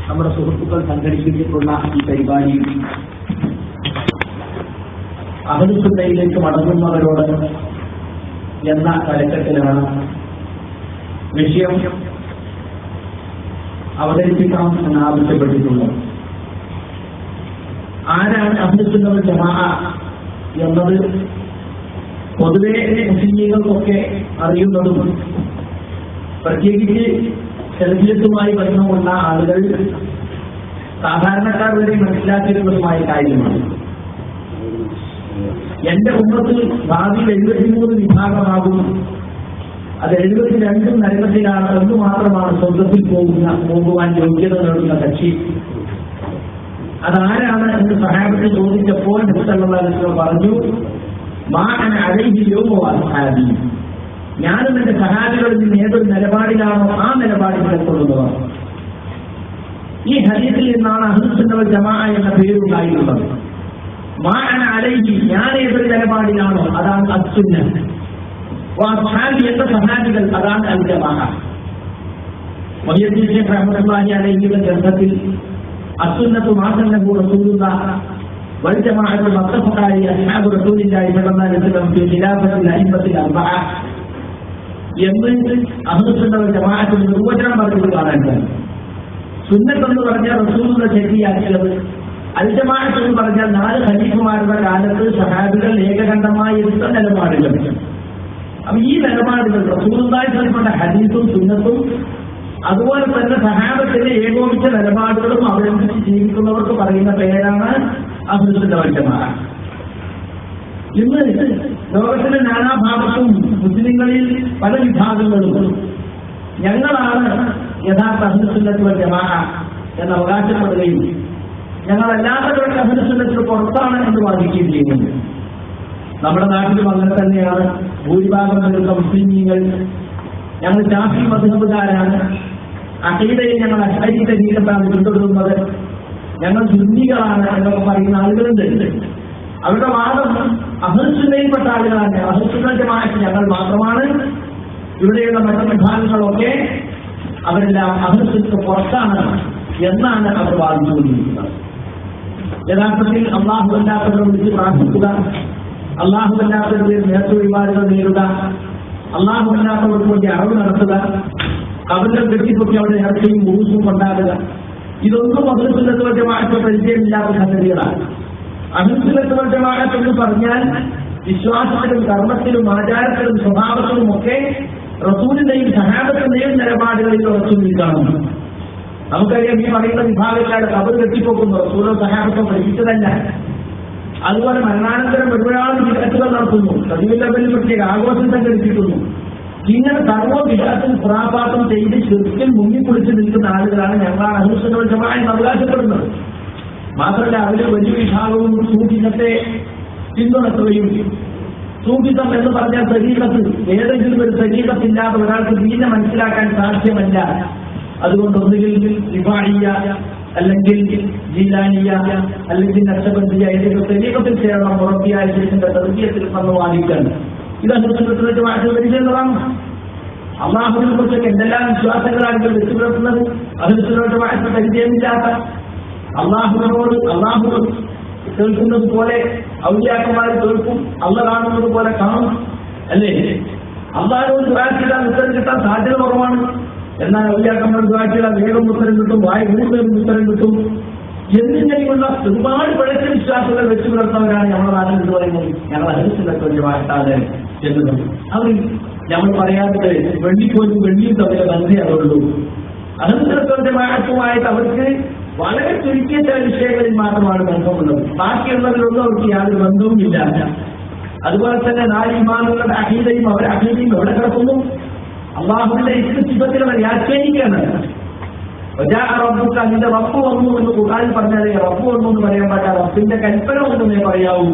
നമ്മുടെ സുഹൃത്തുക്കൾ സംഘടിപ്പിച്ചിട്ടുള്ള ഈ പരിപാടി അഹ്ലുസുന്നയിലേക്ക് മടങ്ങുന്നവരോട് എന്ന തലക്കെട്ടിലാണ് വിഷയം അവതരിപ്പിക്കണം എന്നാവശ്യപ്പെട്ടിട്ടുള്ളത്. ആരാണ് അഹ്ലുസുന്ന വൽ ജമാഅ എന്നത് പൊതുവെ മുസ്ലിങ്ങൾക്കൊക്കെ അറിയുന്നതും പ്രത്യേകിച്ച് സെൽഫിയത്തുമായി ബന്ധമുള്ള ആളുകൾ സാധാരണക്കാർ വരെ മനസ്സിലാക്കിയിട്ടുള്ളതുമായ കാര്യമാണ്. എന്റെ ഉമ്മത്തിൽ ഭാവിയിൽ 73 വിഭാഗമാകും. അത് 72 നരകത്തിലാണ്. ഒന്ന് മാത്രമാണ് സ്വർഗത്തിൽ പോകുവാൻ യോഗ്യത നേടുന്ന കക്ഷി. അതാരാണ് എന്ന് സഹാബത്ത് ചോദിച്ചപ്പോൾ നബി സല്ലല്ലാഹു അലൈഹി വസല്ലം പറഞ്ഞു, മാ അന അലൈഹി യൗമ വഅസ്ഹാബി, ഞാനും എന്റെ സഹാബികളിൽ നിന്ന് ഏതൊരു നിലപാടിലാണോ ആ നിലപാടിൽ നിലകൊള്ളുന്നവർ. ഈ ഹദീസിൽ നിന്നാണ് അഹ്ലുസുന്ന വൽ ജമാഅ എന്ന പേരുണ്ടായിട്ടുള്ളത്. മാ അന അലൈഹി, ഞാൻ ഏതൊരു നിലപാടിലാണോ അതാണ് അസ്സുന്ന. വഅസ്ഹാബി, എന്റെ സഹാബികൾ അതാണ് അൽ ജമാഅ. മുഹയ്യിദ്ദീൻ ശൈഖ് റഹ്മത്തുള്ളാഹി അലൈഹിയുടെ ഗ്രന്ഥത്തിൽ അസ്സുന്നത്തു മാ സന്നഹു റസൂലുള്ളാഹ് വൽ ജമാഅത്തു മുത്തഫഖ അലൈഹി അസ്ഹാബു റസൂലില്ലാഹി സ്വല്ലല്ലാഹു അലൈഹി വസല്ലം ഫീ ഖിലാഫത്തിൽ അഇമ്മത്തിൽ അർബഅ എന്ന് അഹ്ലുസുന്ന വൽ ജമാഅത്തിന്റെ നിർവചനം പറഞ്ഞത് കാണാൻ കഴിയും. സുന്നത്ത് എന്ന് പറഞ്ഞാൽ റസൂലുള്ള ശരിയാക്കിയത്, അൽ ജമാഅത്ത് എന്ന് പറഞ്ഞാൽ 4 ഖലീഫമാരുടെ കാലത്ത് സഹാബികൾ ഏകകണ്ഠമായി എടുത്ത നിലപാടുകൾ. അപ്പൊ ഈ നിലപാടുകൾ റസൂലുള്ളാഹി സ്വല്ലല്ലാഹു അലൈഹി ഹദീസും സുന്നത്തും അതുപോലെ തന്നെ സഹാബത്തിന്റെ ഏകോപിച്ച നിലപാടുകളും അവലംബിച്ച് ജീവിക്കുന്നവർക്ക് പറയുന്ന പേരാണ് അഹ്ലുസുന്ന വൽ ജമാഅ. ഇന്ന് ലോകത്തിന്റെ നാനാഭാഗത്തും മുസ്ലിങ്ങളിൽ പല വിഭാഗങ്ങളും ഞങ്ങളാണ് യഥാർത്ഥ അഹ്ലുസുന്നത്ത് വൽ ജമാഅ എന്ന് അവകാശപ്പെടുകയും ഞങ്ങളല്ലാത്തവരുടെ അഹ്ലുസുന്നത്തിന് പുറത്താണ് എന്ന് വാദിക്കുകയും ചെയ്യുന്നുണ്ട്. നമ്മുടെ നാട്ടിലും അങ്ങനെ തന്നെയാണ്. ഭൂരിഭാഗം വരുന്ന മുസ്ലിമീങ്ങൾ ഞങ്ങൾ ശാഫി മദ്ഹബുകാരാണ്, അഖീദയിൽ ഞങ്ങൾ അശ്അരി തരീഖത്താണ് പിന്തുടരുന്നത്, ഞങ്ങൾ സുന്നികളാണ് എന്നൊക്കെ പറയുന്ന ആളുകളുണ്ട്. അവരുടെ വാദം അഹ്ലുസുന്നയിൽപ്പെട്ട ആളുകളാണ്. അഹ്ലുസുന്ന ജമാഅത്ത് ഞങ്ങൾ മാത്രമാണ്, ഇവിടെയുള്ള മറ്റു വിഭാഗങ്ങളൊക്കെ അവരെല്ലാം അഹ്ലുസുന്നക്ക് പുറത്താണ് എന്നാണ് അവർ വാദിച്ചുകൊണ്ടിരിക്കുന്നത്. യഥാർത്ഥത്തിൽ അല്ലാഹുവല്ലാത്തവരെ വിളിച്ച് പ്രാർത്ഥിക്കുക, അല്ലാഹുവല്ലാത്തവരുടെ നേർച്ചവഴിപാടുകൾ നേടുക, അല്ലാഹുവല്ലാത്തവർക്ക് വേണ്ടി അറിവ് നടത്തുക, അവരുടെ കെട്ടിപ്പൊക്കി അവിടെ ഇറച്ചിയും ഉറുസും കൊണ്ടാടുക, ഇതൊന്നും അഹ്ലുസുന്നത്ത് വൽ ജമാഅത്ത് പരിചയമില്ലാത്ത സംഗതികളാണ്. അഹ്ലുസുന്നത്ത് വൽ ജമാഅത്ത് എന്ന് പറഞ്ഞാൽ വിശ്വാസത്തിലും കർമ്മത്തിലും ആചാരത്തിലും സ്വഭാവത്തിലും ഒക്കെ റസൂലിന്റെയും സഹാബത്തിന്റെയും നിലപാടുകളിൽ ഉറച്ചു നിൽക്കണം. നമുക്കറിയാം, ഈ പറയുന്ന വിഭാഗക്കാരുടെ കബർ കെട്ടിപ്പോക്കുന്നു, റസൂലോ സഹാബത്തോ പഠിപ്പിച്ചതല്ല. അതുപോലെ മരണാനന്തരം ഒരുപാട് വിദഗ്ധകൾ നടത്തുന്നു, പ്രതിവില്ലബലിൽ പ്രത്യേക ആഘോഷം സംഘടിപ്പിക്കുന്നു. ഇങ്ങനെ സർവ്വ വിദഗ്ധത്തും ഖുറാഫാത്തും ചെയ്ത് ശിർക്കിൽ മുങ്ങിക്കുളിച്ച് നിൽക്കുന്ന ആളുകളാണ് ഞങ്ങളാണ് അഹ്ലുസുന്ന വൽ ജമാഅ എന്ന് അവകാശപ്പെടുന്നത്. മാത്രമല്ല, അവര് വലിയ വിഭാഗവും സൂഫിസത്തെ പിന്തുണക്കുകയും, സൂഫിസം എന്ന് പറഞ്ഞാൽ തരീഖത്ത്, ഏതെങ്കിലും ഒരു തരീഖത്തില്ലാതെ ഒരാൾക്ക് ദീനെ മനസ്സിലാക്കാൻ സാധ്യമല്ല. അതുകൊണ്ട് ഒന്നുകിൽ റിഫാഇയ്യ, അല്ലെങ്കിൽ ജീലാനിയ, അല്ലെങ്കിൽ നക്ഷബന്ദിയ, ഏതൊക്കെ തരീഖത്തിൽ ചേരണം മുറബിയായ ശേഷന്റെ തർബിയത്തിൽ വാദിക്കാൻ. ഇത് അഹ്ലുസുന്നത്ത് വൽ ജമാഅത്ത് പരിചയമാണ്. അള്ളാഹുവിനെ കുറിച്ചൊക്കെ എന്തെല്ലാം വിശ്വാസങ്ങളാണ് ഇവർ വെച്ചു പുലർത്തുന്നത്. അഹ്ലുസുന്നത്ത് വൽ ജമാഅത്ത് പരിചയമില്ലാത്ത, അള്ളാഹു കേൾക്കുന്നത് പോലെ ഔലിയാക്കന്മാർ കേൾക്കും, അള്ള കാണുന്നത് പോലെ കാണും, അല്ലേ? അള്ളാഹിനോട് ദുആ ചെയ്താൽ ഉത്തരം കിട്ടാൻ സാധ്യത കുറവാണ്. എന്നാൽ ഔലിയാക്കന്മാർ ദുആ ചെയ്താൽ വേഗം ഉത്തരം കിട്ടും, വായ കൂടുതലും ഉത്തരം കിട്ടും എന്നിങ്ങനെയുള്ള ഒരുപാട് പിഴച്ച വിശ്വാസങ്ങൾ വെച്ചു പുലർത്തുന്നവരാണ് നമ്മുടെ നാട്ടിൽ എന്ന് പറയുന്നത്. ഞങ്ങൾ അഹ്ലുസുന്നത്ത് വൽ ജമാഅത്താണ് എന്നത് അവർ നമ്മൾ പറയാത്തത് വെള്ളിപ്പോലും വെള്ളിയും തമ്മിലെ ബന്ധേ അതുള്ളൂ. അഹ്ലുസുന്നത്ത് വൽ ജമാഅത്തുമായിട്ട് അവർക്ക് വളരെ ചുരുക്കിയ ചില വിഷയങ്ങളിൽ മാത്രമാണ് ബന്ധമുള്ളത്. ബാക്കിയുള്ളതിലൊന്നും അവർക്ക് യാതൊരു ബന്ധവുമില്ല. അതുപോലെ തന്നെ 4 ഇമാമുകളുടെ അഖീദയും അവരുടെ അഖീദയും എവിടെ കിടക്കുന്നു? അള്ളാഹുവിന്റെ ഇസ്തിഫത്തിൽ അവർ വ്യാഖ്യാനിക്കുകയാണ്. റബ്ബുക, നിന്റെ റബ്ബ് വന്നു എന്ന് ഖുർആനിൽ പറഞ്ഞാലേ റബ്ബ് വന്നു എന്ന് പറയാൻ പറ്റാ, റബ്ബിന്റെ കൽപ്പന ഒന്നേ പറയാവൂ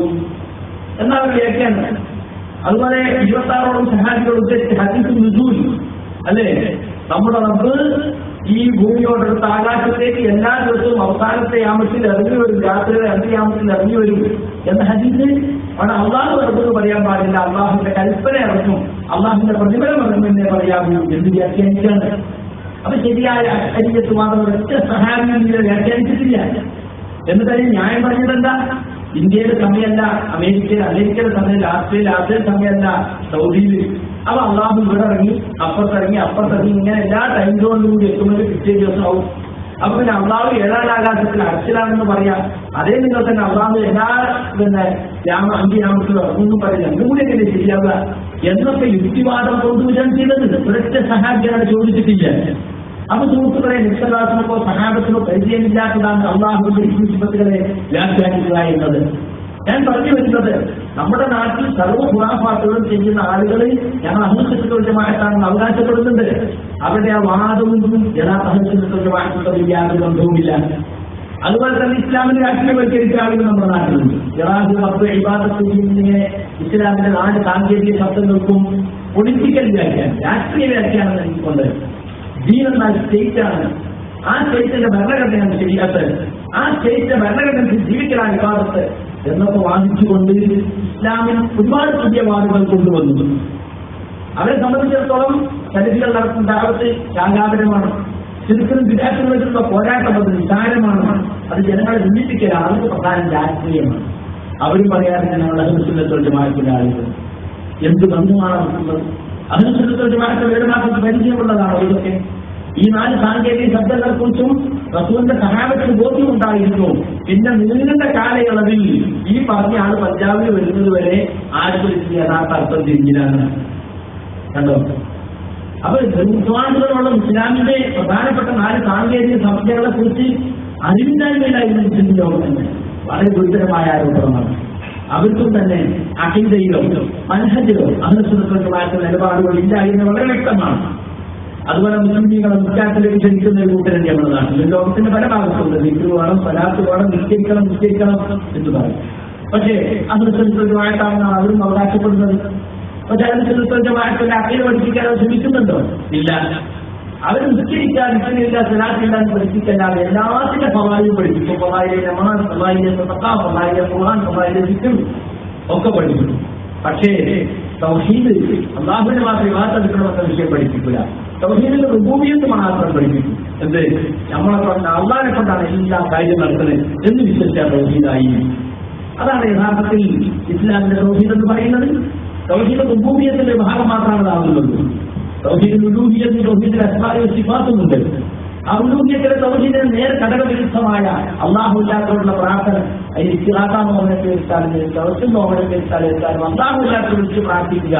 എന്നാണ് വ്യാഖ്യാനം. അതുപോലെ 26ഓളം സഹാബികൾ ഉദ്ദേശിച്ച് ഹദീസുൽ നുസൂൽ, അല്ലേ? നമ്മുടെ റബ്ബ് ഈ ഭൂമിയോടടുത്ത് ആകാശത്തേക്ക് എല്ലാ ദിവസവും അവസാനത്തെ യാമത്തിൽ ഇറങ്ങി വരും, രാത്രിയുടെ അന്ത്യയാമത്തിൽ ഇറങ്ങി വരും എന്ന ഹദീസ് അവിടെ അള്ളാഹു ഇറങ്ങുമെന്ന് പറയാൻ പാടില്ല. അള്ളാഹുവിന്റെ കൽപ്പന ഇറങ്ങും, അള്ളാഹുവിന്റെ പ്രതിഫലം ഇറങ്ങുമെന്നേ പറയാവൂ എന്ന് വ്യാഖ്യാനിക്കാണ്. അപ്പൊ ശരിയായ അരിയത്ത് മാത്രം ഒറ്റ സഹായം വ്യാഖ്യാനിച്ചിട്ടില്ല. എന്നിട്ട് ന്യായം പറഞ്ഞതെന്താ? ഇന്ത്യയുടെ സമയമല്ല, അമേരിക്കയുടെ സമയമല്ല, ആസ്ട്രേലിയയുടെ സമയമല്ല, സൗദിയിൽ. അപ്പൊ അള്ളാഹു ഇവിടെ ഇറങ്ങി അപ്പുറത്തിറങ്ങി ഇങ്ങനെ എല്ലാ ടൈം സോണിലും കൂടി എത്തുന്നത് പിറ്റേ ദിവസം ആവും. അപ്പൊ പിന്നെ അള്ളാഹു ഏഴാം ആകാശത്തിൽ അർച്ചിലാണെന്ന് പറയാം. അതേ നിങ്ങൾ തന്നെ അള്ളാഹു എല്ലാ അഞ്ചിനാമത്തിൽ ഇറങ്ങുമെന്നും പറയാം. രണ്ടും കൂടി എങ്ങനെ ശരിയാവുക എന്നൊക്കെ യുക്തിവാദം കൊണ്ടുവരാൻ ചെയ്തത് ഒരൊറ്റ സഹാബിയാണ് ചോദിച്ചിട്ടില്ല. അപ്പൊ സുഹൃത്തുക്കളെ, നിസ്സലാസിനോ സഹാബത്തിനോ പരിചയമില്ലാത്തതാണ് അള്ളാഹുവിന്റെ വിശുദ്ധകളെ വ്യാഖ്യാനിക്കുക എന്നത്. ഞാൻ പറഞ്ഞു വരുന്നത്, നമ്മുടെ നാട്ടിൽ സർവ്വ ഖുറാഫാത്തുകളും ചെയ്യുന്ന ആളുകൾ ഞങ്ങൾ അഹ്ലുസുന്നത്തുൽ ജമാഅത്താണെന്ന് അവകാശപ്പെടുന്നുണ്ട്. അവരുടെ ആ വാദവും യഥാർത്ഥ അഹ്ലുസുന്നത്തുൽ ജമാഅത്തുള്ള യാതൊരു ബന്ധവുമില്ല. അതുപോലെ തന്നെ ഇസ്ലാമിനെ രാഷ്ട്രീയവൽക്കരിച്ച ആളുകൾ നമ്മുടെ നാട്ടിലുണ്ട്. ഇറാഖ് പത്ത് ഇബാദത്തിനെ ഇസ്ലാമിന്റെ 4 സാങ്കേതിക ശബ്ദങ്ങൾക്കും പൊളിറ്റിക്കൽ വ്യാഖ്യാനം, രാഷ്ട്രീയ വ്യാഖ്യാനം നൽകിക്കൊണ്ട് ദീൻ എന്നാൽ സ്റ്റേറ്റാണ്, ആ സ്റ്റേറ്റിന്റെ ഭരണഘടനയാണ് ശരിയാത്ത്, ആ സ്റ്റേറ്റിന്റെ ഭരണഘടനയിൽ ജീവിക്കലാണ് ഇബാദത്ത് എന്നൊക്കെ വാദിച്ചുകൊണ്ട് ഇസ്ലാമിൽ ഒരുപാട് പുതിയ വാദങ്ങൾ കൊണ്ടുവന്നു. അവരെ സംബന്ധിച്ചിടത്തോളം സലഫികൾ നടത്തുന്ന ദഅവത്ത് ശാഖാപരമാണ്. ശിർക്കിനും ബിദ്അത്തിനുമെതിരുള്ള പോരാട്ടം അത് നിസാരമാണ്. അത് ജനങ്ങളെ ഭിന്നിപ്പിക്കലാണ്. അവർക്ക് പ്രധാനം രാഷ്ട്രീയമാണ്. അവരും പറയാറുണ്ട് ഞങ്ങൾ അഹ്ലുസുന്നത്തുൽ ജമാഅത്തിന്റെ ആളുകൾ. എന്ത് ബന്ധമാണ് അവർക്കുള്ളത്? അഹ്ലുസുന്നത്തുൽ ജമാഅത്ത് വേദമാർക്ക് പരിചയമുള്ളതാണ് ഇതൊക്കെ. ഈ 4 സാങ്കേതിക ശബ്ദങ്ങളെ കുറിച്ചും റസൂലിന്റെ സഹാബത്തിന് ബോധ്യമുണ്ടായിരുന്നു. പിന്നെ നീണ്ട കാലയളവിൽ ഈ പറഞ്ഞ ആള് പഞ്ചാബിൽ വരുന്നത് വരെ ആർക്കും യഥാർത്ഥ അർത്ഥം തിരിഞ്ഞിലാണ്. കണ്ടോ? അപ്പൊ വിശ്വാസികളോളം ഇസ്ലാമിന്റെ പ്രധാനപ്പെട്ട 4 സാങ്കേതിക സംഖ്യകളെ കുറിച്ച് അറിവില്ലായ്മയിലായിരുന്നു മുസ്ലിം ലോകം തന്നെ. വളരെ ഗുരുതരമായ ആരോപണമാണ്. അവർക്കും തന്നെ അഖീദയിലോ മൻഹജിലോ അഹ്ലുസുന്നത്തുൽ ജമാഅത്തിന്റെ നിലപാടുകൾ ഇല്ല എന്ന് വളരെ വ്യക്തമാണ്. അതുപോലെ മുസ്ലിമീങ്ങളെ മുസ്ലിമിലേക്ക് ക്ഷണിക്കുന്ന ഒരു കൂട്ടരുണ്ട് നമ്മുടെ നാട്ടിൽ. ലോകത്തിന്റെ പല ഭാഗത്തുണ്ട്. ദിക്ർ വേണം, സലാത്ത് വേണം, നിസ്കരിക്കണം എന്ന് പറയും. പക്ഷേ അഹ്ലുസുന്നത്തുൽ ജമാഅത്താണെന്നാണ് അവരും അവകാശപ്പെടുന്നത്. പക്ഷെ അഹ്ലുസുന്നത്തുൽ ജമാഅത്തിന്റെ അഖീദ പഠിപ്പിക്കാൻ അവർ ശ്രമിക്കുന്നുണ്ടോ? ഇല്ല. അവർ നിസ്കരിക്കാൻ ഇല്ല, സലാത്തില്ല എന്ന് പഠിപ്പിക്കല്ലാതെ എല്ലാത്തിന്റെ ഫളായിലും പഠിപ്പിക്കും. ഫളായിലെ നമാസ്, ഫളായിലെ സദഖ, ഫളായിലെ ഖുർആൻ, ഫളായിലെ ദിക്ർ ഒക്കെ പഠിപ്പിക്കും. പക്ഷേ തൗഹീദ് അല്ലാഹുവിനെ മാത്രം ഇബാദത്ത് എടുക്കണമെന്ന വിഷയം പഠിപ്പിക്കില്ല. തൗഹീദിന്റെ റുബൂബിയ്യത്ത് മാത്രം പഠിപ്പിക്കും. എന്ത്? നമ്മളെ കൊണ്ട് അല്ലാഹുവിനെ കൊണ്ടാണ് എല്ലാ കാര്യം നടത്തുന്നത് എന്ന് വിശ്വസിച്ച തൗഹീദായി. അതാണ് യഥാർത്ഥത്തിൽ ഇസ്ലാമിന്റെ തൗഹീദ് എന്ന് പറയുന്നത്. തൗഹീദ് റുബൂബിയ്യത്തിന്റെ ഭാഗം മാത്രമാണ് ആകുന്നത്. തൗഹീദുൽ ഉലൂഹിയ്യത്തും തൗഹീദുൽ അസ്മാഇ വസിഫാത്തുമുണ്ട്. ആ ഉലൂഹിയ്യത്തിലെ തൗഹീദിന് നേരെ ഘടകവിരുദ്ധമായ അല്ലാഹുവില്ലാത്തവരുടെ പ്രാർത്ഥന, അതിന് ഇസ്തിഗാസ എടുത്താലും എടുത്താലും അല്ലാഹുവില്ലാത്ത വിളിച്ച് പ്രാർത്ഥിക്കുക,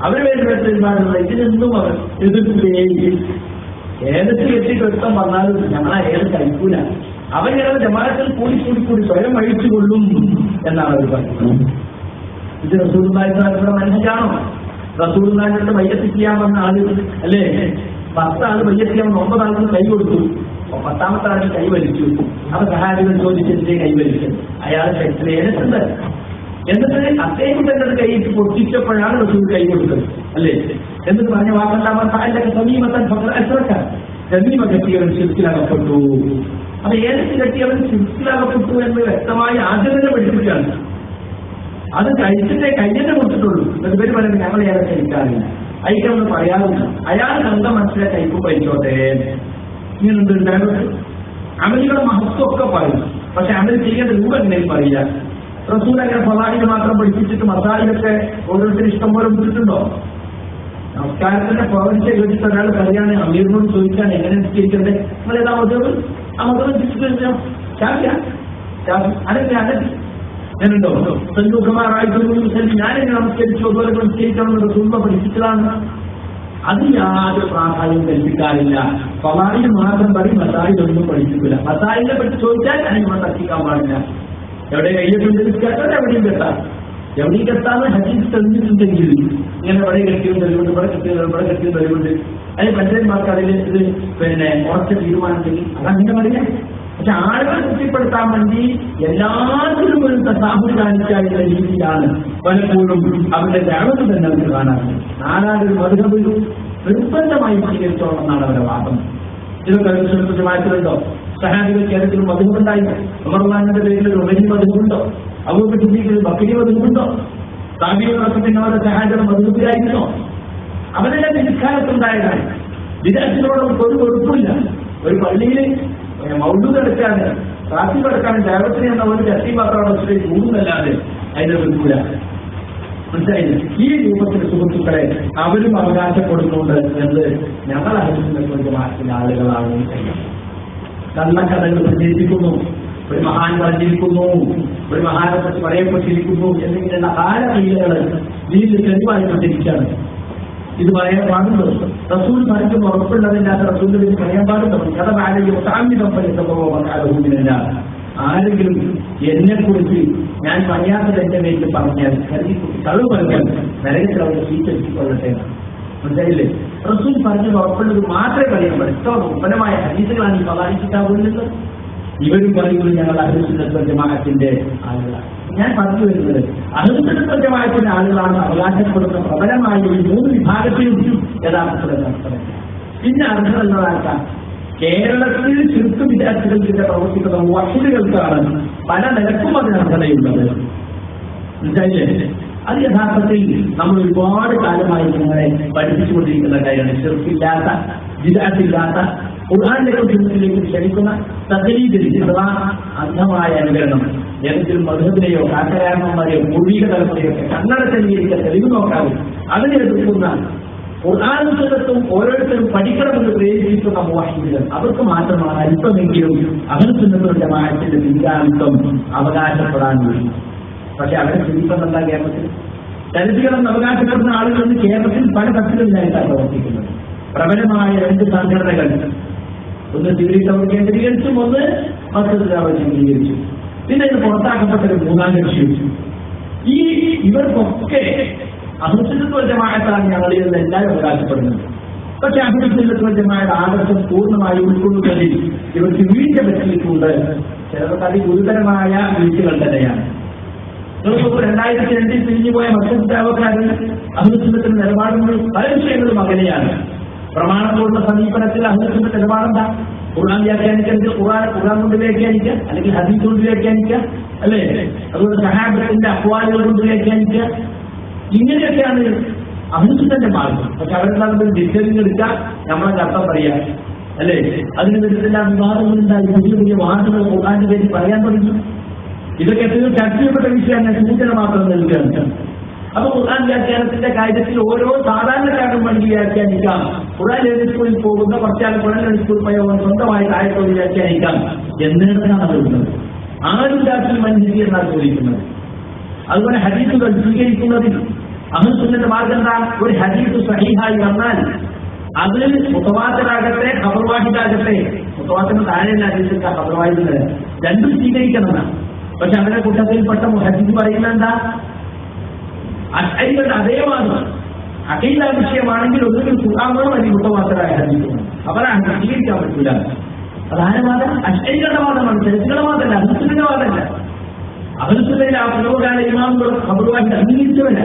അവര് വേണ്ടിയുള്ള ഇതിനൊന്നും അവർ എതിർക്കുകയും ഏതൊക്കെ എത്തിക്കൊടുത്തം വന്നാലും ഞങ്ങളാ ഏത് കഴിക്കൂല. അവരുടെ ജമാഅത്തിൽ കൂടി സ്വയം അഴിച്ചുകൊള്ളും എന്നാണ് അവർ പറയുന്നത്. ഇത് റസൂലുള്ളാഹിയുടെ മനസ്സിലാണോ? റസൂലുള്ളാഹിയുടെ മയ്യത്ത് ചെയ്യാൻ വന്ന ആള് അല്ലേ, 10 ആള് മയ്യത്ത് ചെയ്യാൻ 9 ആൾക്ക് കൈ കൊടുത്തു. 10ാമത്തെ ആൾക്ക് കൈ വലിച്ചു. അപ്പൊ സഹാബികൾ ചോദിച്ചതിന്റെ കൈ വലിച്ചു. അയാൾ ശക്തിയേറ്റുണ്ട്. എന്നിട്ട് അദ്ദേഹം തന്നെ കൈയിട്ട് പൊട്ടിച്ചപ്പോഴാണ് റസൂൽ കൈ കൊടുത്തത് അല്ലേ. എന്നിട്ട് പറഞ്ഞ വാക്കെന്താ? സമീപത്തൻ സമീപ കെട്ടിയവൻ ശിർക്കിലകപ്പെട്ടു. അപ്പൊ ഏതൊക്കെ കെട്ടിയവൻ ശിർക്കിലകപ്പെട്ടു എന്ന് വ്യക്തമായി ആദ്യം തന്നെ പഠിപ്പിക്കുകയാണ്. അത് കഴിച്ചിട്ടേ കയ്യെന്നെ കൊടുത്തിട്ടുള്ളൂ. എന്നിട്ട് പേര് പറയുന്നത് ഞങ്ങൾ ഏറെ കഴിക്കാറില്ല, അയക്കാമെന്ന് പറയാറില്ല. അയാൾ സ്വന്തം മനസ്സിലെ കൈപ്പ് പഴിച്ചോട്ടെ. ഇങ്ങനെന്തുണ്ടാകും? അമലുകളുടെ മഹത്വമൊക്കെ പറയും, പക്ഷെ അമൽ ചെയ്യേണ്ട രൂപം എന്തെങ്കിലും പറയില്ല. റസൂൽ അങ്ങനെ ഫളാഹിൽ മാത്രം പഠിപ്പിച്ചിട്ട് മസാലയൊക്കെ ഓരോരുത്തരും ഇഷ്ടം പോലെ വിട്ടിട്ടുണ്ടോ? നമസ്കാരത്തിന്റെ പ്രവചിച്ച ചോദിച്ചിട്ട് ഒരാൾ പറയാണ് അമീറിനോട് ചോദിക്കാൻ എങ്ങനെ നിശ്ചയിക്കണ്ടേ, നിങ്ങൾ ഏതാ മതം? ആ മതം തിരിച്ചു ഞാനുണ്ടോ ഞാനെങ്ങനെ നമസ്കരിച്ചു അതുപോലെ നിശ്ചയിക്കണമെന്ന് റസൂൽ പഠിപ്പിച്ചതാണ്. അത് യാതൊരു പ്രാധാന്യം കൽപ്പിക്കാറില്ല. ഫളാഹിൽ മാത്രം പറയും, മസായിലൊന്നും പഠിപ്പിക്കില്ല. മസായിലിനെ പറ്റി ചോദിച്ചാൽ അതിനെ തർക്കിക്കാൻ പാടില്ല. എവിടെ കയ്യിട്ടുണ്ട് കേട്ടാൽ എവിടെയും കെട്ടാം. എവിടെയും കെട്ടാന്ന് ഹദീസ് തെളിഞ്ഞിട്ടുണ്ടെങ്കിൽ ഇങ്ങനെ ഇവിടെ കെട്ടിയും തെളിവുണ്ട്, ഇവിടെ കെട്ടിയും തെളിവുണ്ട്. അതിന് പഞ്ചായന്മാർക്ക് അതിൽ ഇത് ഉറച്ച തീരുമാനമെങ്കിൽ അതങ്ങനെ പറയാം. പക്ഷെ ആളുകളെ തൃപ്തിപ്പെടുത്താൻ വേണ്ടി എല്ലാത്തിനും ഒരു തസാഹുൽ കാണിക്കാനുള്ള രീതിയിലാണ് പലപ്പോഴും അവരുടെ ദഅവത്ത് തന്നെ നമുക്ക് കാണാറുണ്ട്. നാലാളൊരു മദ്ഹബ് നിർബന്ധമായി സ്വീകരിച്ചോളം എന്നാണ് അവരുടെ വാദം. ഇതൊക്കെ ജമാഅത്തിലുണ്ടോ? സഹാബികൾക്ക് ഏതെങ്കിലും മദ്ഹബുണ്ടായില്ല? ഉമർ റളിയല്ലാഹുവിന്റെ പേരിൽ ഒരു ഉമരി മദ്ഹബുണ്ടോ? അബൂബക്കർ സിദ്ദീഖിന് ബക്കരി മദ്ഹബുണ്ടോ? താബിഈങ്ങളുടെ പിന്നെ അവരുടെ സഹാബികളുടെ മദ്ഹബിലായിരുന്നോ? അവരുടെ നിസ്കാരത്തുണ്ടായതാണ്. വിദഗ്ധരോടൊന്നും ഒരു വെറുപ്പില്ല. ഒരു പള്ളിയിൽ മൗലൂദ് എടുക്കാതെ കാത്തി കിടക്കാൻ ദേവത്തിന് എന്ന ഒരു ചട്ടി മാത്രമാണ് വെച്ചിട്ട് കൂടുന്നല്ലാതെ അതിനെ വെറുപ്പില്ല. മനസ്സിലായില്ല? ഈ രൂപത്തിൽ സുഹൃത്തുക്കളെ അവരും അവകാശപ്പെടുന്നുണ്ട് എന്ന് ഞങ്ങൾ അറിയുന്ന മാസത്തിലെ ആളുകളാണ്. കള്ളക്കഥകൾ പ്രചരിപ്പിക്കുന്നു, ഒരു മഹാൻ പറഞ്ഞിരിക്കുന്നു, ഒരു മഹാനെ കുറിച്ച് പറയപ്പെട്ടിരിക്കുന്നു എന്നിങ്ങനെയുള്ള കാലകീലകൾ വീണ്ടും തെളിവായിക്കൊണ്ടിരിക്കുകയാണ്. ഇത് പറയാൻ പാടുണ്ടോ? റസൂൽ പറഞ്ഞിട്ട് ഉറപ്പുള്ളതില്ലാത്ത റസൂലിന് പറയാൻ പാടുണ്ടോ? കഥ ആരെങ്കിലും സാമ്യതം പരിസരമില്ല. ആരെങ്കിലും എന്നെ കുറിച്ച് ഞാൻ പറയാത്തത് എന്റെ മേലിൽ പറഞ്ഞാൽ കളവ് പറഞ്ഞാൽ നരകത്തിൽ അവരെ സ്വീകരിച്ചുകൊള്ളട്ടെ. മനസ്സിലായില്ലേ? റസൂൽ പറഞ്ഞത് ഉറപ്പുള്ളത് മാത്രമേ പറയാൻ പാടില്ല. ഇത്ര ഉപനമായ ഹദീസുകളാണ് ഈ പതാരിച്ചിട്ടാവുന്നത്. ഇവരും പറയുന്നത് ഞങ്ങൾ അഹ്ലുസുന്നത്ത് വൽ ജമാഅത്തിന്റെ ആളുകളാണ്. ഞാൻ പറഞ്ഞു വരുന്നത് അഹ്ലുസുന്നത്ത് വൽ ജമാഅത്തിന്റെ ആളുകളാണ് അവകാശപ്പെടുന്ന പ്രബലമായ ഈ 3 വിഭാഗത്തിലും യഥാർത്ഥത്തിൽ നടത്തുന്നത്. പിന്നെ അർഹതയുള്ളതാക്കാം. കേരളത്തിൽ ചുരുക്ക വിദ്യാർത്ഥികൾക്കിടെ പ്രവർത്തിക്കുന്ന വക്കീലുകൾക്കാണ് പല നിലക്കും അതിന് അർഹതയുള്ളത്. മനസ്സിലായില്ലേ? അത് യഥാർത്ഥത്തിൽ നമ്മൾ ഒരുപാട് കാലമായി നിങ്ങളെ പഠിപ്പിച്ചുകൊണ്ടിരിക്കുന്ന കാര്യമാണ്. ചെറുക്കില്ലാത്ത വിദ്യാർത്ഥിയില്ലാത്ത ഖുർആനിലേക്ക് ജീവിതത്തിലേക്ക് ക്ഷണിക്കുന്ന തദ്രീദിൽ അഥവാ അന്ധമായ അനുകരണം. ഏതെങ്കിലും മധുരത്തിലെയോ കാക്കരാമന്മാരെയോ പൂർവീക തലമുറയോ കണ്ണട തെളിയിക്കാൻ തെളിവ് നോക്കാതെ അതിനെ എതിർക്കുന്ന ഖുർആനും സുന്നത്തും ഓരോരുത്തരും പഠിക്കണമെന്ന് പ്രേരിപ്പിക്കുന്ന മുവഹ്ഹിദുകൾ അവർക്ക് മാത്രമാണ് അല്പമെങ്കിലും അഹ്ലുസുന്നത്ത് വൽ ജമാഅത്തിന്റെ പിൻഗാമിത്വം അവകാശപ്പെടാൻ കഴിയും. പക്ഷെ അവരെ ചിന്തിക്കുന്നുണ്ടാ കേരളത്തിൽ ദരിദ്രരെന്ന് അവകാശപ്പെടുന്ന ആളുകളെന്ന് കേരളത്തിൽ പല തരത്തിലായിട്ടാണ് പ്രവർത്തിക്കുന്നത്. പ്രബലമായ 2 സംഘടനകൾ, ഒന്ന് സിവിൽ അവർ കേന്ദ്രീകരിച്ചും ഒന്ന് മസ്ജിദ് അവർ കേന്ദ്രീകരിച്ചു. പിന്നെ ഇത് പുറത്താക്കപ്പെട്ടൊരു 3ാം കക്ഷിയും. ഇവർക്കൊക്കെ അഹ്ലുസുന്നത്ത് വൽ ജമാഅത്താണ് ഞങ്ങളിൽ നിന്ന് എല്ലാവരും അവകാശപ്പെടുന്നത്. പക്ഷെ അഹ്ലുസുന്നത്ത് വൽ ജമാഅത്ത് ആദർശം പൂർണ്ണമായി ഉൾക്കൊള്ളുന്നതിൽ ഇവർക്ക് വീഴ്ച പറ്റിയിട്ടുണ്ട്. ചിലർക്ക് അതിഗുരുതരമായ വീഴ്ചകൾ തന്നെയാണ്. 2002 പിരിഞ്ഞുപോയ മസ്ജിദ് ദഅവക്കാർ അഹ്ലുസുന്നത്തിന്റെ നിലപാടുകൾ പല വിഷയങ്ങളും അകലെയാണ്. പ്രമാണത്തോടുള്ള സമീപനത്തിൽ അഹ്ലുസുന്നത്ത് നിലപാടെന്താ? ഖുർആൻ വ്യാഖ്യാനിക്കുന്നത് ഖുർആൻ കൊണ്ട് വ്യാഖ്യാനിക്കുക, അല്ലെങ്കിൽ ഹദീസ് കൊണ്ട് വ്യാഖ്യാനിക്കുക, അല്ലേ? അതുകൊണ്ട് സഹാബത്തിന്റെ അഖ്വാലുകൾ കൊണ്ട് വ്യാഖ്യാനിക്കുക. ഇങ്ങനെയൊക്കെയാണ് അഹ്ലുസുന്നത്തിന്റെ മാർഗം. പക്ഷെ അവരെന്താണെന്ന് ഡിസ്റ്ററിങ് എടുക്കുക, നമ്മളെ അർത്ഥം പറയാം, അല്ലേ? അതിന് വിധത്തിലെല്ലാം വിവാദങ്ങളുണ്ടായി, പുതിയ പുതിയ വാദങ്ങൾ ഖുർആന്റെ പേരിൽ പറയാൻ തുടങ്ങി. ഇതൊക്കെ എത്രയോ ചർച്ച ചെയ്യപ്പെട്ട വിഷയമാണ്. സൂചന മാത്രം നൽകുകയാണ്. അപ്പൊ ഖുർആൻ വ്യാഖ്യാനത്തിന്റെ കാര്യത്തിൽ ഓരോ സാധാരണക്കാരും വേണ്ടി വ്യാഖ്യാനിക്കാം. ഖുർആൻ സ്കൂളിൽ പോകുന്ന കുറച്ചാൽ ഖുർആൻ സ്കൂളിൽ പോയ സ്വന്തമായി ആയത്തോട് വ്യാഖ്യാനിക്കാം എന്നിടത്താണ് വരുന്നത്. ആരും രാത്രി മനുഷ്യരി എന്നാണ് ചോദിക്കുന്നത്. അതുപോലെ ഹദീസുകൾ സ്വീകരിക്കുന്നതിൽ അഹ്ലുസുന്നത്തിന്റെ മാർഗം എന്താ? ഒരു ഹദീസ് സഹീഹായി വന്നാൽ അത് മുതവാത്തിറാകട്ടെ ഖബർവാഹിദാകട്ടെ, മുതവാത്തിന് താഴെയുള്ള ഹദീസിന്റെ ഖബർവാഹിദ് രണ്ടും സ്വീകരിക്കണമെന്നാണ്. പക്ഷെ അവരുടെ കൂട്ടത്തിൽപ്പെട്ട മുഹദ്ദിസ് പറയുന്നത് എന്താ? അശ്അരികളുടെ അതേ വാദം അഖീദ വിഷയമാണെങ്കിൽ ഒന്നുകിൽ ഖുർആൻ വേണം, അല്ലെങ്കിൽ മുതവാത്തിറായ ഹദീസ് വേണം. അവരാണ് സ്വീകരിക്കാൻ പറ്റില്ല. അതായ വാദം അശ്അരികളുടെ വാദമാണ്, ചരിത്രങ്ങളുടെ വാദമല്ല, അഹ്ലുസുന്നത്തിന്റെ വാദമല്ല. അഹ്ലുസുന്നത്തിലെ ആ പൂർവ്വകാല ഇമാമുകൾ ഖബർവാഹിദ് അംഗീകരിച്ചവല്ല.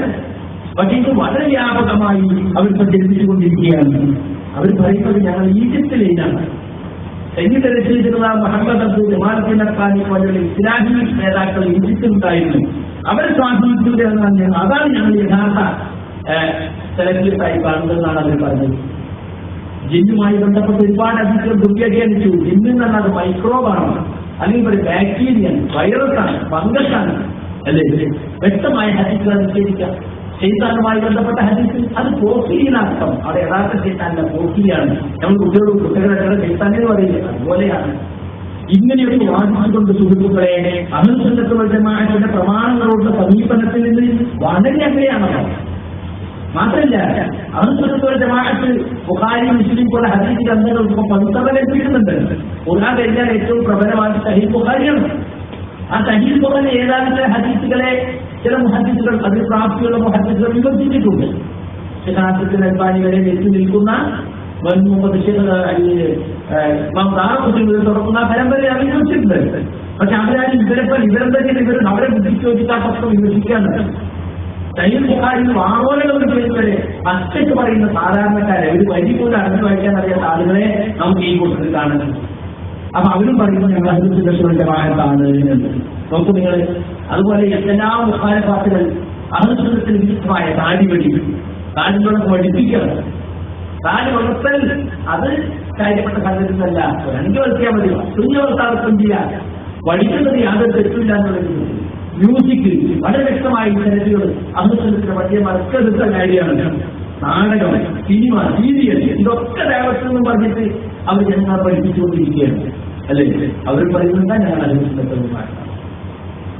പക്ഷേ ഇത് വളരെ വ്യാപകമായി അവർ പ്രചരിപ്പിച്ചുകൊണ്ടിരിക്കുകയാണ്. അവർ പറയുന്നത് ഞങ്ങൾ ഈജിപ്തിലാണ്. സയ്യിദ് റഷീദുള്ള മുഹമ്മദ് അബ്ദുൽ ജമാലുദ്ദീൻ അഖ്വാനി പോലുള്ള ഇസ്ലാമി നേതാക്കൾ ഈജിപ്തിലുണ്ടായിരുന്നു. അവരെ സ്വാധീനിച്ചില്ല എന്ന് പറഞ്ഞാൽ അതാണ് ഞങ്ങൾ യഥാർത്ഥ സെലക്ടീവായി കാണുന്നതെന്നാണ് അവർ പറഞ്ഞത്. ജിന്നുമായി ബന്ധപ്പെട്ട് ഒരുപാട് ഹദീസുകൾ ദുർവ്യാഖ്യാനിച്ചു. ജിന്ന് എന്ന് പറഞ്ഞാൽ അത് മൈക്രോബാണ്, അല്ലെങ്കിൽ ഒരു ബാക്ടീരിയയാണ്, വൈറസാണ്, ഫംഗസാണ്, അല്ലേ? വ്യക്തമായ ഹദീസുകൾ നിഷേധിക്കാം. ശൈത്താനുമായി ബന്ധപ്പെട്ട ഹദീസ് അത് പോസിയാണ്. അവിടെ യഥാർത്ഥ ശൈത്താന്റെ പോസിയാണ്. നമ്മൾ കുട്ടികളുടെ ശൈത്താനെന്ന് പറയില്ല, അതുപോലെയാണ്. ഇങ്ങനെയൊക്കെ വാദിച്ചുകൊണ്ട് സുഹൃത്തുക്കളെ അഹ്ലുസുന്നത്ത് വൽ ജമാഅത്തിന്റെ പ്രമാണങ്ങളോടുള്ള സമീപനത്തിൽ നിന്ന് വളരെ അകലെയാണ്. മാത്രമല്ല അഹ്ലുസുന്നത്ത് വൽ ജമാഅത്ത് ബുഖാരി മുസ്ലിം പോലെ ഹദീസ് ഗ്രന്ഥങ്ങൾ ഇപ്പോൾ പവിത്രത ലഭിക്കുന്നുണ്ട്. ഖുർആൻ കഴിഞ്ഞാൽ ഏറ്റവും പ്രബലമായ സഹീഹ് ബുഖാരിയാണ്. ആ സഹീഹ് ബുഖാരി ഏതാണ്ട് ഹദീസുകളെ ചില മുഹദ്ദിസുകൾ, അതിൽ പ്രാപ്തിയുള്ള മുഹദ്ദിസുകൾ വിമർശിച്ചിട്ടുണ്ട്. ശിഹാബുദ്ദീൻ അൽബാനി വരെ എത്തി നിൽക്കുന്ന തുടങ്ങുന്ന പരമ്പരയെ വിമർശിച്ചിട്ടുണ്ട്. പക്ഷെ അവരാരും ഇവരെന്തെങ്കിലും അവരെ ബുദ്ധിക്ക് ചോദിക്കാത്ത വിമർശിക്കാറുണ്ട്. സഹീഹ് ബുഖാരി വാങ്ങോലുകൾ ചെയ്യുന്നവരെ അച്ചയ്ക്ക് പറയുന്ന സാധാരണക്കാരെ ഒരു വരി പോലും അറിഞ്ഞു വായിക്കാൻ അറിയാത്ത ആളുകളെ നമുക്ക് ഈ കൂട്ടത്തിൽ കാണുന്നുണ്ട്. അപ്പൊ അവരും പറയുമ്പോൾ ഞങ്ങൾ അഹ്ലുസുന്നത്ത് വൽ ജമാഅത്താണ് എന്ന് നോക്കൂ നിങ്ങൾ. അതുപോലെ എല്ലാ മുഖാലിഫാത്തുകൾ അഹ്ലുസുന്നത്തിന് വിരുദ്ധമായ താടിവെടി, താടികളൊക്കെ പഠിപ്പിക്കുക, താല് വളർത്തൽ അത് കാര്യപ്പെട്ട സാഹചര്യമല്ല. 2 വളർത്തിയാൽ മതി. കുഞ്ഞു വളർത്താർക്കും ചെയ്യാം. പഠിക്കുന്നത് യാതൊരു തെറ്റില്ല എന്നുള്ളത്. മ്യൂസിക് വളരെ വ്യക്തമായി സെലറ്റുകൾ അന്നുസരിച്ച വലിയ മറക്കെടുത്ത കാര്യമാണ്. നാടകം, സിനിമ, സീരിയൽ ഇതൊക്കെ ദേവസ്വം പറഞ്ഞിട്ട് അവർ ജനങ്ങളെ പഠിപ്പിച്ചുകൊണ്ടിരിക്കുകയാണ്. അല്ലേ? അവർ പറയുന്നത് ഞങ്ങൾ അനുസരിച്ചിട്ടുള്ളതാണ്.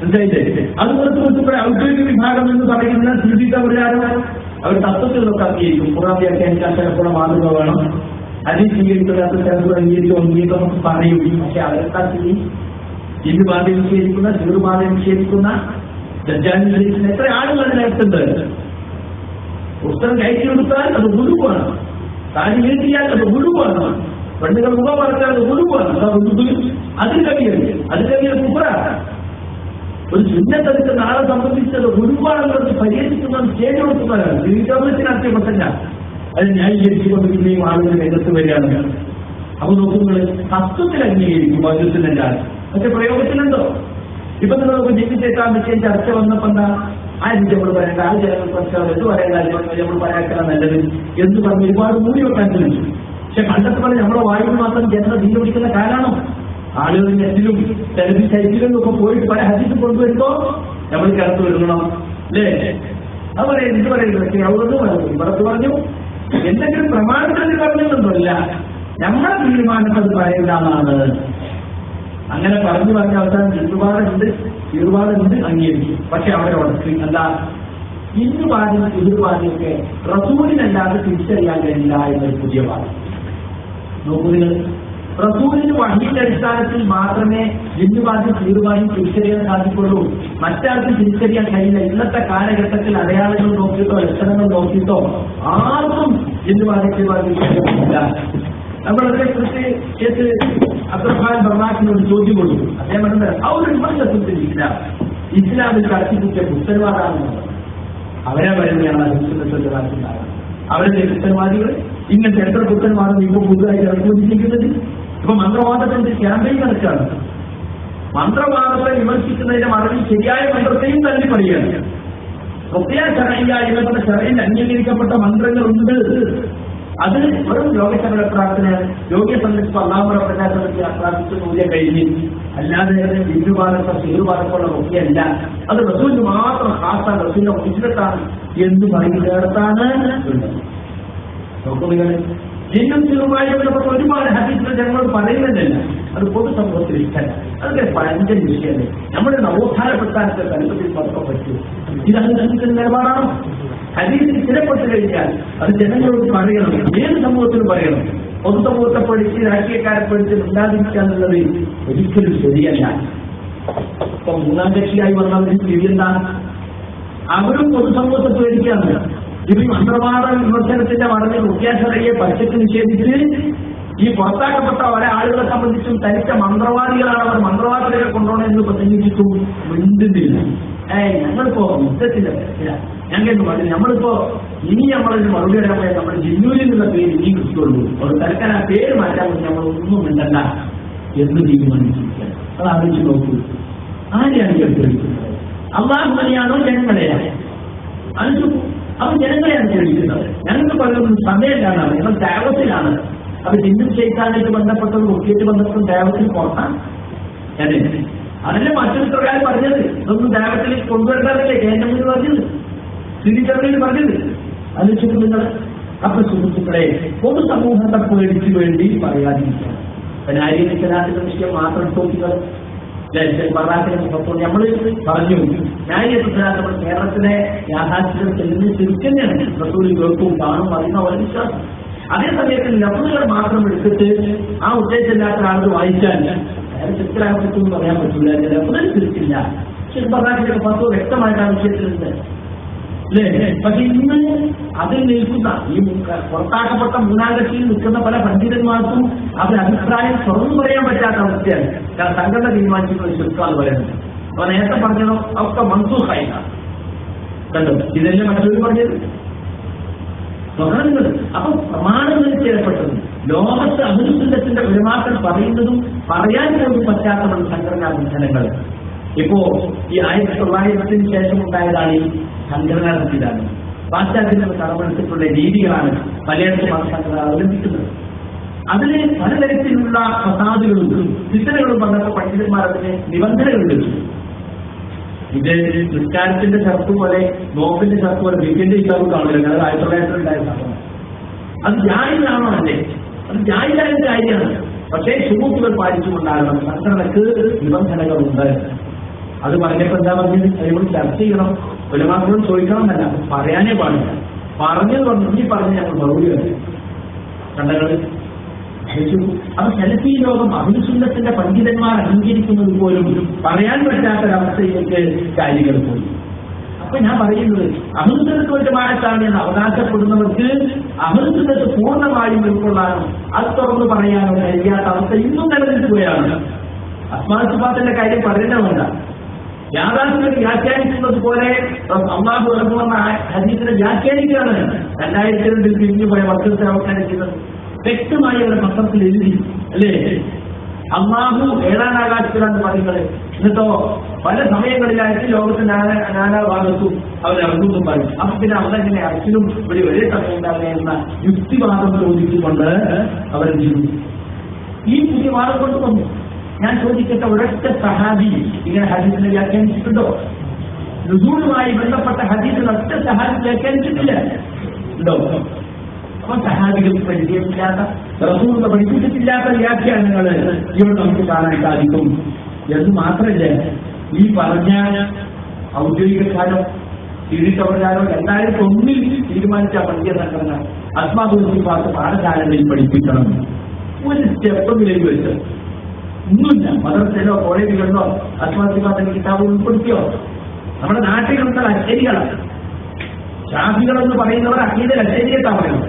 മനസ്സിലായില്ലേ? അതുപോലെ സുഹൃത്തുക്കളെ ഔദ്യോഗിക വിഭാഗം എന്ന് പറയുന്ന ചിന്തിച്ചവരാരും അവർ തത്വത്തിലൊക്കെ അംഗീകരിക്കും. ഖുർആൻ ചിലപ്പോൾ മാതൃക വേണം, ഹദീസ് സ്വീകരിക്കാത്ത ചിലപ്പോൾ അംഗീകരിക്കും പറയും. പക്ഷെ അവരെത്താ സ്ഥിതി ജിന്ന് ബാധ നിഷേധിക്കുന്ന, സിറുബാധ നിഷേധിക്കുന്ന, ദജ്ജാൽ നിഷേധിക്കുന്ന എത്ര ആളുകൾ അതിനകത്തുണ്ട്. പുസ്തകം കയറ്റി കൊടുത്താൽ അത് ഗുരുവാണ്, താലി നീട്ടിയാൽ അത് ഗുരുവാണ്, പെണ്ണുകൾ മുഖം വളർത്താൽ അത് ഗുരുവാണ്. അതിൽ കവിയെ കുഫറാണ്. ഒരു സുന്നത്തെടുക്കുന്ന ആളെ സംബന്ധിച്ചത് ഗുരുവാണെന്ന് പരിഹരിക്കുന്നത് സ്റ്റേജ് കൊടുക്കുന്നവരാണ്. തിരിച്ചറിയത്തിനകത്തെ പ്രസംഗ അത് ന്യായീകരിച്ചുകൊണ്ടിരിക്കുകയും ആളുകൾ രംഗത്ത് വരികയാണ്. അപ്പൊ നോക്കുന്നത് തത്വത്തിൽ അംഗീകരിക്കും വചനത്തിൻ്റെ ആൾ. പക്ഷെ പ്രയോഗത്തിലുണ്ടോ? ഇപ്പൊ നിങ്ങൾക്ക് ജീവിച്ചേക്കാൻ പറ്റിയ ചർച്ച വന്നപ്പോ എന്താ ആരും നമ്മൾ പറയേണ്ട, ആ ജനങ്ങൾ പ്രശ്നം എന്ത് പറയാൻ നമ്മൾ പറയാൻ നല്ലത് എന്ന് പറഞ്ഞ് ഒരുപാട് മൂടി വെക്കാൻ ശ്രമിച്ചു. പക്ഷെ പണ്ടത്തെ പറഞ്ഞ് നമ്മുടെ വായുവിൽ മാത്രം ജനത തീരുപിടിക്കുന്ന കാലാണോ? ആളുകൾ നെറ്റിലും ടെലിവിഷൻ സൈറ്റിലും ഒക്കെ പോയിട്ട് പല ഹദീസ് കൊണ്ടുവരുമ്പോ നമ്മൾ കിടത്ത് വരുന്നണം അല്ലേ? അത് പറയുന്നത് എന്ത് പറയുന്നത് അവർക്ക് ഇവർക്ക് പറഞ്ഞു എന്തെങ്കിലും പ്രമാണത്തിൽ പറഞ്ഞൊന്നുമില്ല, നമ്മളെ തീരുമാനത്തിൽ പറയുന്നതാണ്. അങ്ങനെ പറഞ്ഞു പറഞ്ഞ അവസാനം ഇരുപാടുണ്ട് അംഗീകരിച്ചു. പക്ഷെ അവരെ ഉടക്കി എന്താ ഇന്നുപാടും എതിർവാദിയൊക്കെ റസൂലിനല്ലാതെ തിരിച്ചറിയാൻ കഴിയില്ല എന്നൊരു പുതിയ വാദം. നോക്കൂ നിങ്ങൾ, റസൂലിന് വഹിയുടെ അടിസ്ഥാനത്തിൽ മാത്രമേ ജിന്നുവാദി തീർവാദി തിരിച്ചറിയാൻ സാധിക്കുള്ളൂ. മറ്റാർക്കും തിരിച്ചറിയാൻ കഴിയില്ല. ഇന്നത്തെ കാലഘട്ടത്തിൽ അടയാളങ്ങൾ നോക്കിയിട്ടോ ലക്ഷണങ്ങൾ നോക്കിയിട്ടോ ആർക്കും ജിന്നുവാദി തീർവാദി തിരിച്ചറിയില്ല. നമ്മളൊക്കെ കൃഷി അബ്ദുറഹ്മാൻ ബർമാക്കിനോട് ചോദ്യം കൊടുക്കും. അദ്ദേഹം പറഞ്ഞത് ആ ഒരു വിമർശനത്തിൽ ഇസ്ലാമിൽ കടത്തിപ്പിടിച്ച പുസ്തകവാദാണെന്നുള്ളത് അവരെ പറയുന്നതാണ്. അഹിംസവാദികളാണ് അവരുടെ പുസ്തകവാദികൾ. ഇങ്ങനത്തെ എത്ര പുസ്തകവാദം ഇപ്പൊ പുതുതായി ഇറങ്ങിക്കൊണ്ടിരിക്കുന്നത്. ഇപ്പൊ മന്ത്രവാദത്തിന്റെ ക്യാമ്പയിൻ നടക്കുകയാണ്. മന്ത്രവാദത്തെ വിമർശിക്കുന്നതിന്റെ മറവിൽ ശരിയായ മന്ത്രത്തെയും തള്ളി പറയുകയാണ്. പ്രത്യേക ശരയ്യ ഇവരുടെ ശരയിൽ അംഗീകരിക്കപ്പെട്ട മന്ത്രങ്ങളുണ്ട്. അത് വെറും രോഗശമന പ്രാർത്ഥനയാണ്. രോഗിയെ സംബന്ധിച്ച് അള്ളാഹുവിനെ പ്രകാശനത്തിൽ പ്രാർത്ഥിച്ച് മൂല്യം കഴിഞ്ഞ് അല്ലാതെ ബിന്ദുപാലത്തെ സീറുപാലക്കുള്ള റുക്കിയല്ല. അത് റസൂലിന് മാത്രം ഹാസാൻ റസൂലിന്റെ ഒഴിച്ചിട്ടാണ് എന്ന് പറയുന്നിടത്താണ് നോക്കുകൾ. ജിന്നും സിറുമായി ബന്ധപ്പെട്ട ഒരുപാട് ഹദീസിൽ ഞങ്ങൾ പറയുന്നില്ല. അത് പൊതുസമൂഹത്തിൽ ഇഷ്ടമല്ല. അതൊക്കെ ഭയങ്കര വിഷയമല്ലേ. നമ്മുടെ നവോത്ഥാനപ്പെടുത്താനൊക്കെ കൽപ്പത്തിൽ പതുക്കെ പറ്റൂ. ഇത് ഹദീസിന്റെ നിലപാടാണോ? ഹദീസിൽ സ്ഥിരപ്പെട്ടു കഴിഞ്ഞാൽ അത് ജനങ്ങളോട് പറയണം. ഏത് സമൂഹത്തിനും പറയണം. പൊതുസമൂഹത്തെ പഠിച്ച് രാഷ്ട്രീയക്കാരെ പഠിച്ച് ഉണ്ടാതിരിക്കാന്നുള്ളത് ഒരിക്കലും ശരിയല്ല. ഇപ്പൊ 3ാം കക്ഷിയായി വന്നവരിൽ സ്ഥിതിയെന്താണ്? അവരും പൊതുസമൂഹത്തെ പേടിക്കാന്ന്. ഇത് മന്ത്രവാദ വിമർശനത്തിന്റെ മറഞ്ഞ് മുഖ്യാശരയെ പച്ചക്ക് നിഷേധിച്ച് ഈ പുറത്താക്കപ്പെട്ട പല ആളുകളെ സംബന്ധിച്ചും തനിച്ച മന്ത്രവാദികളാണ് അവർ മന്ത്രവാദികളെ കൊണ്ടുപോകണം എന്ന് പ്രസംഗിച്ചിട്ടും മിണ്ടുന്നില്ല. ഞങ്ങളിപ്പോ യുദ്ധത്തിന്റെ പ്രശ്നമില്ല. ഞങ്ങൾക്ക് പറഞ്ഞു നമ്മളിപ്പോ ഇനി നമ്മളൊരു മറുപടി വരാൻ നമ്മൾ ജിന്നൂരിൽ നിന്നുള്ള പേര് ഇനി കിട്ടുള്ളൂ. ഒരു തരക്കാൻ ആ പേര് മാറ്റാൻ വേണ്ടി നമ്മളൊന്നും മിണ്ടല്ല എന്ന് തീരുമാനിച്ചിരിക്കുകയാണ്. അത് ആലോചിച്ച് നോക്കൂ. ആരെയാണ് കേൾക്കുന്നത്? അള്ളാഹു തന്നെയാണോ ജനങ്ങളെയാണ്? അത് അവർ ജനങ്ങളെയാണ് കേൾക്കുന്നത്. ഞങ്ങൾക്ക് പറയുന്നത് സമയത്താണ്, ഞങ്ങൾ ദേവത്തിലാണ്. അത് ജിന്നും ചെയ്താനായിട്ട് ബന്ധപ്പെട്ടത് ഒക്കെയായിട്ട് ബന്ധപ്പെട്ട ദേവത്തിൽ പുറത്താണ്. അതല്ലേ മറ്റൊരു പ്രകാരം പറഞ്ഞത്. ഇതൊന്നും ദേവത്തിൽ കൊണ്ടുവരേണ്ടതല്ലേ കേന്ദ്രത്തിൽ പറഞ്ഞത്, സ്ഥിരീകരണയിൽ പറഞ്ഞത്. ആലോചിച്ചു നിങ്ങൾ. അപ്പൊ സുഹൃത്തുക്കളെ, പൊതുസമൂഹത്തെ പേടിച്ചു വേണ്ടി പറയാതിരിക്കണം. നാരീകലാത്തിന്റെ വിഷയം മാത്രം തോന്നുന്നത് നമ്മൾ പറഞ്ഞു. ന്യായീകരിച്ചാൽ നമ്മൾ കേരളത്തിലെ യാഥാർത്ഥ്യം ചെല്ലുന്ന തിരിച്ചന്നെയാണ്. റസൂൽ കേൾക്കും കാണും പറയുന്ന വളരെ വിശ്വാസം. അതേസമയത്ത് ലഫ്ലുകൾ മാത്രം എടുത്തിട്ട് ആ ഉദ്ദേശമില്ലാത്ത ആൾക്ക് വായിച്ചാൽ അയാൾ ചിത്രാൻ പറ്റുമെന്ന് പറയാൻ പറ്റില്ല. ലഫ്ലിൽ തിരിച്ചില്ല. പക്ഷെ പറഞ്ഞാൽ പത്തോ വ്യക്തമായിട്ട് ആ വിഷയത്തിലുണ്ട് അല്ലേ? പക്ഷെ ഇന്ന് അതിൽ നിൽക്കുന്ന ഈ പുറത്താക്കപ്പെട്ട 3ാം കക്ഷിയിൽ നിൽക്കുന്ന പല പണ്ഡിതന്മാർക്കും അവർ അഭിപ്രായം തുറന്നു പറയാൻ പറ്റാത്ത അവസ്ഥയാണ്. കാരണം സംഘടന തീരുമാനിച്ചിട്ടുള്ള ശുൽക്കാന്ന് പറയുന്നത്. അപ്പൊ നേരത്തെ പറഞ്ഞോ ഒക്കെ മൻസൂഖായിട്ടാണ് കണ്ടോ. ഇതെല്ലാം മറ്റൊരു പറഞ്ഞത് പ്രധാനങ്ങൾ. അപ്പൊ പ്രമാണങ്ങളിൽ ചേരപ്പെട്ടതും ലോകത്ത് അഹ്ലുസുന്നത്തിന്റെ ഉലമാക്കൾ പറയുന്നതും പറയാൻ പോലും പറ്റാത്ത സംഘടനാ ബന്ധനങ്ങൾ ഇപ്പോ ഈ 1900-ന് ശേഷം ഉണ്ടായതാണ് ഈ സംഘടനാ സംവിധാനം. പാശ്ചാത്യങ്ങൾ കടമെടുത്തിട്ടുള്ള രീതികളാണ് പലയിടത്തും ആ സംഘടന അവലംബിക്കുന്നത്. അതിന് പലതരത്തിലുള്ള ഫസാദുകളും ഫിത്നകളും വന്നപ്പോൾ പണ്ഡിതന്മാർ അതിന് നിബന്ധനകൾ വെച്ചു. ഇത് നിസ്കാരത്തിന്റെ ഷർത്ത് പോലെ നോമ്പിന്റെ ഷർത്ത് പോലെ വീക്കെൻഡ് ഹിസാബ് കാണില്ല. അത് 1900 സംഭവം. അത് ജായിസാണോ? അല്ലേ, അത് ജായിസായ കാര്യമാണ്. പക്ഷേ ശുറൂത്തുകൾ പാലിച്ചുകൊണ്ടാകണം. സംഘടനക്ക് നിബന്ധനകളുണ്ട്. അത് പറഞ്ഞപ്പോൾ എന്താ പറഞ്ഞത്? നമ്മൾ ചർച്ച ചെയ്യണം, ഉലമാക്കളോട് ചോദിക്കണം എന്നല്ല, പറയാനേ പാടില്ല. ഈ പറഞ്ഞ് ഞങ്ങൾ മറുപടി കണ്ടകള്. അപ്പൊ സലഫി ലോകം അഹ്ലുസുന്നത്തിന്റെ പണ്ഡിതന്മാർ അംഗീകരിക്കുന്നത് പോലും പറയാൻ പറ്റാത്തൊരവസ്ഥയിലേക്ക് കാര്യങ്ങൾ പോയി. അപ്പൊ ഞാൻ പറയുന്നത് അഹ്ലുസുന്നത്ത് വൽ ജമാഅത്താണ് എന്ന് അവകാശപ്പെടുന്നവർക്ക് അഹ്ലുസുന്നത്ത് പൂർണ്ണമായും ഉൾക്കൊള്ളാനോ അത് തുറന്നു പറയാനോ കഴിയാത്ത അവസ്ഥ ഇന്നും നിലനിൽക്കുകയാണ്. അസ്മാഉ സിഫാത്തിന്റെ കാര്യം പറയുന്നവല്ല, യാഥാർത്ഥ്യം വ്യാഖ്യാനിക്കുന്നത് പോലെ അല്ലാഹു ഇറങ്ങുന്ന ഹദീസിനെ വ്യാഖ്യാനിക്കുകയാണ്. 2002 പിരിഞ്ഞു പോയ വർഷത്തെ അവസാനിക്കുന്നത് വ്യക്തമായി അവരുടെ പത്രത്തിൽ എഴുതി, അല്ലേ? അല്ലാഹു 7ാം ആകാശത്തിലാണ് പറയുന്നത്. എന്നിട്ടോ പല സമയങ്ങളിലായിട്ട് ലോകത്ത് നാനാഭാഗത്തും അവരിറങ്ങുന്നു പറയും. അപ്പൊ പിന്നെ അവരെങ്ങനെ അച്ഛനും ഒരു ഒരേ സമയം ഉണ്ടാകുക എന്ന യുക്തിവാദം ചോദിച്ചുകൊണ്ട് അവരെന്ത് ചെയ്തു? ഈ പുതിയ വാദം കൊണ്ടുവന്നു. ഞാൻ ചോദിക്കട്ടെ, ഒരൊറ്റ സഹാബി ഇങ്ങനെ ഹദീസിനെ വ്യാഖ്യാനിച്ചിട്ടുണ്ടോ? നുസൂലുമായി ബന്ധപ്പെട്ട ഹദീസിൽ ഒറ്റ സഹാബി വ്യാഖ്യാനിച്ചിട്ടില്ല, ഉണ്ടോ? അപ്പൊ സഹാബികൾക്ക് പരിചയമില്ലാത്ത, റസൂൽ പഠിപ്പിച്ചിട്ടില്ലാത്ത വ്യാഖ്യാനങ്ങൾ ഇവിടെ നമുക്ക് കാണാൻ സാധിക്കും. എന്ന് മാത്രമല്ല, ഈ പറഞ്ഞ ഔദ്യോഗിക കാലം തിരിച്ചവരാലോ 2001 തീരുമാനിച്ച പഠിച്ച സംഘടന അസ്മാഉൽ സിഫാത്ത് പാഠശാലകളിൽ പഠിപ്പിക്കണം. ഒരു സ്റ്റെപ്പെങ്കിലും വെച്ച് ഒന്നുമില്ല. മദ്രസയിലോ കോളേജുകളിലോ അസ്മാഉൽ സിഫാത്തിന്റെ കിതാബ് ഉൾപ്പെടുത്തിയോ? നമ്മുടെ നാട്ടിലുള്ള അശ്ശേരികളാണ്. ഷാഫികളെന്ന് പറയുന്നവർ അഖീദയിൽ അശ്ശേരിയത്താ പറയുന്നത്.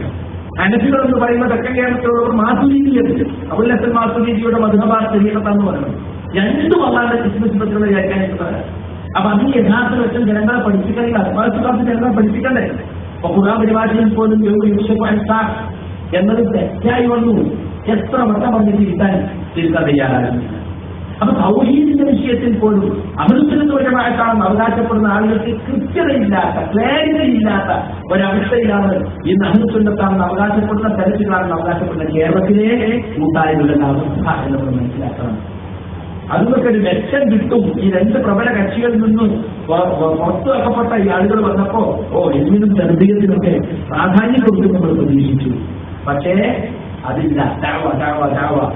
ഹനഫികളെന്ന് പറയുന്ന തെക്കൻ കേരളത്തിലുള്ളവർ മാസുരീദിയുണ്ട്. അബുൽ ഹസൻ മാസുരീദിയുടെ മദ്ഹബാർ ശരീഅത്താന്ന് പറയുന്നത്. രണ്ടും അല്ലാതെ കിസ്മത്തിലുള്ള വ്യാഖ്യാനിക്കുന്നവരാണ്. അപ്പൊ അത് യഥാർത്ഥ ലക്ഷം ജനങ്ങളെ പഠിപ്പിക്കണമെങ്കിൽ അസ്മാഉൽ സിഫാത്ത് ജനങ്ങളെ പഠിപ്പിക്കണ്ടേ? അപ്പൊ ഖുർആൻ പരിഭാഷയിൽ പോലും എന്നത് തെറ്റായി വന്നു. എത്ര വട്ടം പറഞ്ഞിട്ട് തിരുത്താൻ തയ്യാറാകുന്നു. അപ്പൊ തൗഹീദിന്റെ വിഷയത്തിൽ പോലും അഹ്ലുസുന്നത്ത് വൽ ജമാഅത്താണെന്ന് അവകാശപ്പെടുന്ന ആളുകൾക്ക് കൃത്യതയില്ലാത്ത, ക്ലാരിറ്റിയില്ലാത്ത ഒരവസ്ഥയിലാണ് ഇന്ന് അഹ്ലുസുന്നത്താണെന്ന് അവകാശപ്പെടുന്ന തരത്തിലാണെന്ന് അവകാശപ്പെടുന്ന കേരളത്തിലെ കൂട്ടായ്മകളുടെ അവസ്ഥ എന്ന് നമ്മൾ മനസ്സിലാക്കണം. അതുകൊണ്ടൊക്കെ ഒരു ലക്ഷ്യം കിട്ടും. ഈ രണ്ട് പ്രബല കക്ഷികളിൽ നിന്നും പുറത്തുവെക്കപ്പെട്ട ഈ ആളുകൾ വന്നപ്പോ എന്തിനും തർബീയത്തിനൊക്കെ പ്രാധാന്യം കൊടുത്ത് നമ്മൾ പ്രതീക്ഷിച്ചു. പക്ഷേ അതില്ല.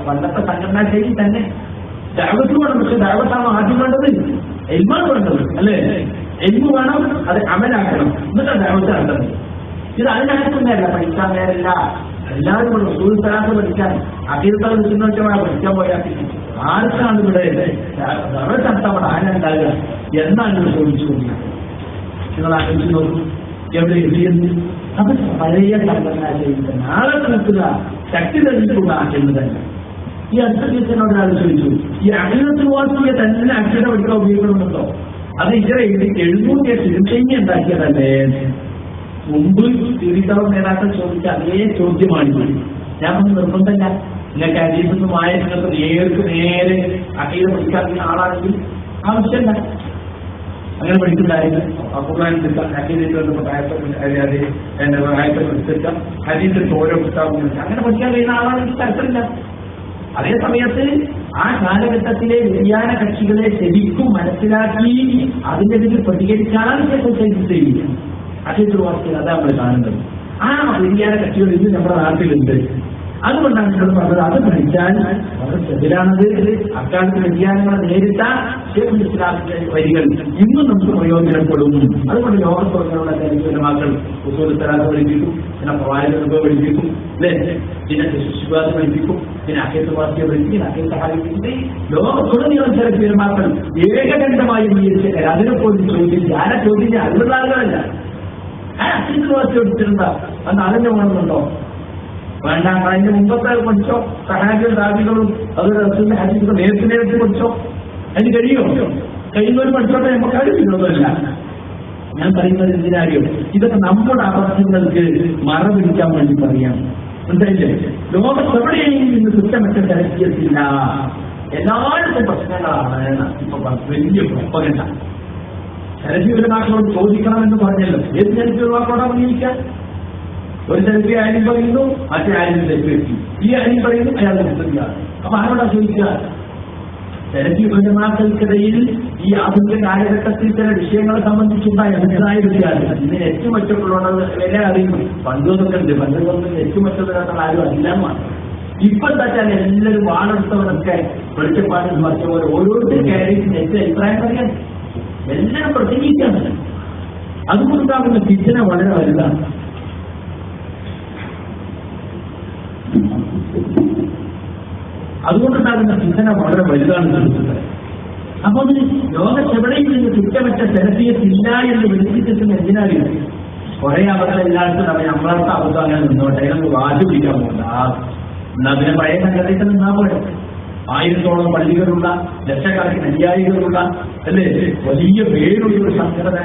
പണ്ടത്തെ സംഘടനാ ശൈലി തന്നെ ദഅവത്ത് വേണം. പക്ഷെ ദഅവത്താണ് ആദ്യം വേണ്ടത്, ഇൽമാണ് വേണ്ടത്, അല്ലേ? ഇൽമ് വേണം, അത് അമലാക്കണം, എന്നിട്ട് ദഅവത്ത് വേണ്ടത്. ഇത് അതിനകത്തുന്നതല്ല, പഠിക്കാൻ നേരല്ല. എല്ലാവരും കൂടെ റസൂൽ സലാത്ത് പഠിക്കാൻ, അഖീദത്തുൽ സുന്നത്തുമായി പഠിക്കാൻ പോയാൽ ആർക്കാണ് ഇവിടെ ദഅവത്ത് നടത്താൻ ആരുണ്ടാകുക എന്നാണ് ചോദിച്ചുകൊണ്ടിരിക്കുന്നത്. നിങ്ങൾ ആലോചിച്ച് നോക്കൂ, എവിടെ എഴുതിയെന്ന്. അത് പഴയ സംഘടനാ ശൈലി തന്നെ. ആളെ നോക്കുക, ശക്തി തെളിയിക്കുക എന്ന് തന്നെ. ഈ അടുത്ത ദിവസത്തിനോട് ഒരാൾ ചോദിച്ചു, ഈ അഖീദത്തുൽ വാസിയ തന്നെ അക്ഷരം പഠിക്കാൻ ഉപയോഗിക്കണമെന്നുണ്ടോ? അത് ഇവരെ 700 തിരിച്ചെങ്ങി ഉണ്ടാക്കിയതല്ലേ? മുമ്പ് തിരിച്ചവർ നേതാക്കൾ ചോദിച്ച അതേ ചോദ്യമാണ്. ഞാൻ ഒന്നും നിർബന്ധമില്ല, നിങ്ങൾക്ക് അരീതൊന്നും ആയ നിങ്ങൾക്ക് നേരെ അഖീദ പഠിക്കാൻ ആളാണെങ്കിൽ ആവശ്യമില്ല. അങ്ങനെ പഠിക്കുന്നുണ്ടായിരുന്നു. ഹദീസിൽ ഓരോ പുസ്തകം അങ്ങനെ പഠിക്കാൻ കഴിയുന്ന ആളാണെങ്കിൽ തരത്തിലില്ല. അതേ സമയത്ത് ആ കാലഘട്ടത്തിലെ വ്യതിയാന കക്ഷികളെ ശരിക്കും മനസ്സിലാക്കി അതിനെതിരെ പ്രതികരിച്ചാണ് ചെയ്യില്ല. അഖീദത്തുൽ വാസിയ അതാ നമ്മൾ കാണുന്നത്. ആ വ്യതിയാന കക്ഷികൾ ഇന്ന് നമ്മുടെ നാട്ടിലുണ്ട്. അതുകൊണ്ടാണ് നിങ്ങൾ പറഞ്ഞത് അത് പഠിച്ചാൽ വളരെ എതിരാണത്. അക്കാലത്ത് വ്യതിയാനങ്ങൾ നേരിട്ട ശൈഖുൽ ഇസ്ലാമിന്റെ വരികൾ ഇന്നും നമുക്ക് പ്രയോജനപ്പെടും. അതുകൊണ്ട് ലോകത്തുള്ള കരിമാക്കൾ ഉസൂൽ സലാത്ത് പഠിപ്പിക്കും, പിന്നെ പ്രവാചകനെ പഠിപ്പിക്കും, അല്ലേ? പിന്നെ ശുശ്വാസം പഠിപ്പിക്കും, പിന്നെ അഖീദത്തുൽ വാസിയ പഠിപ്പിക്കും, അഖീദത്തുൽ ഹാദിസിന്റെ ലോകത്തുടനീളം ചില പെരുമാക്കൾ ഏകകണ്ഠമായി ഉന്നയിച്ചേക്കാൻ അതിനെപ്പോലും ചോദിച്ചില്ല. ആരെ ചോദിച്ച അതിലുള്ള ആളുകളല്ല. ആ അഖീദത്തുൽ വാസിയ പഠിച്ചിട്ടുണ്ടോ? അന്ന് അതിന്റെ വേണമെന്നുണ്ടോ? വേണ്ട. അതിന്റെ മുമ്പത്തെ പഠിച്ചോ, സഹാബികളും താബികളും അത് റസൂലിന്റെ ഹദീസുകൾ നേരത്തെ പഠിച്ചോ. അതിന് കഴിയുമോ? കഴിയുന്നവർ പഠിച്ചോട്ടെ, നമുക്ക് അറിയില്ലതല്ല. ഞാൻ പറയുന്നത് എന്തിനാരിയോ, ഇതൊക്കെ നമ്മുടെ അബദ്ധങ്ങൾക്ക് മറപിടിക്കാൻ വേണ്ടി പറയാം. എന്തായാലും ലോകത്തെവിടെയും ഇന്ന് കൃത്യമൊക്കെ തിരക്കിയെത്തില്ല. എല്ലായിടത്തും പ്രശ്നങ്ങളാണ്. ഇപ്പൊ വലിയ പ്രൊപ്പഗണ്ട. ശരജിയുടെ നാട്ടിലോട് ചോദിക്കണമെന്ന് പറഞ്ഞല്ലോ. ഏത് ശരജിയുടെ നാട്ടിലോടാ ഉപയോഗിക്കാം? ഒരു സെൽഫി ആരും പറയുന്നു, മറ്റേ ആരും സെൽഫി എത്തി, ഈ ആരും പറയുന്നു അയാൾ മുസ്ലിമാണ്. അപ്പൊ ആരോടാ ചോദിക്കുക? സെലഫി ഉലമാക്കൾക്കിടയിൽ ഈ ആധുനിക കാലഘട്ടത്തിൽ ചില വിഷയങ്ങളെ സംബന്ധിച്ചുണ്ടായ അഭിപ്രായ വ്യത്യാസം ഇതിന് ഏറ്റവും മറ്റുള്ളത് വില അറിയുന്നു. പണ്ടൊക്കെ ഉണ്ട്, പണ്ടൊന്നും ഏറ്റവും മറ്റുള്ള ആരും അല്ലാമാണ്. ഇപ്പൊ എന്താ വെച്ചാൽ എല്ലാവരും വാളെടുത്തവരൊക്കെ വെളിച്ചപ്പാടിൽ മറിച്ച പോലെ ഓരോരുത്തരും കാര്യത്തിന് ഏറ്റവും അഭിപ്രായം പറയാൻ എല്ലാവരും പ്രസംഗിക്കാണ്. അതുകൊണ്ടാകുന്ന ഫിത്ന വളരെ വലുതാണ്. അതുകൊണ്ടുണ്ടാകുന്ന ഫിത്ന വളരെ വലുതാണ്. അപ്പൊ അത് ലോകത്തെവിടെയും നിന്ന് കുറ്റമറ്റ സെലഫിയത്തില്ല എന്ന് വിളിപ്പിച്ചിട്ടും എന്തിനാലും കുറെ അവസ്ഥ എല്ലായിടത്തും നമ്മളടുത്ത അവസ്ഥ അങ്ങനെ നിന്നോട്ടെ, നമുക്ക് വാശി പിടിക്കാൻ പോകണ്ട. എന്നാ പിന്നെ പഴയ സംഘടനയിൽ നിന്നാ പോലെ 1000ഓളം പള്ളികളുള്ള, ലക്ഷക്കണക്കിന് അനുയായികളുള്ള, അല്ലേ, വലിയ പേരുള്ള ഒരു സംഘടന,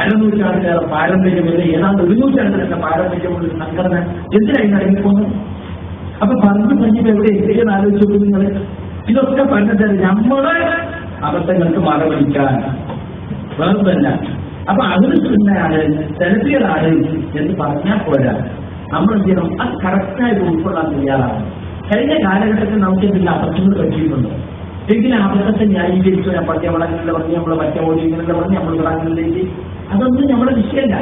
അരനൂറ്റാണ്ടിലേറെ പാരമ്പര്യമുള്ള, ഏതാണ്ട് 1 നൂറ്റാണ്ടിലൊക്കെ പാരമ്പര്യമുള്ള ഒരു സംഘടന എന്തിനായി ഇറങ്ങിപ്പോന്നു? അപ്പൊ പറഞ്ഞിട്ട് എവിടെ എത്തിയെന്ന് ആലോചിച്ചു നിങ്ങൾ. ഇതൊക്കെ പറഞ്ഞിട്ട് നമ്മളെ അബദ്ധങ്ങൾക്ക് മറവടിക്കാൻ വേറെന്തല്ല. അപ്പൊ അതിന് തന്നെയാണ് സെലഫികളാണ് എന്ന് പറഞ്ഞാൽ പോരാ. നമ്മൾ എന്ത് ചെയ്യണം? അത് കറക്റ്റായിട്ട് ഉൾക്കൊള്ളാൻ തയ്യാറാണ്. കഴിഞ്ഞ കാലഘട്ടത്തിൽ നമുക്ക് എന്തെങ്കിലും അബദ്ധങ്ങൾ പറ്റിയിട്ടുണ്ടോ? എങ്കിലും അബദ്ധത്തെ ന്യായീകരിച്ചു ഞാൻ പറ്റിയ വളങ്ങളിലെ പറഞ്ഞ് നമ്മളെ മറ്റേ ഓടിയങ്ങളിലെ പറഞ്ഞ് നമ്മൾ വിളങ്ങളിലേക്ക് അതൊന്നും നമ്മുടെ വിഷയമല്ല.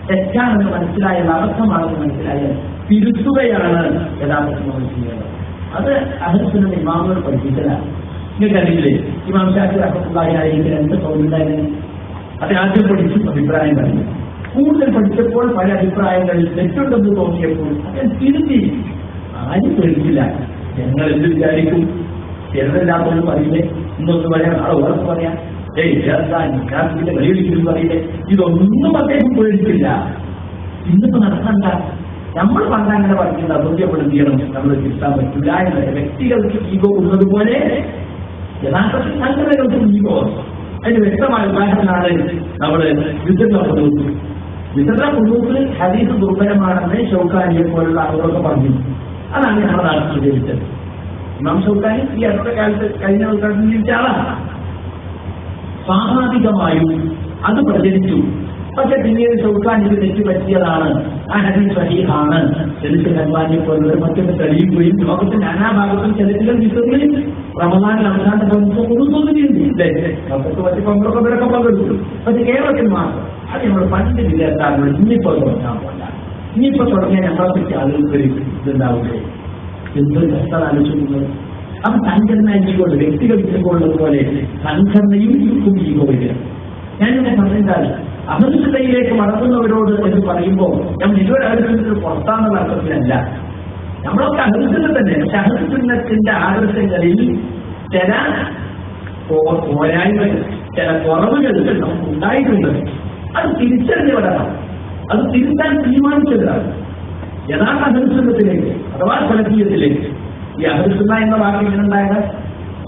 തെറ്റാണെന്ന് മനസ്സിലായാൽ, അബദ്ധമാണെന്ന് മനസ്സിലായാൽ തിരുത്തുകയാണ് യഥാർത്ഥത്തിൽ നമ്മൾ ചെയ്യേണ്ടത്. അത് അഹ്ലുസുന്നത്ത് ഇമാമുകൾ പഠിപ്പിച്ചതാണ്. നിങ്ങൾക്കറിയില്ലേ, ഇമാം ഷാഫി റഹ്മത്തുള്ളാഹി അലൈഹി 2 കൗലുണ്ടായിരുന്നു. അത് ആദ്യം പഠിച്ചു അഭിപ്രായം പറഞ്ഞു. കൂടുതൽ പഠിച്ചപ്പോൾ പല അഭിപ്രായങ്ങളിൽ തെറ്റുണ്ടെന്ന് തോന്നിയപ്പോൾ അത് തിരുത്തി. ആരും പേടിച്ചില്ല. ഞങ്ങൾ എന്ത് വിചാരിക്കും? ചെറുതല്ലാത്തൊന്നും പറയില്ലേ, ഇന്നൊന്ന് പറയാം, നാളെ ഉറപ്പ് പറയാം, ചേർത്താന്റെ കളിയൊരിക്കലും പറയില്ലേ, ഇതൊന്നും അദ്ദേഹം പേടിച്ചില്ല. ഇന്നിപ്പോ നടക്കണ്ട. നമ്മൾ പണ്ട് അങ്ങനെ പറഞ്ഞില്ല, ബോധ്യപ്പെടുത്തിയണം നമ്മൾ തിരുത്താൻ പറ്റില്ല എന്നത്. വ്യക്തികൾക്ക് ഈഗോ ഉള്ളതുപോലെ യഥാർത്ഥത്തിൽ സംഘടനകൾക്കും ഈഗോ. അതിന് വ്യക്തമായ ഉദാഹരണമാണ് നമ്മൾ വിതരണ കുടുംബത്തിൽ ഹദീസ് ദുർബലമാണെന്ന് ഷൗക്കാനിയെ പോലുള്ള ആളുകളൊക്കെ പറഞ്ഞു. അതാണ് നമ്മുടെ നാട്ടിൽ സ്വീകരിച്ചത്. ഇമാം ഷൗക്കാനി ഈ അടുത്ത കാലത്ത് കഴിഞ്ഞ കാലത്ത് ജീവിച്ച ആളാണ്. സ്വാഭാവികമായും അത് പ്രചരിച്ചു. പക്ഷെ പിന്നീട് ഷൗക്കാനിക്ക് തെറ്റ് പറ്റിയതാണ്, ആ ഹദീസ് സഹീഹാണ് ചെലുത്തിൽ അൽബാനിയെ പോലുള്ളവർ മറ്റൊന്ന് തെളിയുകയും ലോകത്തിന്റെ നാനാഭാഗത്തും ചെലുത്തുകൾ വിശ്വസിൽ റമദാനിൽ അവസാനത്തെ പങ്കുന്നില്ലേ, ലോകത്ത് പറ്റി പങ്കൊക്കെ പങ്കെടുത്തു. പക്ഷെ കേരളത്തിൽ മാത്രം അത് നമ്മൾ പണ്ട് വിദ്യാർത്ഥാക്കൾ ഇനിയിപ്പോ തുടങ്ങാൻ പോല. ഇനിയിപ്പോ തുടങ്ങിയാൽ നമ്മളെ പറ്റി ആളുകൾക്ക് ഇതുണ്ടാവുകയും എന്തൊരു കഷ്ടം ആലോചിക്കുന്നത്. അപ്പൊ സംഘടന ഈഗോണ്ട്, വ്യക്തികൾ ഈഗോള്ളതുപോലെ സംഘടനയും ഇരിക്കും ഈഗോ വരിക. ഞാനിവിടെ പറഞ്ഞിട്ടാണ് അഹ്ലുസുന്നയിലേക്ക് മടങ്ങുന്നവരോട് എന്ന് പറയുമ്പോൾ നമ്മൾ ഇതുവരെ അഹ്ലുസുന്നത്തിൽ പുറത്താന്നുള്ള അർത്ഥത്തിലല്ല. നമ്മളൊക്കെ അഹ്ലുസുന്ന തന്നെ. പക്ഷെ അഹ്ലുസുന്നത്തിന്റെ ആദർശങ്ങളിൽ ചില പോരായ്മകൾ, ചില കുറവുകൾ നമുക്ക് ഉണ്ടായിട്ടുണ്ട്. അത് തിരിച്ചറിഞ്ഞവരാണ്, അത് തിരുത്താൻ തീരുമാനിച്ചവരാണ്. യഥാർത്ഥ അഹ്ലുസുന്നത്തിലേക്ക് അഥവാ സലഫിയത്തിലേക്ക്. ഈ അഹ്ലുസുന്ന എന്ന വാക്ക് ഇങ്ങനെ ഉണ്ടായത്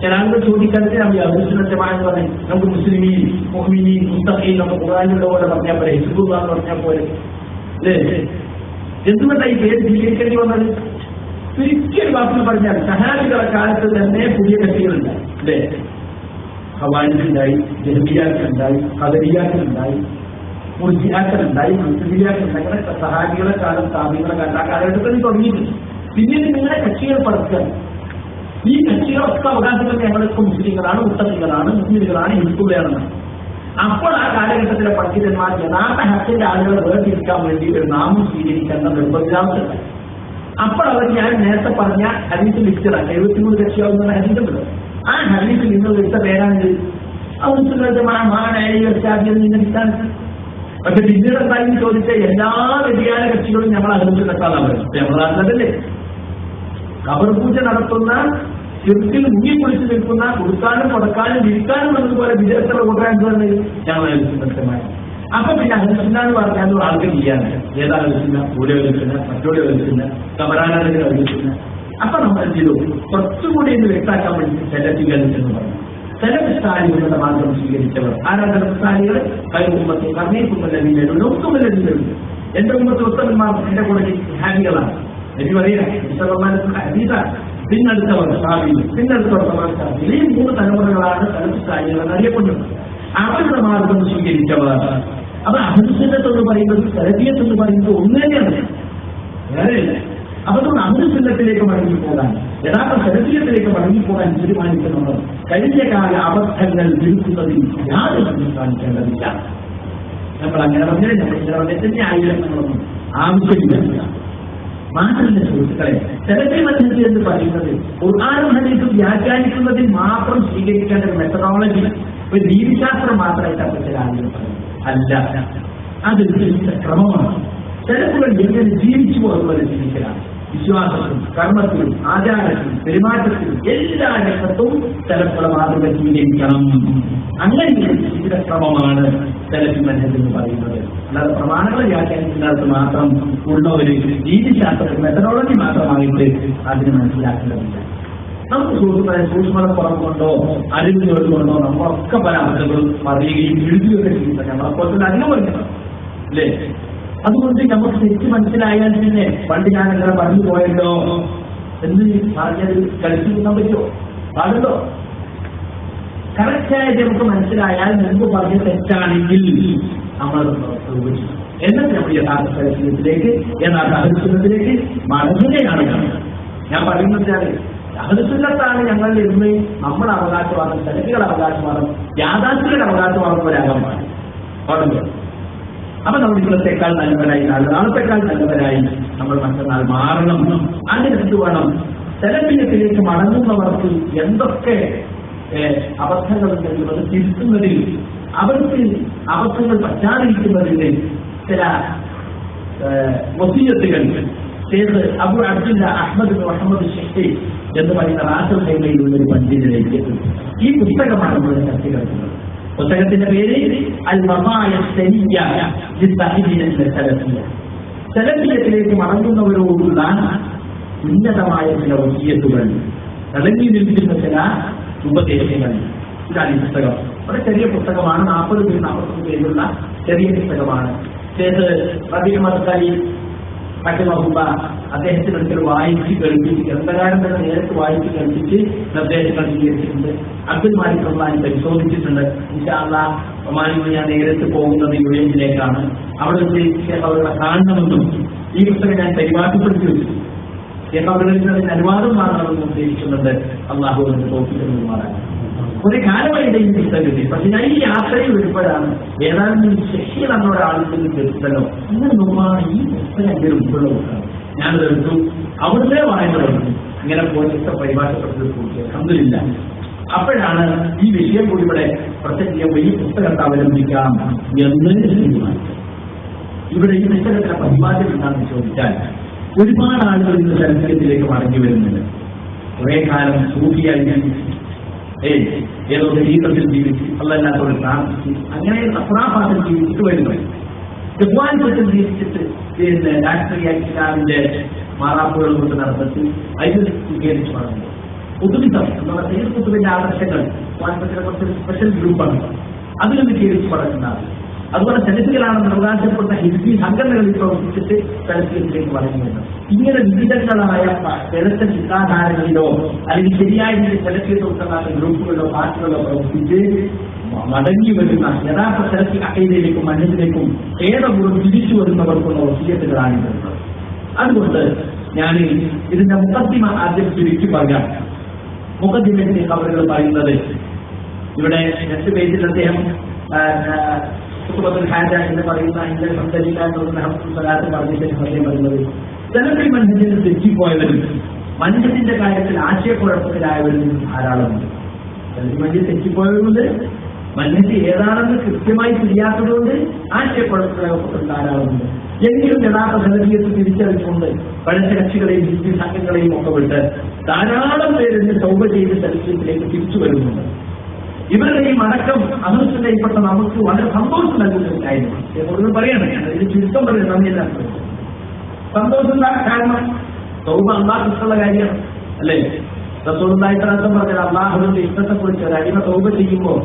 ചില ആളുകൾ ചോദിക്കാതെ നമ്മൾ അഹ്ലുസുന്ന ജമാഅത്ത് പറഞ്ഞ് നമുക്ക് മുസ്ലിമീൻ, മുഅ്മിനീൻ, മുത്തഖീൻ എന്നൊക്കെ ഖുർആനിലുള്ള പോലെ പറഞ്ഞാൽ പോലെ, ഹിസ്ബുല്ലാഹ് എന്ന് പറഞ്ഞാൽ പോലെ അല്ലേ? എന്തുകൊണ്ടാണ് ഈ പേര് സ്വീകരിക്കേണ്ടി വന്നത്? ഒരിക്കലും വാക്കിൽ പറഞ്ഞാൽ സഹാബികളുടെ കാലത്ത് തന്നെ പുതിയ കക്ഷികളുണ്ടായി അല്ലേ? ഖവാരിജുണ്ടായി, ജഹ്മിയ്യാക്കളുണ്ടായി, ഖദരിയ്യാക്കളുണ്ടായി, മുർജിആക്കളുണ്ടായി, മുഅ്തസിലിയ്യാക്കളുണ്ടായി. അങ്ങനെ സഹാബികളുടെ കാലം, താബിഈങ്ങളുടെ കാലം, ആ കാലഘട്ടത്തിൽ തുടങ്ങിയിട്ടുണ്ട്. പിന്നീട് നിങ്ങളുടെ കക്ഷികൾ പറക്കുക. ഈ കക്ഷികളൊക്കെ അവകാശപ്പെടുന്ന ഞങ്ങളൊക്കെ മുസ്ലിങ്ങളാണ്, മുത്തഖീകളാണ്, മുസ്ലിങ്ങളാണ്, ഹിന്ദുക്കളാണെന്ന്. അപ്പോൾ ആ കാലഘട്ടത്തിലെ പണ്ഡിതന്മാർ യഥാർത്ഥ ഹക്കിന്റെ ആളുകളെ വേർതിരിക്കാൻ വേണ്ടി ഒരു നാമം സ്വീകരിക്കേണ്ട നിർബന്ധിതാവശ്യമില്ല. അപ്പോൾ അവർ ഞാൻ നേരത്തെ പറഞ്ഞ ഹദീസ് ലിസ്റ്റാണ് 73 കക്ഷിയാവുന്ന ഹദീസുണ്ട്. ആ ഹദീസിൽ നിങ്ങൾ എടുത്ത പേരാണിത്. അവരുടെ നിന്നിട്ടാണ്. പക്ഷെ പിന്നീട് എന്തായാലും ചോദിച്ച എല്ലാ വ്യതിയാന കക്ഷികളും നമ്മൾ അഹ്ലുസുന്നത്താണ് പറയുന്നത്. നമ്മുടെ നാട്ടിലല്ലേ ഖബർ പൂജ നടത്തുന്ന, ചെറുക്കിൽ മുങ്ങിക്കുളിച്ച് നിൽക്കുന്ന, കൊടുക്കാനും കൊടുക്കാനും വിൽക്കാനും എന്നതുപോലെ വിദേശത്തുള്ള കൂട്ടാൻ പറഞ്ഞത് ഞങ്ങൾ അഹ്ലുസുന്നത്തമായി. അപ്പൊ പിന്നെ അഹ്ലുസുന്ന എന്ന് പറഞ്ഞാലും ആൾക്ക് ചെയ്യാൻ ഏതാ അഹ്ലുസുന്ന, കൂടെ അഹ്ലുസുന്ന, മറ്റോടെ അഹ്ലുസുന്ന, കബറാനാഥിന്റെ അഹ്ലുസുന്ന. അപ്പൊ നമ്മൾ എന്ത് ചെയ്തു? കുറച്ചുകൂടി എന്ന് വ്യക്തമാക്കാൻ വേണ്ടി സെലഫികൾ എന്ന് പറഞ്ഞു. സെലഫ് സ്ഥാനികളുടെ മാർഗം സ്വീകരിച്ചവർ ആരാണ്? സെലഫ് സ്ഥാനികൾ കൈകുമ്പത്തി കർമ്മീക്കുമല്ലതിലും ഒക്കുമല്ലതിലുണ്ട്. എന്റെ ഉമ്മത്ത് ഉത്തമന്മാർ എന്റെ കൂടെ ഹാബികളാണ്. എനിക്ക് പറയാം ഹദീസാണ്. പിന്നടുത്തവർ ഷാബി, പിന്നടുത്തവർ ഷാബി. ഈ 3 തലമുറകളാണ് സെലഫ് സ്ഥാനികൾ അറിയപ്പെടുന്നത്. അവരുടെ മാർഗം സ്വീകരിച്ചവർ. അപ്പൊ അഹ്ലുസുന്നത്ത് എന്ന് പറയുന്നത് സെലഫിയത്ത് എന്ന് പറയുന്നത് ഒന്ന് തന്നെയാണ്. വേറെയില്ല. അപ്പൊ അതുകൊണ്ട് അഹ്ലുസുന്നത്തിലേക്ക് മടങ്ങിപ്പോകാൻ, യഥാർത്ഥ സലഫിയത്തിലേക്ക് മടങ്ങിപ്പോകാൻ തീരുമാനിക്കുന്നുണ്ട്. കഴിഞ്ഞ കാല അബദ്ധങ്ങൾ തിരുത്തുന്നതിൽ യാതൊന്നും കാണിക്കേണ്ടതില്ല. നമ്മൾ അങ്ങനെ പറഞ്ഞാൽ നമ്മൾ ഇങ്ങനെ പറഞ്ഞിട്ട് ആയിരങ്ങളൊന്നും ആവശ്യമില്ല. മാത്രമല്ല സുഹൃത്തുക്കളെ, സലഫി മദ്ഹബ് എന്ന് പറയുന്നത് ഖുർആനും ഹദീസും വ്യാഖ്യാനിക്കുന്നതിൽ മാത്രം സ്വീകരിക്കേണ്ട ഒരു മെത്തഡോളജി, ഒരു രീതിശാസ്ത്രം മാത്രമായിട്ടാണ് ചില ആളുകൾ പറയുന്നത്. അല്ല, അതൊരു ക്രമമാണ്. സലഫുകൾ എങ്ങനെ ജീവിച്ചു പോകുന്നത് ജീവിക്കലാണ്. വിശ്വാസത്തിലും കർമ്മത്തിലും ആചാരത്തിലും പെരുമാറ്റത്തിലും എല്ലാ രംഗത്തും സലഫുകളെ മാതൃക സ്വീകരിക്കണം. അങ്ങനെയുള്ള ജീവിതക്രമമാണ് സലഫി മദ്ഹബ് എന്ന് പറയുന്നത്. അല്ലാതെ പ്രമാണങ്ങൾ വ്യാഖ്യാനിക്കുന്നിടത്ത് മാത്രം ഉള്ള ഒരു രീതിശാസ്ത്ര മെത്തഡോളജി മാത്രമായിട്ട് അതിന് മനസ്സിലാക്കേണ്ടതില്ല. നമുക്ക് സുഹൃത്തുക്കളെ സൂക്ഷ്മത കുറവുകൊണ്ടോ അറിവുകൾ കൊണ്ടോ നമ്മളൊക്കെ പല അർത്ഥങ്ങളും പറയുകയും എഴുതുകയൊക്കെ ചെയ്യുന്നത് നമ്മളെപ്പോലത്തെ അധികം പഠിക്കണം അല്ലേ? അതുകൊണ്ട് നമുക്ക് തെറ്റ് മനസ്സിലായാൽ തന്നെ പണ്ട് ഞാൻ അങ്ങനെ പറഞ്ഞു പോയല്ലോ എന്ന് പറഞ്ഞത് കളിച്ചു നിൽക്കാൻ പറ്റുമോ? പാടുണ്ടോ? കറക്റ്റായിട്ട് നമുക്ക് മനസ്സിലായാൽ മുമ്പ് പറഞ്ഞ തെറ്റാണെങ്കിൽ നമ്മൾ എന്നിട്ട് നമ്മൾ യഥാർത്ഥ സലഫിയത്തിലേക്ക്, യഥാർത്ഥ അഹ്ലുസുന്നത്തിലേക്ക് മടങ്ങുകയാണ്. ഞാൻ പറയുന്നത് അഹ്ലുസുന്നത്താണ് ഞങ്ങൾ എന്ന് നമ്മുടെ അവകാശവാദം, സലഫികളുടെ അവകാശവാദം, യാഥാർത്ഥ്യങ്ങളുടെ അവകാശവാദം വരാകാൻ പാടുണ്ടോ? അപ്പൊ നമ്മൾ ഇന്നത്തേക്കാൾ നല്ലവരായി, നാളത്തേക്കാൾ നല്ലവരായി നമ്മൾ മറ്റന്നാൾ മാറണം. അതിനെന്ത് വേണം? സലഫിയത്തിലേക്ക് മടങ്ങുന്നവർക്ക് എന്തൊക്കെ അബദ്ധങ്ങളുണ്ടെങ്കിലും അത് തിരുത്തുന്നതിൽ, അവർക്ക് അബദ്ധങ്ങൾ പശ്ചാത്തലിക്കുന്നതിന് ചില വസിയത്തുകൾ ഷേഖ് അബു അബ്ദുല്ല അഹ്മദ് മുഹമ്മദ് ഷെഹി എന്ന് പറയുന്ന റാസൽ ഹൈമയിലുള്ള ഒരു പണ്ഡിതനിലേക്ക് ഈ പുസ്തകമാണ് നമ്മൾ ചർച്ച നടത്തുന്നത്. പുസ്തകത്തിന്റെ പേര് അൽ വസായ സനിയ്യ ലിത്തഅ്ദീൻ സലഫിയ്യ. സലഫിയത്തിലേക്ക് മടങ്ങുന്നവരോടുള്ള ഉന്നതമായ ചില വസിയത്തുകൾ, അടങ്ങി നിൽക്കുന്ന ചില ഉപദേശങ്ങൾ. ഇതാണ് ഈ പുസ്തകം. വളരെ ചെറിയ പുസ്തകമാണ്, 40-45 പേജുള്ള ചെറിയ പുസ്തകമാണ്. ഷേഖ് റബീഉൽ മദ്ഖലി റഹിമഹുല്ലാ അദ്ദേഹത്തിന് ഒരിക്കൽ വായിച്ച് കേൾപ്പിച്ച്, ഗ്രന്ഥകാരൻ തന്നെ നേരിട്ട് വായിച്ച് കേൾപ്പിച്ച് നിർദ്ദേശങ്ങൾ സ്വീകരിച്ചിട്ടുണ്ട്. അബ്ദുൽ മാലിക് റഹ്മാനി പരിശോധിച്ചിട്ടുണ്ട്. ഇൻഷാ അല്ലാഹ് ഒമാനിൽ ഞാൻ നേരിട്ട് പോകുന്നത് യുഎഇയിലേക്കാണ്. അവിടെ വെച്ച് അവരുടെ കാണണമെന്നും ഈ പുസ്തകം ഞാൻ പരിപാടിപ്പെടുത്തി വെച്ചു. അവരുടെ അനുവാദം വാങ്ങണമെന്ന് ഉദ്ദേശിക്കുന്നുണ്ട്. അള്ളാഹു തോപ്പിക്കുന്നതുമാറാണ്. കുറെ കാലമായിട്ട് ഈ പുസ്തകം കിട്ടി. പക്ഷെ ഞാൻ ഈ യാത്രയിൽ വരുമ്പോഴാണ് ഏതാനും ശശി നമ്മുടെ ആളുകളിൽ കേൾക്കല്ലോ, അങ്ങനെ നോക്കുകയാണ് ഈ പുസ്തകം എന്റെ ഉൾപ്പെടെ നോക്കണം. ഞാനത് എടുത്തു, അവിടുത്തെ വായന തുടങ്ങി. ഇങ്ങനെ പോലീസൊക്കെ പരിഭാഷപ്പെടുത്തി കൊടുക്കുക അൽഹംദുലില്ല. അപ്പോഴാണ് ഈ വിഷയം കൂടി ഇവിടെ പ്രത്യേകം ഈ പുസ്തകത്തെ അവലംബിക്കാം എന്ന് തീരുമാനിച്ചത്. ഇവിടെ ഈ പുസ്തകത്തിലെ പരിപാടി എന്താണെന്ന് ചോദിച്ചാൽ, ഒരുപാട് ആളുകൾ ഇന്ന് സലഫിയത്തിലേക്ക് മടങ്ങി വരുന്നുണ്ട്. കുറെ കാലം സൂഫിയായി ഏതോ ശരീരത്തിൽ ജീവിച്ച് അല്ലാത്തോട് പ്രാർത്ഥിച്ച് അങ്ങനെ അപ്രാപാത്തിൽ ജീവിച്ചിട്ട് വരുന്നു. ജപ്പാനിൽ ജീവിച്ചിട്ട് പിന്നെ രാഷ്ട്രീയ ഇസ്ലാമിന്റെ മാറാപ്പുകൾ കൊണ്ട് നടത്തി അതിൽ സ്വീകരിച്ചു വളർന്നു. കുത്തുബിസം എന്നുള്ള സയ്യിദ് കുത്തുബിന്റെ ആദർശങ്ങൾ ജപ്പാനത്തിലെ കുറച്ച് സ്പെഷ്യൽ ഗ്രൂപ്പാണ്, അതിൽ നിന്ന് സ്വീകരിച്ചു വളർത്തുന്നതാണ്. അതുപോലെ സലഫികളാണെന്ന് അവകാശപ്പെട്ട ഹിന്ദി സംഘടനകളിൽ പ്രവർത്തിച്ചിട്ട് സലഫിയത്തിലേക്ക് വളരുന്നുണ്ട്. ഇങ്ങനെ വിവിധങ്ങളായ വ്യവസ്ഥ ചിന്താധാരകളിലോ അല്ലെങ്കിൽ ശരിയായ സലഫിയത്ത് ഉൾക്കൊള്ളാത്ത ഗ്രൂപ്പുകളിലോ പാർട്ടികളിലോ പ്രവർത്തിച്ച് മടങ്ങി വരുന്ന യഥാർത്ഥ സലഫി അഖീദയിലേക്കും മന്നത്തിലേക്കും ഏതെങ്കിലും തിരിച്ചു വരുന്നവർക്കുള്ള വസിയത്തുകളാണ് വരുന്നത്. അതുകൊണ്ട് ഞാൻ ഇതിന്റെ മുഖദ്ദിമ ആദ്യം ചുരുക്കി പറയാം. മുഖദ്ദിമയുടെ അവരുകൾ പറയുന്നത് ഇവിടെ 2 പേജിൽ അദ്ദേഹം ഹാജ എന്ന് പറയുന്ന ഇതിന്റെ സംസാരിക്കാനുള്ള പറയുന്നത് സലഫി മൻഹജിൽ തെറ്റിപ്പോയവരും മൻഹജിന്റെ കാര്യത്തിൽ ആശയക്കുഴപ്പത്തിലായവരും ധാരാളമുണ്ട്. സലഫി മൻഹജിൽ തെറ്റിപ്പോയവരുണ്ട്, മൻഹജ് ഏതാണെന്ന് കൃത്യമായി തിരിയാത്തതുകൊണ്ട് ആശയക്കുഴപ്പത്തിലായവർക്ക് ധാരാളമുണ്ട്. എങ്കിലും യഥാർത്ഥ സലഫിയത്ത് തിരിച്ചറിഞ്ഞുകൊണ്ട് പഴച്ച കക്ഷികളെയും ഹിന്ദി സംഘങ്ങളെയും ഒക്കെ വിട്ട് ധാരാളം പേരിന് തൗബ ചെയ്ത് സലഫിയത്തിലേക്ക് തിരിച്ചു വരുന്നുണ്ട്. ഇവരുടെ ഈ മടക്കം അഹ്ലുസുന്നയിൽപ്പെട്ട നമുക്ക് വളരെ സന്തോഷം നൽകുന്നതായിരുന്നു. കൂടുതൽ പറയണം, ഇതിന് ചുരുക്കം പറയുന്നത് നന്ദിയില്ല. സന്തോഷം കാരണം തൗബ അള്ളാഹ് ഇഷ്ടമുള്ള കാര്യമാണ് അല്ലേ? റസൂലുള്ളാഹി സ്വല്ലല്ലാഹു അലൈഹി വസല്ലം അള്ളാഹുവിന്റെ ഇഷ്ടത്തെക്കുറിച്ച് ഒരു അടിമ തൗബ ചെയ്യുമ്പോൾ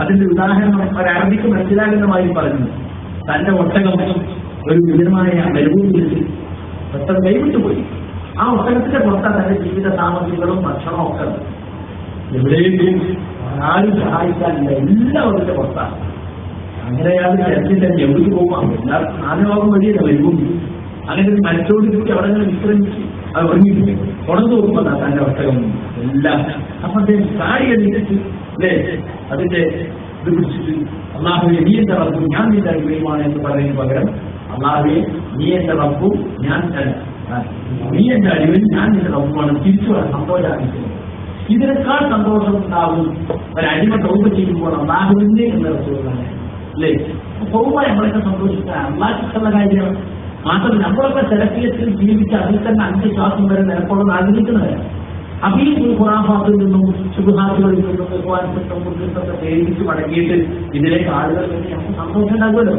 അതിന്റെ ഉദാഹരണം ഒരു അറബിക്ക് മനസ്സിലാകുന്നതായി പറഞ്ഞു. തന്റെ ഒട്ടകം ഒരു വിപുലമായ മരുഭൂമിയിൽ ഒട്ടകം കൈവിട്ടുപോയി. ആ ഒട്ടകത്തിന്റെ പുറത്താണ് തന്റെ ജീവിത സാമഗ്രികളും ഭക്ഷണവും ഒക്കെ. എവിടെയെങ്കിലും ആരും സഹായിക്കാനില്ല, എല്ലാവരുടെ പുറത്താണ്. അങ്ങനെയാണ് ചർച്ചിന്റെ എവിടേക്ക് പോകാം, എല്ലാവർക്കും നാലുഭാഗം വഴിയല്ല വരുമ്പോൾ അങ്ങനെ ഒരു മരത്തോട് കൂടി അവിടെ നിന്ന് വിശ്രമിച്ച് അത് ഉറങ്ങിയിട്ട് ഉണർന്നു നോക്കുമ്പോൾ തന്റെ ഒട്ടകം എല്ലാം അപ്പൊ അദ്ദേഹം സാരി എണ്ണിട്ട് അല്ലേ അതിന്റെ ഇത് പിടിച്ചിട്ട് അള്ളാഹുവെ നീ എന്റെ റബ്ബും ഞാൻ നിന്റെ അടിമയുമാണ് എന്ന് പറയുന്നതിന് പകരം അള്ളാഹുവെ നീ എന്റെ റബ്ബും ഞാൻ നീ എന്റെ അടിമയും ഞാൻ നിന്റെ റബ്ബുമാണ് തിരിച്ചു സന്തോഷാക്കിക്കുന്നത്. ഇതിനേക്കാൾ സന്തോഷം ഉണ്ടാവും ഒരടിമ തൗബ ചെയ്യുമ്പോൾ അള്ളാഹുവിന്റെ എന്ന റസൂലാണ് അല്ലേ. തൗബ നമ്മളൊക്കെ സന്തോഷിക്കാൻ അള്ളാഹ്ക്കുള്ള കാര്യമാണ്. മാത്രമല്ല നമ്മളൊക്കെ സെലഫിയത്തിൽ ജീവിച്ച് അതിൽ തന്നെ 5 ശ്വാസം വരെ നിലക്കൊള്ളുന്ന ആഗ്രഹിക്കുന്നവരാണ്. അപ്പൊ ഈ ഖുറാഫാത്തിൽ നിന്നും ശുഭഹാത്തുകളിൽ നിന്നും ബഹുമാനപ്പെട്ടൊക്കെ പേരിച്ച് മടങ്ങിയിട്ട് ഇതിലേക്ക് ആളുകൾ വേണ്ടി നമുക്ക് സന്തോഷം ഉണ്ടാകുമല്ലോ.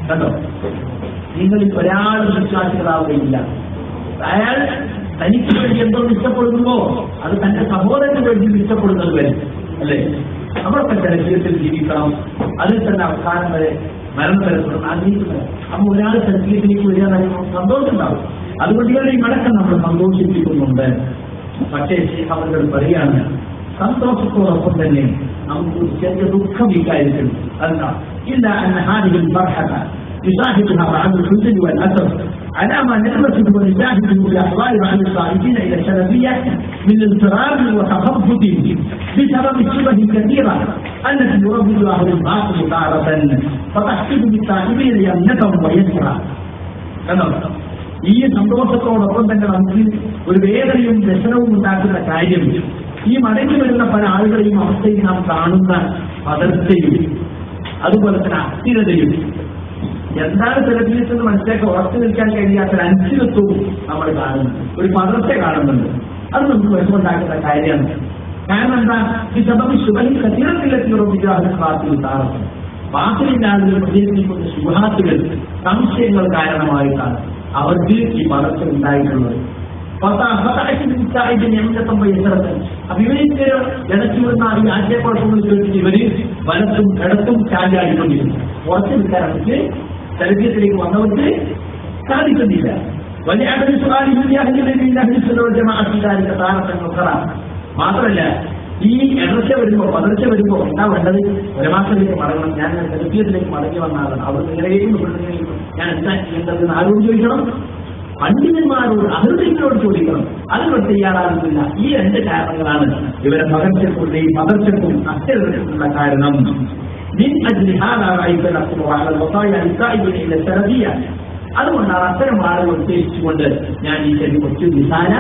കണ്ടോ, നിങ്ങളിൽ ഒരാളും വിശ്വാസികളാവുകയില്ല. അയാൾ തനിക്ക് വേണ്ടി എന്തോ ഇഷ്ടപ്പെടുന്നുവോ അത് തന്റെ സഹോദരന് വേണ്ടി ഇഷ്ടപ്പെടുന്നത് വരെ അല്ലേ. നമ്മളൊക്കെ സെലഫിയത്തിൽ ജീവിക്കണം, അതിൽ തന്നെ അവസാനം വരെ മരണം വരപ്പെടുന്ന ആഗ്രഹിക്കുന്നത്. അപ്പൊ ഒരാൾ സെലഫിയത്തിലേക്ക് വരിക സന്തോഷം ഉണ്ടാവും. അതുകൊണ്ട് ഈ മടക്കം നമ്മൾ സന്തോഷിപ്പിക്കുന്നുണ്ട്. പക്ഷേ അവர்கள் പറയുകയാണ് സന്തോഷത്തോടൊപ്പം തന്നെ നമുക്ക് ചെറിയ ദുഃഖം ഇക്കാര്യത്തിൽ അല്ല ഇല്ല എന്ന ഹാദികൾ ഫർഹത يشاهدها بعض الحزن والأسف على ما نعمته ونجاهده بأحوال بعض الصائدين إلى السلفية من اضطراب وتخبط بسبب الشبه الكثيرة التي يروج أهل الباطل تارة فتحسب بالصاحبين يمنتهم ويسرا. ഈ സന്തോഷത്തോടൊപ്പം തന്നെ നമുക്ക് ഒരു വേദനയും വ്യസനവും ഉണ്ടാക്കുന്ന കാര്യം ഈ മടങ്ങി വരുന്ന പല ആളുകളെയും അവസ്ഥയിൽ നാം കാണുന്ന പതർച്ചയും അതുപോലെ തന്നെ അസ്ഥിരതയും. എന്താണ് സെലഫിയത്തെന്ന് മനസ്സിലാക്കി ഉറച്ചു നിൽക്കാൻ കഴിയാത്ത അനിശ്ചിതത്വവും നമ്മൾ കാണുന്നുണ്ട്, ഒരു പതർച്ച കാണുന്നുണ്ട്. അത് നമുക്ക് വിഷമുണ്ടാക്കുന്ന കാര്യമാണ്. കാരണം എന്താ, ഈ സഭയിൽ ശുഭയിൽ കത്തിരത്തിലെത്തിയുറപ്പിക്കാറും വാക്കിലിന്റെ ആളുകൾ പ്രചരിപ്പിക്കുന്ന ശുഭാത്തുകൾ സംശയങ്ങൾ കാരണമായിട്ടാണ് അവർക്ക് ഈ പതർച്ച ഉണ്ടായിട്ടുള്ളത്. അപ്പൊ ഇവർക്ക് ഇടച്ചുവിടുന്ന ഈ ആശയക്കുഴപ്പങ്ങൾ ചോദിച്ചിട്ട് ഇവര് വലത്തും ഇടത്തും ചാലിയായിക്കൊണ്ടിരുന്നു. ഉറച്ചു നിൽക്കാൻ അവർക്ക് സെലഫിയത്തിലേക്ക് വന്നവർക്ക് സാധിക്കുന്നില്ല. വലിയ മാത്രമല്ല ഈ ഇടർച്ച വരുമ്പോ പതർച്ച വരുമ്പോ എന്താ വേണ്ടത്, ഒരു മാസത്തിലേക്ക് മടങ്ങണം, ഞാൻ സെലഫിയത്തിലേക്ക് മടങ്ങി വന്നാണ് അവർ നിങ്ങളെയും ഞാൻ എന്താ ചെയ്യേണ്ടത് ആരോട് ചോദിക്കണം, പണ്ഡിതന്മാരോട് അഹൃദയങ്ങളോട് ചോദിക്കണം. അതിനോട് തയ്യാറാകുന്നില്ല. ഈ 2 കാരണങ്ങളാണ് ഇവരെ പകർച്ചയ്ക്കുള്ളയും പകർച്ചയ്ക്കും അസ്ഥിരതയ്ക്കുള്ള കാരണം. അതുകൊണ്ടാണ് അത്തരം ആളുകൾ ഉദ്ദേശിച്ചുകൊണ്ട് ഞാൻ ഈ ചെറിയ കുറച്ച് നിസാന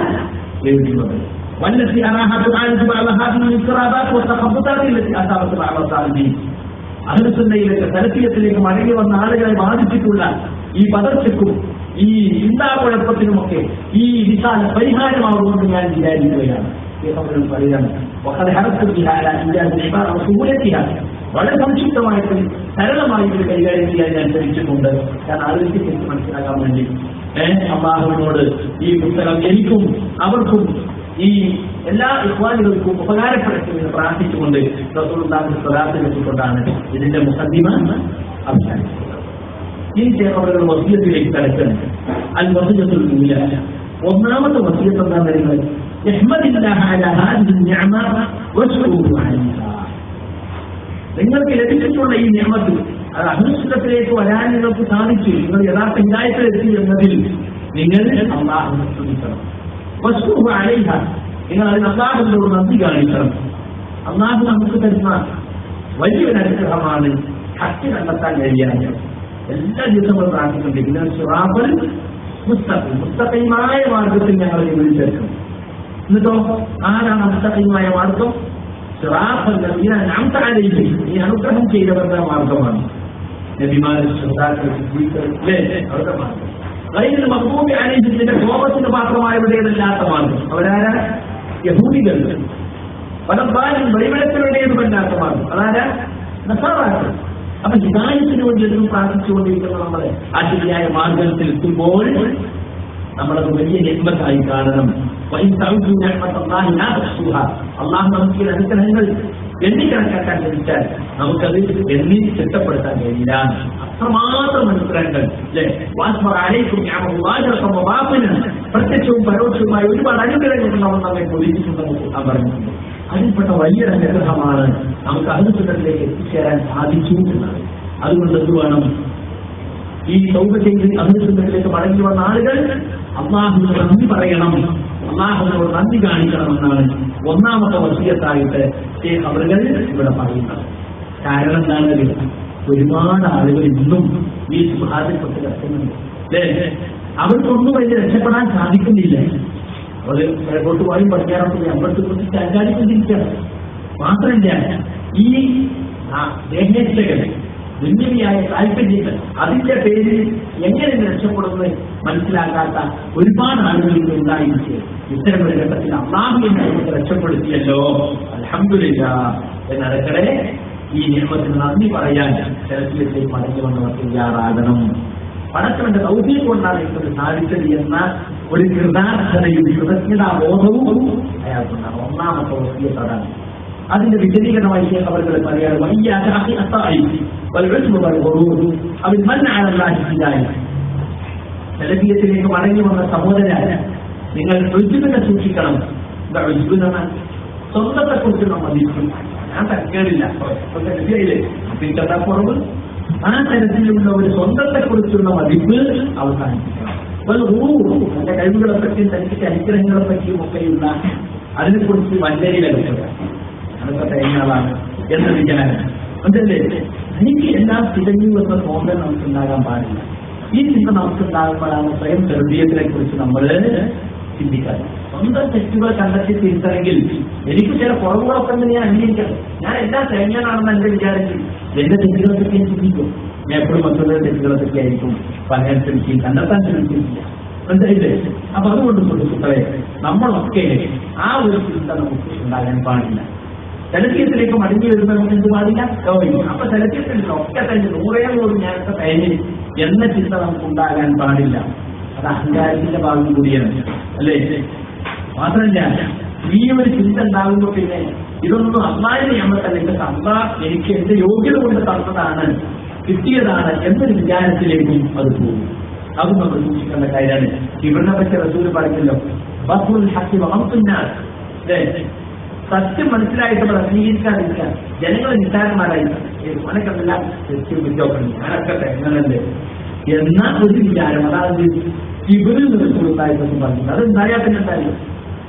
എഴുതുന്നത്. അഹ്ലുസുന്നയിലേക്ക് സലഫിയത്തിലേക്ക് മടങ്ങി വന്ന ആളുകളെ ബാധിച്ചിട്ടുള്ള ഈ പതർച്ചയ്ക്കും ഈ ചിന്താകുഴപ്പത്തിനുമൊക്കെ ഈ വിശാല പരിഹാരമാകുമെന്ന് ഞാൻ വിചാരിക്കുകയാണ്. പറയുകയാണ് വളരെ സംക്ഷിപ്തമായിട്ട് സരളമായി ഇത് കൈകാര്യം ചെയ്യാൻ ഞാൻ ശ്രമിച്ചിട്ടുണ്ട്. ഞാൻ ആലോചിച്ച് എനിക്ക് മനസ്സിലാക്കാൻ വേണ്ടി അല്ലാഹുവിനോട് ഈ പുസ്തകം എനിക്കും അവർക്കും ഈ എല്ലാ ഇഖ്വാനുകൾക്കും ഉപകാരപ്പെടുത്തുമെന്ന് പ്രാർത്ഥിച്ചുകൊണ്ട് റസൂലുള്ളാഹി സ്വല്ലല്ലാഹു അലൈഹി വസല്ലം കൊണ്ടാണ് ഇതിന്റെ മുഖദ്ദിമ അവസാനിക്കുന്നത്. ഈ അവരുടെ വസിയത്തിലേക്ക് കടക്കുന്നത് അൽ വസിയത്തുൽ ഊല. ഒന്നാമത്തെ വസിയത്ത് എന്താണെന്ന് പറയുന്നത്, ഇഹ്മദില്ലാഹ അലാ ഹാദിഹി നിഅമ വശ്കുറു അലൈഹാ. നിങ്ങൾക്ക് ലഭിച്ചിട്ടുള്ള ഈ നിഅമത്ത് അത് അഹ്ലുസുന്നത്തിലേക്ക് വരാൻ നിങ്ങൾക്ക് സാധിച്ചു, നിങ്ങൾ യഥാർത്ഥ ഹിദായത്തിലെത്തി എന്നതിൽ നിങ്ങൾ അല്ലാഹുവിനെ സ്തുതിക്കണം. വശ്കുറു അലൈഹാ, നിങ്ങൾ അതിന് അല്ലാഹുവിനോട് നന്ദി കാണിക്കണം. അല്ലാഹു നമുക്ക് തരുന്ന വലിയൊരു അനുഗ്രഹമാണ് ഹക്ക് കണ്ടെത്താൻ കഴിയാതെ. എല്ലാ ദിവസവും പ്രാർത്ഥിക്കുന്നുണ്ട്, സിറാത്തുൽ മുസ്തഖീം, മുസ്തഖീമായ മാർഗത്തിൽ ഞങ്ങൾ വിളിച്ചേർക്കും. എന്നിട്ടോ ആരാണ് മുസ്തഖീമായ മാർഗം? സിറാത്തുൽ ലദീന അൻഅംത അലൈഹിം, ഈ അനുഗ്രഹം ചെയ്തവരുടെ മാർഗമാണ്. നബിമാരുടെ അവരുടെ മാർഗം. ഗൈറുൽ മഗ്ദൂബി അലൈഹിം, ഇതിന്റെ കോപത്തിന് മാത്രമായവരുടേതല്ലാത്ത മാർഗം. അവരാരാ? യഹൂദികൾ. വലദ്ദാലിൻ, വഴിവിളക്കിലുടേതുമല്ലാത്ത മാർഗം. അതാരാ? നസാറാക്കൾ. അപ്പൊ ഹിദായത്തിന് വേണ്ടി എന്നും പ്രാർത്ഥിച്ചുകൊണ്ടിരിക്കുന്ന നമ്മളെ ആ ശരിയായ മാർഗത്തിൽ എത്തുമ്പോൾ നമ്മളത് വലിയ നിഅ്മത്തായി കാണണം. അല്ലാഹു നമുക്ക് അനുഗ്രഹങ്ങൾ എണ്ണിക്കണക്കാക്കാൻ ശ്രമിച്ചാൽ നമുക്കത് എണ്ണി ചിട്ടപ്പെടുത്താൻ കഴിയില്ല. അത്രമാത്രം അനുഗ്രഹങ്ങൾ അല്ലെ. പ്രത്യക്ഷവും പരോക്ഷവുമായ ഒരുപാട് അനുഗ്രഹങ്ങൾ നമ്മൾ നമ്മെ പൊലിച്ചിട്ടുണ്ടെന്ന് ഞാൻ പറഞ്ഞിട്ടുണ്ട്. അതിൽപ്പെട്ട വലിയൊരു അനുഗ്രഹമാണ് നമുക്ക് അഹ്ലുസുന്നത്തിലേക്ക് എത്തിച്ചേരാൻ സാധിച്ചു എന്നാണ്. അതുകൊണ്ട് എന്ത് വേണം? ഈ തൗബ ചെയ്ത് അഹ്ലുസുന്നത്തിലേക്ക് മടങ്ങി വന്ന ആളുകൾ അല്ലാഹുവിനോട് നന്ദി പറയണം, അല്ലാഹുവിനോട് നന്ദി കാണിക്കണമെന്നാണ് ഒന്നാമത്തെ വസിയത്തായിട്ട് ശൈഖ് അവറുകൾ ഇവിടെ പറയുന്നത്. കാരണം എന്താണ്? ഒരുപാട് ആളുകൾ ഇന്നും ഈ സുഹാദിൽപ്പെട്ട് കിടക്കുന്നുണ്ട് അല്ലേ? അവർക്കൊന്നും വലിയ രക്ഷപ്പെടാൻ സാധിക്കുന്നില്ല. അവർ കിഴക്കോട്ട് പോയും പഠിക്കാറൊക്കെ അമ്പലത്തെ കുറിച്ച് ആചാരിക്കൊണ്ടിരിക്കണം. മാത്രമല്ല, ഈ ദേഹേച്ഛകൾ, ദുന്യവിയായ താല്പര്യങ്ങൾ, അതിന്റെ പേരിൽ എങ്ങനെ രക്ഷപ്പെടുന്നത് മനസ്സിലാക്കാത്ത ഒരുപാട് ആളുകൾ ഇന്ന് ഉണ്ടായിരിക്കും. ഇത്തരം ഒരു ഘട്ടത്തിൽ അല്ലാഹു എന്നെ രക്ഷപ്പെടുത്തിയല്ലോ, അൽഹംദുലില്ലാഹ് എന്നടക്കടെ ഈ നിയമത്തിന് നന്ദി പറയാൻ ചരിത്രത്തിലേക്ക് മടങ്ങി വന്നവർ തയ്യാറാകണം. പടച്ചവന്റെ ദൗത്യം കൊണ്ടാണ് എനിക്കത് സാധിച്ചത് എന്ന ഒരു കൃതാർത്ഥതയും കൃതജ്ഞതാബോധവും അയാൾക്കുണ്ടാണ്. ഒന്നാമത്തെ വസിയത്താണ്. അതിന്റെ വിശദീകരണമായി ശൈഖ് അവറുകൾ പറയാറ്, സലഫിയത്തിലേക്ക് മടങ്ങി വന്ന സഹോദരൻ, നിങ്ങൾ റുജുബിനെ സൂക്ഷിക്കണം. എന്താ റുജുബ് എന്ന് പറഞ്ഞാൽ? സ്വന്തത്തെ കുറിച്ചുള്ള മതിപ്പ്. ഞാൻ തരക്കേടില്ല, കുറവ്. ആ തരത്തിലുള്ള ഒരു സ്വന്തത്തെ കുറിച്ചുള്ള മതിപ്പ് അവസാനിപ്പിക്കണം. തന്റെ കഴിവുകളെ പറ്റിയും തനിക്ക് അനുഗ്രഹങ്ങളെ പറ്റിയും ഒക്കെയുള്ള അതിനെക്കുറിച്ച് വഞ്ചനയിലെടുക്കുക. അതൊക്കെ തേങ്ങാളാണ് എന്ന വിചാരം അതല്ലേ? എനിക്ക് എല്ലാം തികഞ്ഞു എന്ന തോന്നൽ നമുക്കുണ്ടാകാൻ പാടില്ല. ഈ ചിന്ത നമുക്കുണ്ടാകുമ്പോഴാണ് സ്വയം ചെറുതിയത്തിനെ കുറിച്ച് നമ്മൾ ചിന്തിക്കാൻ. സ്വന്തം തെറ്റുകൾ കണ്ടെത്തി തിരിച്ചറിയെങ്കിൽ എനിക്ക് ചില കുറവുകളൊക്കെ തന്നെ ഞാൻ അംഗീകരിക്കണം. ഞാൻ എല്ലാം തേങ്ങാനാണെന്ന് എന്റെ വിചാരത്തിൽ എന്റെ തെറ്റുകളെ പറ്റി ഞാൻ ചിന്തിക്കും. ഞാൻ എപ്പോഴും മറ്റുള്ള തെറ്റുകളെ പറ്റി ആയിരിക്കും പറയാൻ ശ്രമിക്കുകയും കണ്ടെത്താൻ ശ്രമിക്കുന്നില്ല. മനസ്സിലായില്ലേ? അപ്പൊ അതുകൊണ്ട് സുഹൃത്തുക്കളെ, നമ്മളൊക്കെ ആ ഒരു ചിന്ത നമുക്ക് ഉണ്ടാകാൻ പാടില്ല. ചലച്ചിത്രത്തിലേക്ക് മടങ്ങി വരുമ്പോൾ നമുക്ക് എന്ത് പാടില്ല? അപ്പൊ ചലച്ചിത്രത്തിൽ ഒക്കെ തന്നെ 100 നേരത്തെ കഴിഞ്ഞ് എന്ന ചിന്ത നമുക്ക് ഉണ്ടാകാൻ പാടില്ല. അത് അഹങ്കാരത്തിന്റെ ഭാഗം കൂടിയാണ് അല്ലേ? മാത്രമല്ല, ഈ ഒരു ചിന്ത ഉണ്ടാകുമ്പോൾ പിന്നെ ഇതൊന്നും അള്ളാഹിന്റെ നിയമത്തല്ലെങ്കിൽ അള്ളാഹ് എനിക്ക് എന്റെ യോഗ്യത കൊണ്ട് തന്നതാണ്, കിട്ടിയതാണ് എന്നൊരു വിചാരത്തിലേക്കും അത് പോകും. അതും നമ്മൾ സൂക്ഷിക്കേണ്ട കാര്യമാണ്. ഇവരുടെ പറ്റി റസൂൽ പറഞ്ഞല്ലോ, ബഹുൽ ഹഖി വഖംതുന്നാസ്, അല്ലേ? സത്യം മനസ്സിലായിട്ട് നമ്മൾ അംഗീകരിക്കാതിരിക്കാൻ ജനങ്ങൾ നിസ്സാരന്മാരായി മനക്കെല്ലാം തെറ്റും വിറ്റോക്കണം, ഞാനൊക്കെ തെങ്ങലുണ്ട് എന്ന ഒരു വിചാരം. അതായത് ഇവരിൽ നിർത്തുണ്ടായിട്ടൊന്നും പറഞ്ഞില്ല. അത് ഉണ്ടായാൽ പിന്നെ എന്തായാലും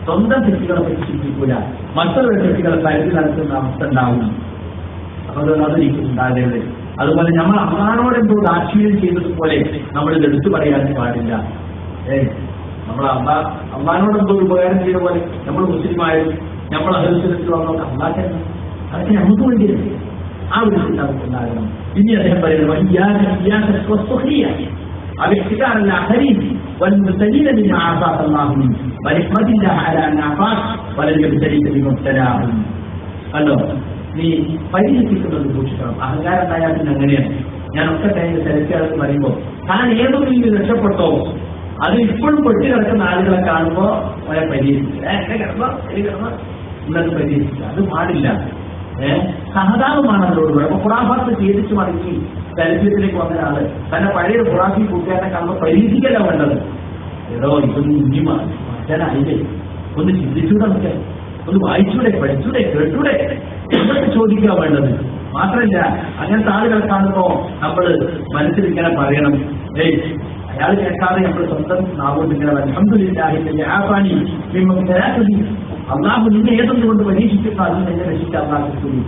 സ്വന്തം തെറ്റുകളെ പറ്റി ചിന്തിക്കൂല, മറ്റുള്ള തെറ്റുകളെ കരുതി നടത്തുന്ന അവസ്ഥ ഉണ്ടാവും. അതുകൊണ്ട് അതൊരിക്കലും ഉണ്ടാകരുത്. അതുപോലെ നമ്മൾ അള്ളാഹിനോട് എന്തോ ദാക്ഷിണ്യം ചെയ്തതുപോലെ നമ്മൾ ഇത് എടുത്തു പറയാൻ പാടില്ല. നമ്മൾ അള്ളാഹിനോട് എന്തോ ഉപകാരം ചെയ്ത പോലെ നമ്മൾ മുസ്ലിമായാലും നമ്മൾ അഹ്ലുസുന്നത്തിൽ വന്നോട്ട് അള്ളാഹ് അതൊക്കെ നമുക്ക് വേണ്ടിയില്ല. ആ ഒരു ചിന്ത നമുക്ക് ഉണ്ടാകണം. ഇനി അദ്ദേഹം പറയുന്നത് അല്ലോ, നീ പരിഹസിക്കുന്നത് സൂക്ഷിക്കണം. അഹങ്കാരം ഉണ്ടായാൽ പിന്നെ അങ്ങനെയാണ്. ഞാനൊക്കെ കഴിഞ്ഞ സെലക്ട് പറയുമ്പോൾ താൻ ഏതൊന്നും രക്ഷപ്പെട്ടോ അത് ഇപ്പോഴും പൊട്ടി കിടക്കുന്ന ആളുകളെ കാണുമ്പോൾ അവരെ പരിഹസിക്കുക, ഇന്നത് പരിഹസിക്കുക. അത് പാടില്ല. സഹതാപമാണ് അവരോട്. അപ്പൊ ഖുറാഫാത്ത് ചെയ്തിട്ട് മടക്കി ദരിദ്രത്തിലേക്ക് വന്ന ഒരാള് തന്റെ പഴയ ഖുറാഫി കൂട്ടുകാരനെ കാണുമ്പോൾ പരിഹസിക്കല്ല വേണ്ടത്. ഏതോ ഇതൊന്നും ഇനി മറ്റനായില്ലേ, ഒന്ന് ചിന്തിച്ചൂടെ, നമുക്ക് ഒന്ന് വായിച്ചൂടെ, പഠിച്ചൂടെ, കേട്ടൂടെ എന്നൊക്കെ ചോദിക്കുക വേണ്ടത്. മാത്രമല്ല, അങ്ങനത്തെ ആളുകളെ കാണുമ്പോൾ നമ്മൾ മനസ്സിൽ ഇങ്ങനെ പറയണം, അയാൾ കേൾക്കാതെ നമ്മൾ സ്വന്തം നാവോട്ട് ഇങ്ങനെ അൽഹംദുലില്ലാഹി ആഫാനി മിമ്മൻ തരാഖി, അല്ലാഹു നിന്നെ ഏതൊന്നുകൊണ്ട് പരീക്ഷിച്ചിട്ട് അതിന് എന്നെ രക്ഷിച്ച അല്ലാഹു കൂടി.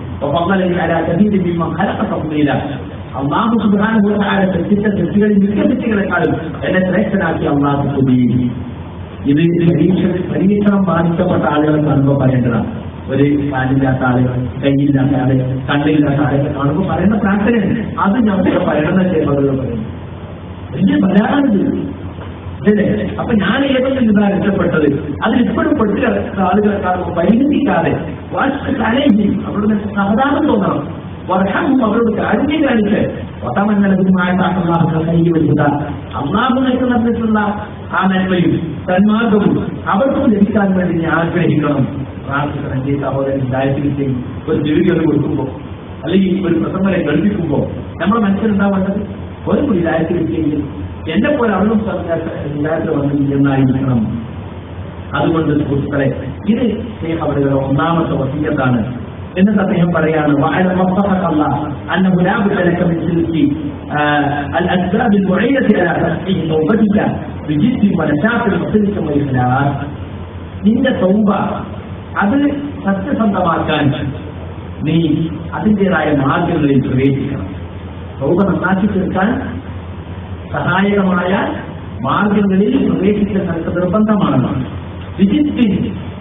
അല്ലാഹു സുബ്ഹാനഹു വ തആല തെറ്റുകളിൽ മിക്ക തെറ്റുകളെക്കാളും എന്നെ ശ്രേഷ്ഠനാക്കി അല്ലാഹു കൂടി. ഇത് പരീക്ഷണം ബാധിക്കപ്പെട്ട ആളുകളെ കാണുമ്പോൾ പറയേണ്ടതാണ്. ഒരു കാലില്ലാത്ത ആളുകൾ, കൈയില്ലാത്ത ആളുകൾ, കണ്ണില്ലാത്ത ആളുകളെ കാണുമ്പോൾ പറയുന്ന പ്രാർത്ഥനയാണ്. അത് ഞങ്ങൾക്ക് പറയണമെന്ന് ചെയ്യുന്നത് പറയുന്നു. വലിയ ബലാണിത് അല്ലേ? അപ്പൊ ഞാൻ ഏതൊക്കെ ഇതാ രക്ഷപ്പെട്ടത്, അതിലിപ്പോഴും പെട്ട് കിടക്കുന്ന ആളുകളെ കാണുമ്പോൾ പരിഹസിക്കാതെ വാശിയും അവരുടെ സഹതാപം തോന്നണം. വർഷവും അവരോട് കാരുണ്യം കാണിച്ച് അള്ളാഹു നൽകുന്നിട്ടുള്ള ആ നന്മയും സന്മാർഗവും അവർക്കും ലഭിക്കാൻ വേണ്ടി ഞാൻ ആഗ്രഹിക്കണം, പ്രാർത്ഥിക്കണം. ഈ സഹോദരൻ ദായത്തിലേക്ക് ഒരു ജോലി കൊടുക്കുമ്പോൾ അല്ലെങ്കിൽ ഒരു പ്രസംഗരെ കളിപ്പിക്കുമ്പോൾ നമ്മുടെ മനസ്സിലുണ്ടാവേണ്ടത് ഒരു വിലായത്തിൽ എത്തിയെങ്കിൽ എന്നെ പോലെ അവരും വിലായത്തിൽ വന്നില്ല എന്നായിരിക്കണം. അതുകൊണ്ട് സുഹൃത്തുക്കളെ, ഇത് ശൈഖ് അവരുടെ ഒന്നാമത്തെ വസിയത്താണ്. എന്നിട്ട് അദ്ദേഹം പറയാണ് നിന്റെ തൗബ അത് സത്യസന്ധമാക്കാൻ നീ അതിൻ്റെതായ മാർഗങ്ങളിൽ പ്രവേശിക്കണം. തൗബ നന്നാക്കി തീർക്കാൻ സഹായകമായ മാർഗങ്ങളിൽ പ്രവേശിക്കാൻ നമുക്ക് നിർബന്ധമാണെന്നാണ്. വിജിത്തിൽ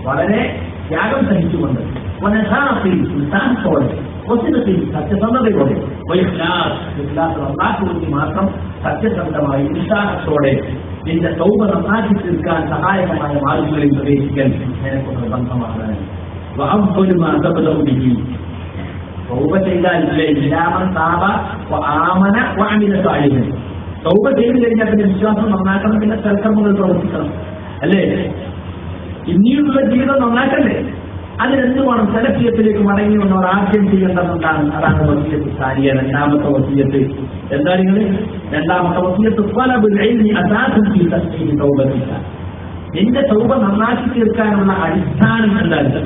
വളരെ ത്യാഗം സഹിച്ചുകൊണ്ട്, വനസാത്തിൽ ഉത്സാഹത്തോടെ, വസിനത്തിൽ സത്യസന്ധതയോടെ, നന്നാക്കി മാത്രം സത്യസന്ധമായി ഉത്സാഹത്തോടെ നിന്റെ തൗബ നന്നാക്കി തീർക്കാൻ സഹായകമായ മാർഗങ്ങളിൽ പ്രവേശിക്കാൻ നിനക്ക് നിർബന്ധമാണ്. തൗബ ചെയ്താൽ ഇല്ലാമൻ താബ ആമന വഅമില സാലിഹൻ. തൗബ ചെയ്തു കഴിഞ്ഞാൽ പിന്നെ വിശ്വാസം നന്നാക്കണം, പിന്നെ സൽക്കർമ്മങ്ങൾ പ്രവർത്തിക്കണം, അല്ലേ? ഇനിയുള്ള ജീവിതം നന്നാക്കണ്ടേ? അതിനെന്ത് വേണം? സലഫിയത്തിലേക്ക് മടങ്ങി വന്നവർ ആദ്യം ചെയ്യേണ്ടതെന്താണ്? അതാണ് വസിയത്ത് സാരിയ, രണ്ടാമത്തെ വസിയത്ത്. എന്താ നിങ്ങൾ? രണ്ടാമത്തെ വസിയത്ത് നിന്റെ തൗബ നന്നാക്കി തീർക്കാനുള്ള അടിസ്ഥാനം എന്താണ്?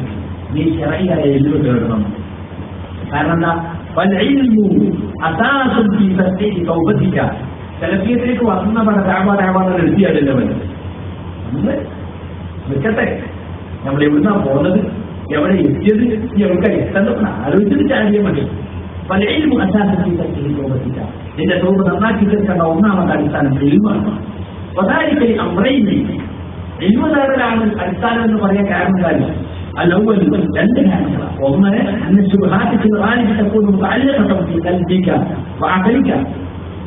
നീ ശറഈയായ ഇൽമു തേടണം. കാരണം എന്താ? സലഫിയത്തിലേക്ക് വന്നവിടെ ദഅവ എഴുതിയാലല്ലോ നമ്മൾ നിൽക്കട്ടെ. നമ്മൾ എവിടുന്നാ പോകുന്നത്, എവിടെ എത്തിയത്, എവിടെ എത്തേണ്ടത് ആലോചിച്ചിട്ട് ചാടിയാൽ മതി. പല ഇൽമു അസാസത്തിൽ തോപത്തിക്ക. നിന്റെ തൗബ നന്നാക്കി തീർക്കേണ്ട ഒന്നാമത്തെ അടിസ്ഥാനം ഇൽമാണ്. പതാരിക്കൽ അമ്രയില്ല ഇൽമു നേടലാണ് അടിസ്ഥാനം എന്ന് പറയാൻ കാരണം കാര്യം الأول രണ്ട് കാര്യങ്ങളാണ്. ഒന്ന്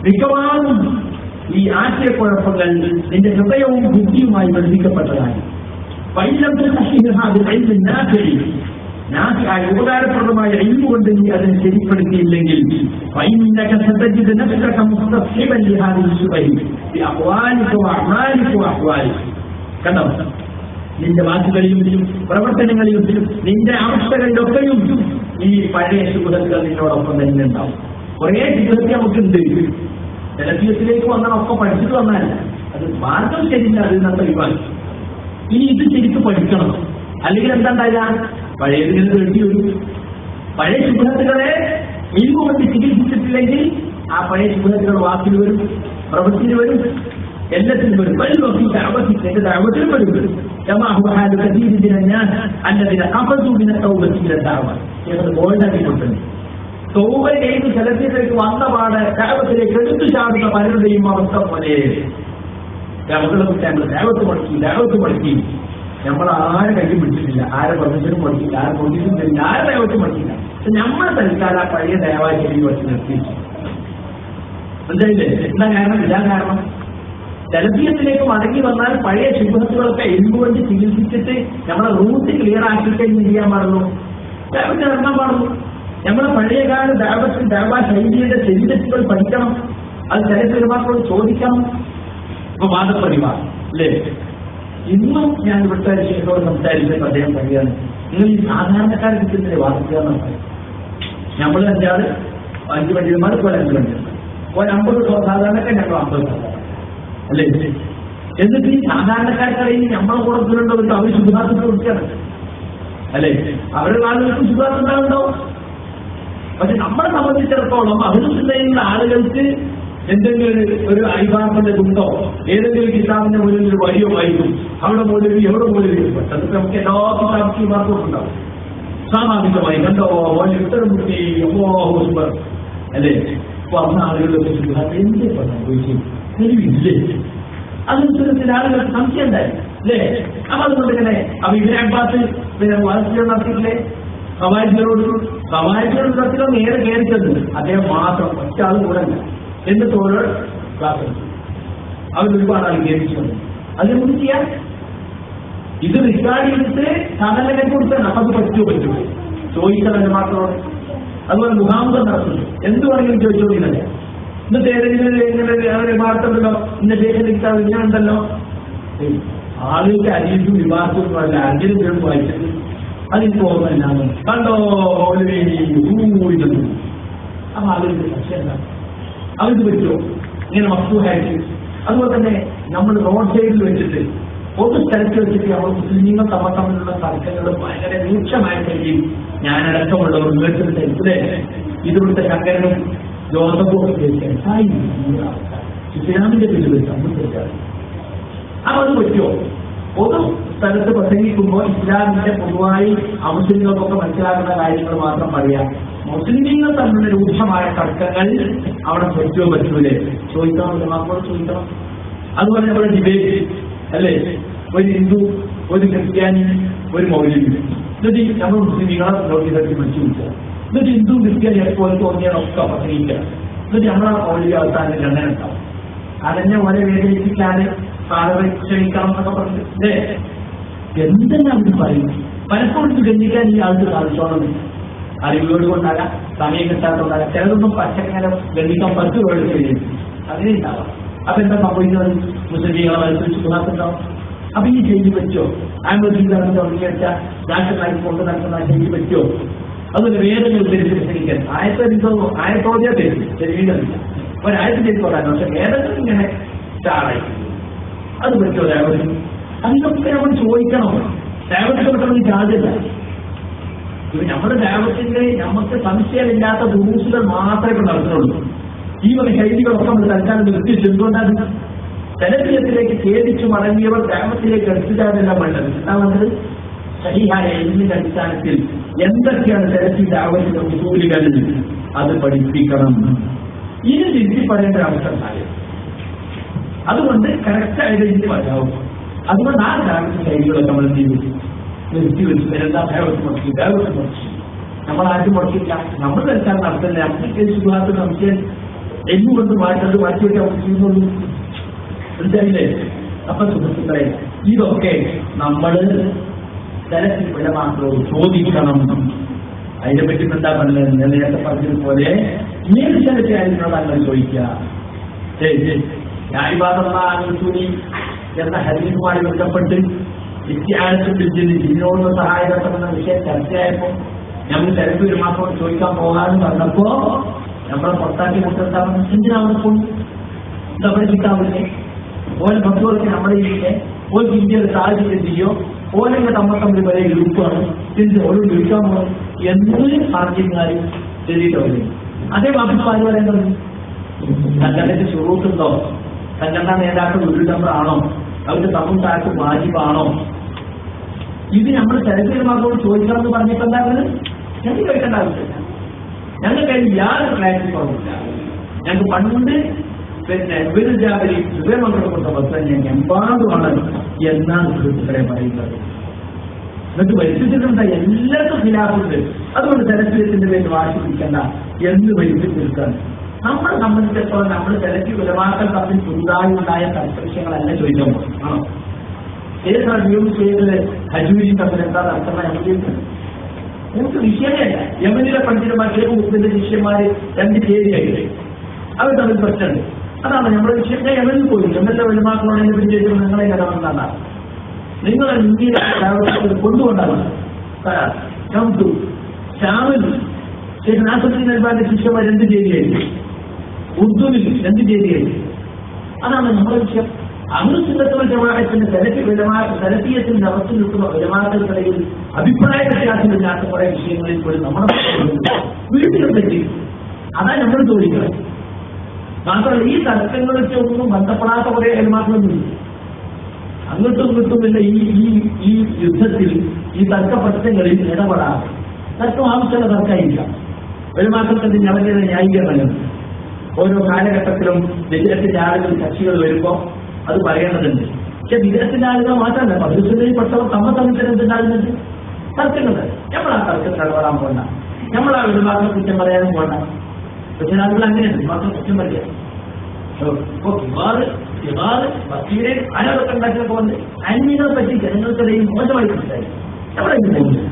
മിക്കവാറും ഈ ആശയക്കുഴപ്പങ്ങൾ നിന്റെ ഹൃദയവും ബുദ്ധിയുമായി ബന്ധിക്കപ്പെട്ടതാണ്. ഉപകാരപ്രദമായ ഇൽമു കൊണ്ട് നീ അതിനെ ശരിപ്പെടുത്തിയില്ലെങ്കിൽ കണ്ടോ, നിന്റെ വാക്കുകളിലും പ്രവർത്തനങ്ങളിലും നിന്റെ അവസ്ഥകളിലൊക്കെയും ഈ പഴയ ശുഭതകൾ നിന്നോടൊപ്പം തന്നെ ഉണ്ടാവും. കുറേ ശുഭത്തിൽ നമുക്കുണ്ട്. ജലതീയത്തിലേക്ക് വന്നാൽ ഒക്കെ പഠിച്ചിട്ട് വന്നാൽ അത് മാർഗം ശരിയില്ല, അതിൽ നിന്ന് ഒഴിവാക്കി. ഇനി ഇത് ശരിക്കും പഠിക്കണം. അല്ലെങ്കിൽ എന്താണ്ടായ പഴയതിൽ വേണ്ടി വരും. പഴയ ശുഭത്തുകളെ ഇൽമു കൊണ്ട് ചികിത്സിച്ചിട്ടില്ലെങ്കിൽ ആ പഴയ ശുഭത്തുകൾ വാക്കിൽ വരും, പ്രവൃത്തിയിൽ വരും, എല്ലാത്തിനും വരും. എന്റെ ദഅവത്തിലും വരും. തൗബ ചെയ്ത് സലഫിയത്തിലേക്ക് വന്ന പാട് ദഅവത്തിലേക്ക് എടുത്തു ചാടുന്ന പലരുടെയും അവസ്ഥ പോലെ. മക്കളെ കുറിച്ച് നമ്മൾ ദഅവത്ത് പഠിക്കും. നമ്മൾ ആരെ കയ്യും പിടിച്ചിട്ടില്ല, ആരെ പ്രൊഫഷനും പഠിക്കില്ല, ആരെ പൊളിറ്റിക്സും തരില്ല, ആരെ ദൈവത്തും പഠിക്കില്ല. നമ്മൾ തൽക്കാലം ആ പഴയ ദയവായി ചെടി പഠിച്ച് നിർത്തി. മനസ്സിലായില്ലേ? എന്താ കാരണം? ഇതാ കാരണം. ജലതീയത്തിലേക്ക് മടങ്ങി വന്നാൽ പഴയ ശുഭത്തുകളൊക്കെ എന്തുകൊണ്ട് ചികിത്സിച്ചിട്ട് നമ്മളെ റൂട്ട് ക്ലിയർ ആക്കിയിട്ട് ചെയ്യാൻ പാടുള്ളൂ, ദൈവത്തിന് ഇറങ്ങാൻ പാടുള്ളൂ. നമ്മളെ പഴയകാല ദൈവ ശൈലിയുടെ ശരീരത്തുകൾ പഠിക്കണം. അത് ചില പെരുമാറ്റത്തോട് ചോദിക്കണം. ഇപ്പൊ വാദപ്രതിവാദം അല്ലേ? ഇന്നും ഞാൻ ഇവിടുത്തെ ശേഷത്തോട് സംസാരിച്ചിട്ട് അദ്ദേഹം പറയുകയാണ്, നിങ്ങൾ ഈ സാധാരണക്കാരെ കിട്ടുന്നതിനെ വാദിക്കുക എന്ന് പറയും. നമ്മൾ 5 പണ്ഡിതന്മാർ പോലെ 5 പണ്ഡിതന്മാർ 50 സാധാരണക്കാർ, ഞങ്ങൾ 50 സാധാരണ അല്ലേ? എന്നിട്ട് ഈ സാധാരണക്കാർക്കറിയും നമ്മളെ കൂടത്തിലുണ്ടോ അവർ ശുഭാർത്ഥത്തെ കുറിച്ചാണ് അല്ലേ? അവരുടെ ആളുകൾക്ക് ശുഭാർത്ഥ ഉണ്ടാവുണ്ടാവും. പക്ഷെ നമ്മളെ സംബന്ധിച്ചിടത്തോളം അഭിനന്ദനയുള്ള ആളുകൾക്ക് എന്തെങ്കിലും ഒരു അഭിഭാഷന്റെ ഗുണ്ടോ ഏതെങ്കിലും കിതാബിന്റെ മുന്നിൽ ഒരു വഴിയോ വായിക്കും. അവിടെ മൂലവി എവിടെ മൂലവി പെട്ടെന്ന് നമുക്ക് എല്ലാ കിതാബിക്കും മാർക്കും ഉണ്ടാവും. സ്വാഭാവികമായി കണ്ടോ ഉത്തരം മുട്ടി അല്ലേ? അപ്പൊ അന്ന് ആളുകളുടെ ശുഭാർത്ഥ എന്തേ സംഭവിച്ചു തെളിവില്ലേ? അതനുസരിച്ച് ആളുകൾക്ക് സംശയം ഉണ്ടായി അല്ലേ? അപ്പൊ അതുകൊണ്ട് ഇങ്ങനെ അപ്പൊ ഇവരെ അബ്ബാസ് പിന്നെ വാർത്തകൾ നടത്തിയിട്ടില്ലേ? കവാരികളോട് നടത്തിയോ നേരെ കയറിച്ചത് അദ്ദേഹം മാത്രം ഒറ്റ ആൾ കൂടെ അല്ല. എന്നിട്ട് ഓരോ ക്ലാസ് അവരൊരുപാട് ആൾ കയറിച്ചു വന്നു. അതിനെക്കുറിച്ച് ചെയ്യാൻ ഇത് റിക്കാർഡ് ചെയ്തിട്ട് സാധാരണ കൊടുത്താണ്. അപ്പൊ അത് പറ്റുമോ ചോദിച്ചാൽ മാത്രമാണ്. അതുപോലെ മുഖാമുഖം നടത്തുന്നു. എന്ത് വേണമെങ്കിലും ചോദിച്ചോളില്ല. എന്നിട്ട് ഏതെങ്കിലും ഇങ്ങനെ വാർത്തകളോ ഇന്ന ദേശം കിട്ടാൻ ഇങ്ങനെ ഉണ്ടല്ലോ. ആളുകൾക്ക് അരിയും വിവാഹവും അല്ല, അഞ്ചിനും വായിച്ചത് അതിപ്പോ ഓർമ്മയില്ലാന്ന് കണ്ടോ ഊരിടുന്നു. അപ്പൊ ആളുകൾക്ക് സംശയം അവർക്ക് പറ്റുമോ ഇങ്ങനെ വസ്തുവായിട്ട്? അതുപോലെ തന്നെ നമ്മൾ റോഡ് സൈഡിൽ വെച്ചിട്ട് പൊതു സ്ഥലത്ത് വെച്ചിട്ട് നമ്മൾ മുസ്ലിങ്ങൾ തമ്മിലുള്ള തർക്കങ്ങൾ ഭയങ്കര രൂക്ഷമായ രീതിയിൽ ഞാനടക്കമുള്ളവർ കേട്ടിട്ട് ഇതിവിടുത്തെ ശങ്കരനും ജോസഫും ഇസ്ലാമിന്റെ പേരിൽ സംബന്ധിച്ചാണ്. അപ്പൊ അത് പറ്റുമോ? പൊതു സ്ഥലത്ത് പ്രസംഗിക്കുമ്പോൾ ഇസ്ലാമിന്റെ പൊതുവായി അമുസ്ലിങ്ങൾക്കൊക്കെ മനസ്സിലാക്കുന്ന കാര്യങ്ങൾ മാത്രം പറയാം. മുസ്ലിങ്ങൾ തമ്മിലുള്ള രൂക്ഷമായ തർക്കങ്ങൾ അവിടെ പറ്റുമോ പറ്റൂലേ? ചോദിക്കണം, നമ്മളോട് ചോദിക്കണം. അതുപോലെ നമ്മുടെ ഡിബേറ്റ് അല്ലേ, ഒരു ഹിന്ദു, ഒരു ക്രിസ്ത്യാനി, ഒരു മൗലവി, എന്നിട്ട് നമ്മൾ മുസ്ലിങ്ങളെ നോക്കി മനസ്സിലാക്കുക. എന്നിട്ട് ഹിന്ദു ക്രിസ്ത്യാനി എപ്പോൾ തോന്നിയാലൊക്കെ പ്രസംഗിക്കുക. എന്നിട്ട് നമ്മളെ മൗലവി അവസാനം രണ്ടന ഉണ്ടാവും. അതെന്നെ പോലെ വേദനിപ്പിക്കാതെ ക്ഷമിക്കണം എന്നൊക്കെ പറഞ്ഞു അല്ലേ? എന്തെല്ലാം അവർ പറയും. പലപ്പോഴും ഗണ്ണിക്കാൻ ഈ ആൾക്ക് സാധിച്ചോണമെന്നില്ല. അറിവുകൾ കൊണ്ടാകാം, സമയം കിട്ടാത്തതുകൊണ്ടാകാം. ചിലതൊന്നും പച്ചക്കാലം ഗണ്ണിക്കാൻ 10 വേർഡ് കഴിയും, അങ്ങനെ ഉണ്ടാവാം. അപ്പൊ എന്താ സംഭവിക്കുന്നത്? മുസ്ലിങ്ങളെ മത്സരിച്ച് ഗുണാത്തുണ്ടാവും. അപ്പൊ ഈ ചെയ്തി പറ്റോ? ആംബുലൻസ് തുടങ്ങിയ നാഷണലായി കൊണ്ട് നടക്കുന്ന ചെയ്തി പറ്റോ? അതുപോലെ വേദന ഉദ്ധരിച്ച് പ്രസംഗിക്കാൻ ആയത്തോദ്യാ തരും, ശരീരമില്ല ഒരാഴ്ച ചെയ്ത് പറയാൻ. പക്ഷെ വേദന ഇങ്ങനെ ചാടായി അത് പറ്റോ? ദേവത്തിൽ അതിനൊക്കെ നമ്മൾ ചോദിക്കണം. ദേവത്തിൽ പെട്ടെന്ന് ചാടില്ല. ഇപ്പൊ നമ്മുടെ ദേവത്തിന്റെ നമുക്ക് സംശയമില്ലാത്ത ദൂസുകൾ മാത്രമേ നടത്തുന്നുള്ളൂ. ഈ വക ശൈലികളൊക്കെ നമ്മൾ തൽക്കാലം നിർത്തിച്ച് എന്തുകൊണ്ടാണ് ജനപ്രിയത്തിലേക്ക് ഖേദിച്ചു മടങ്ങിയവർ ദേവത്തിലേക്ക് എടുത്തിട്ടാണെല്ലാം വേണ്ടത്. എന്താ വേണ്ടത്? ശരിയായ എല്ലിന്റെ അടിസ്ഥാനത്തിൽ എന്തൊക്കെയാണ് ജനത്തിന്റെ ആവശ്യം ഉസൂലുകൾ അത് പഠിപ്പിക്കണം. ഇത് തിരിച്ചു പറയേണ്ട അവസ്ഥ ഉണ്ടായത്. അതുകൊണ്ട് കറക്റ്റായിട്ട് ഇത് പറയാവും. അതുകൊണ്ട് ആ ദേവത്തിന്റെ ശൈലികളൊക്കെ നമ്മൾ നിർത്തി വെച്ച് എന്താ ദേവത്ത് മുടക്കി നമ്മളാരും മുടക്കില്ല. നമ്മൾ തൽക്കാലം നടത്തില്ല. നമുക്ക് സുഖാത്ത സംശയം എന്നുകൊണ്ട് മാറ്റത് മാറ്റിവെച്ച് അവർ ചെയ്യുന്നുള്ളൂ. മനസ്സിലായില്ലേ? അപ്പൊ സുഹൃത്തുക്കളെ, ഇതൊക്കെ നമ്മൾ തലത്തിൽ വിലമാക്കളോട് ചോദിക്കണം. അതിനെപ്പറ്റി എന്താ പറഞ്ഞത്? നേരത്തെ പറഞ്ഞതുപോലെ ചില അങ്ങനെ ചോദിക്കുക. എന്ന ഹദീസുമായി ബന്ധപ്പെട്ട് ഇതിനോട് സഹായകരപ്പെടുന്ന വിഷയം ചർച്ചയായപ്പോ നമ്മൾ തിരക്ക് ഒരു മാസത്തോട് ചോദിക്കാൻ പോകാമെന്ന് പറഞ്ഞപ്പോ നമ്മളെ പുറത്താക്കി മുട്ടെത്താൻ എന്തിനാവുമ്പോൾ നമ്മളെ കിട്ടാവില്ലേ? ഓരോ ഭക്തർക്ക് നമ്മളെ ഇല്ലേ ഒരു ഇന്ത്യയുടെ സാഹചര്യം ചെയ്യോ ഓരോ തമ്മിൽ വരെ ഗ്രൂപ്പാണ് ഇതിന്റെ ഓരോ വിളിക്കാൻ പോകും എന്ന് പറഞ്ഞാൽ ശരിയിട്ടവര് അതേ വാക്കുമാര് പറയുന്നത് സംഘടനയ്ക്ക് ശുറൂട്ടുണ്ടോ? സംഘടനാ നേതാക്കൾ ഒരു നമ്പറാണോ? അവരുടെ തമ്മിൽ വാജിബാണോ? ഇത് നമ്മൾ ചരിത്രമാർക്കോട് ചോദിക്കണം എന്ന് പറഞ്ഞിട്ട് എന്താകുന്നത്? ഞങ്ങൾക്ക് കഴിക്കേണ്ട ആവശ്യമില്ല. ഞങ്ങൾക്ക് യാതൊരു ക്ലാരിറ്റി കുറവില്ല. ഞങ്ങൾക്ക് പണ്ട് വിരുജാബലി ഹൃദയമംഗളം കൊടുത്ത വസ്ത്രം ഞങ്ങൾക്ക് എമ്പാടുമാണ് എന്നാണ് സുഹൃത്തുക്കളെ പറയുന്നത്. എന്നിട്ട് വരുത്തിച്ചിട്ടുണ്ട് എല്ലാവർക്കും ഖിലാഫുണ്ട്. അതുകൊണ്ട് ചരിത്രത്തിന്റെ പേര് വാശി പിടിക്കണ്ട എന്ന് വരുത്തി തീർക്കാണ്. നമ്മളെ സംബന്ധിച്ചിടത്തോളം നമ്മൾ ചിലക്ക് വിലവാക്കൾ തമ്മിൽ പുതുതായി ഉണ്ടായ തർക്കവിഷയങ്ങളല്ല ചോദിക്കാൻ പോകും. ആണോ? ഏത് യൂസ് ചെയ്തത് ഹജൂരിയും തമ്മിൽ എന്താ തർക്കം? നമുക്ക് വിഷയമല്ല. യമനിലെ പണ്ഡിതന്മാർ ഏത് മുസ്ലിന്റെ ശിഷ്യന്മാര് 2 ചേരിയായില്ലേ? അവർ തമ്മിൽ പ്രശ്നമുണ്ട്. അതാണ് നമ്മുടെ വിഷയം. ഞാൻ യമനിൽ പോയി യമനിലെ വിലമാക്കളോടെ പിടിച്ചു നിങ്ങളെ കടമെന്നാണ് നിങ്ങളെ ഇന്ത്യയിലെ കൊണ്ടുകൊണ്ടാണ് ഷാമിൽ നാസറുദ്ദീൻ അൽബാന്റെ ശിഷ്യന്മാർ 2 ചേരിയായി, ഉർദുവിൽ 2 ചേരിയായി. അതാണ് നമ്മുടെ വിഷയം. അഹ്ലുസുന്നത്തുൽ ജമാഅത്തിന്റെ സലഫിയത്തിന്റെ അവസ്ഥ നിൽക്കുന്ന ഉലമാക്കൾക്കിടയിൽ അഭിപ്രായ വ്യത്യാസമില്ലാത്ത കുറെ വിഷയങ്ങളിൽ പോലും നമ്മുടെ വീട്ടിലും പറ്റി. അതാണ് നമ്മൾ ചോദിക്കുന്നത്. മാത്രമല്ല ഈ തർക്കങ്ങൾക്ക് ഒന്നും ബന്ധപ്പെടാത്ത കുറെ ഉലമാക്കളൊന്നുമില്ല. അങ്ങോട്ടും ഇങ്ങോട്ടുമില്ല ഈ യുദ്ധത്തിൽ ഈ തർക്ക പ്രശ്നങ്ങളിൽ ഇടപെടാതെ തർക്കം ആവശ്യമുള്ള തർക്കമായിരിക്കാം. ഉലമാക്കൾക്ക് അവരുടെ ന്യായീകരണങ്ങൾ ഓരോ കാലഘട്ടത്തിലും വിഗ്രഹത്തിന്റെ ആളുകൾ കക്ഷികൾ വരുമ്പോൾ അത് പറയേണ്ടതുണ്ട്. പക്ഷെ വിഗ്രഹത്തിന്റെ ആളുകൾ മാത്രമല്ല, പതിനെട്ടിൽ പെട്ടവർ തമ്മിൽ എന്തുണ്ടാകുന്നത്? തർക്കങ്ങൾ. നമ്മൾ ആ തർക്കത്തിൽ ഇടപെടാൻ പോകണ്ട. നമ്മൾ ആ വിധമാക്കളെ കുറ്റം പറയാനും പോകണ്ട. പക്ഷെ ആളുകൾ അങ്ങനെയാണ് മാത്രം കുറ്റം പറയാം. അനവൊക്കെ ഉണ്ടാക്കിയ പോകുന്നത് അന്യങ്ങളെ പറ്റി ജനങ്ങൾക്കിടയിൽ മോശമായി മനസ്സിലായി. എവിടെയെങ്കിലും പോകുന്നില്ല.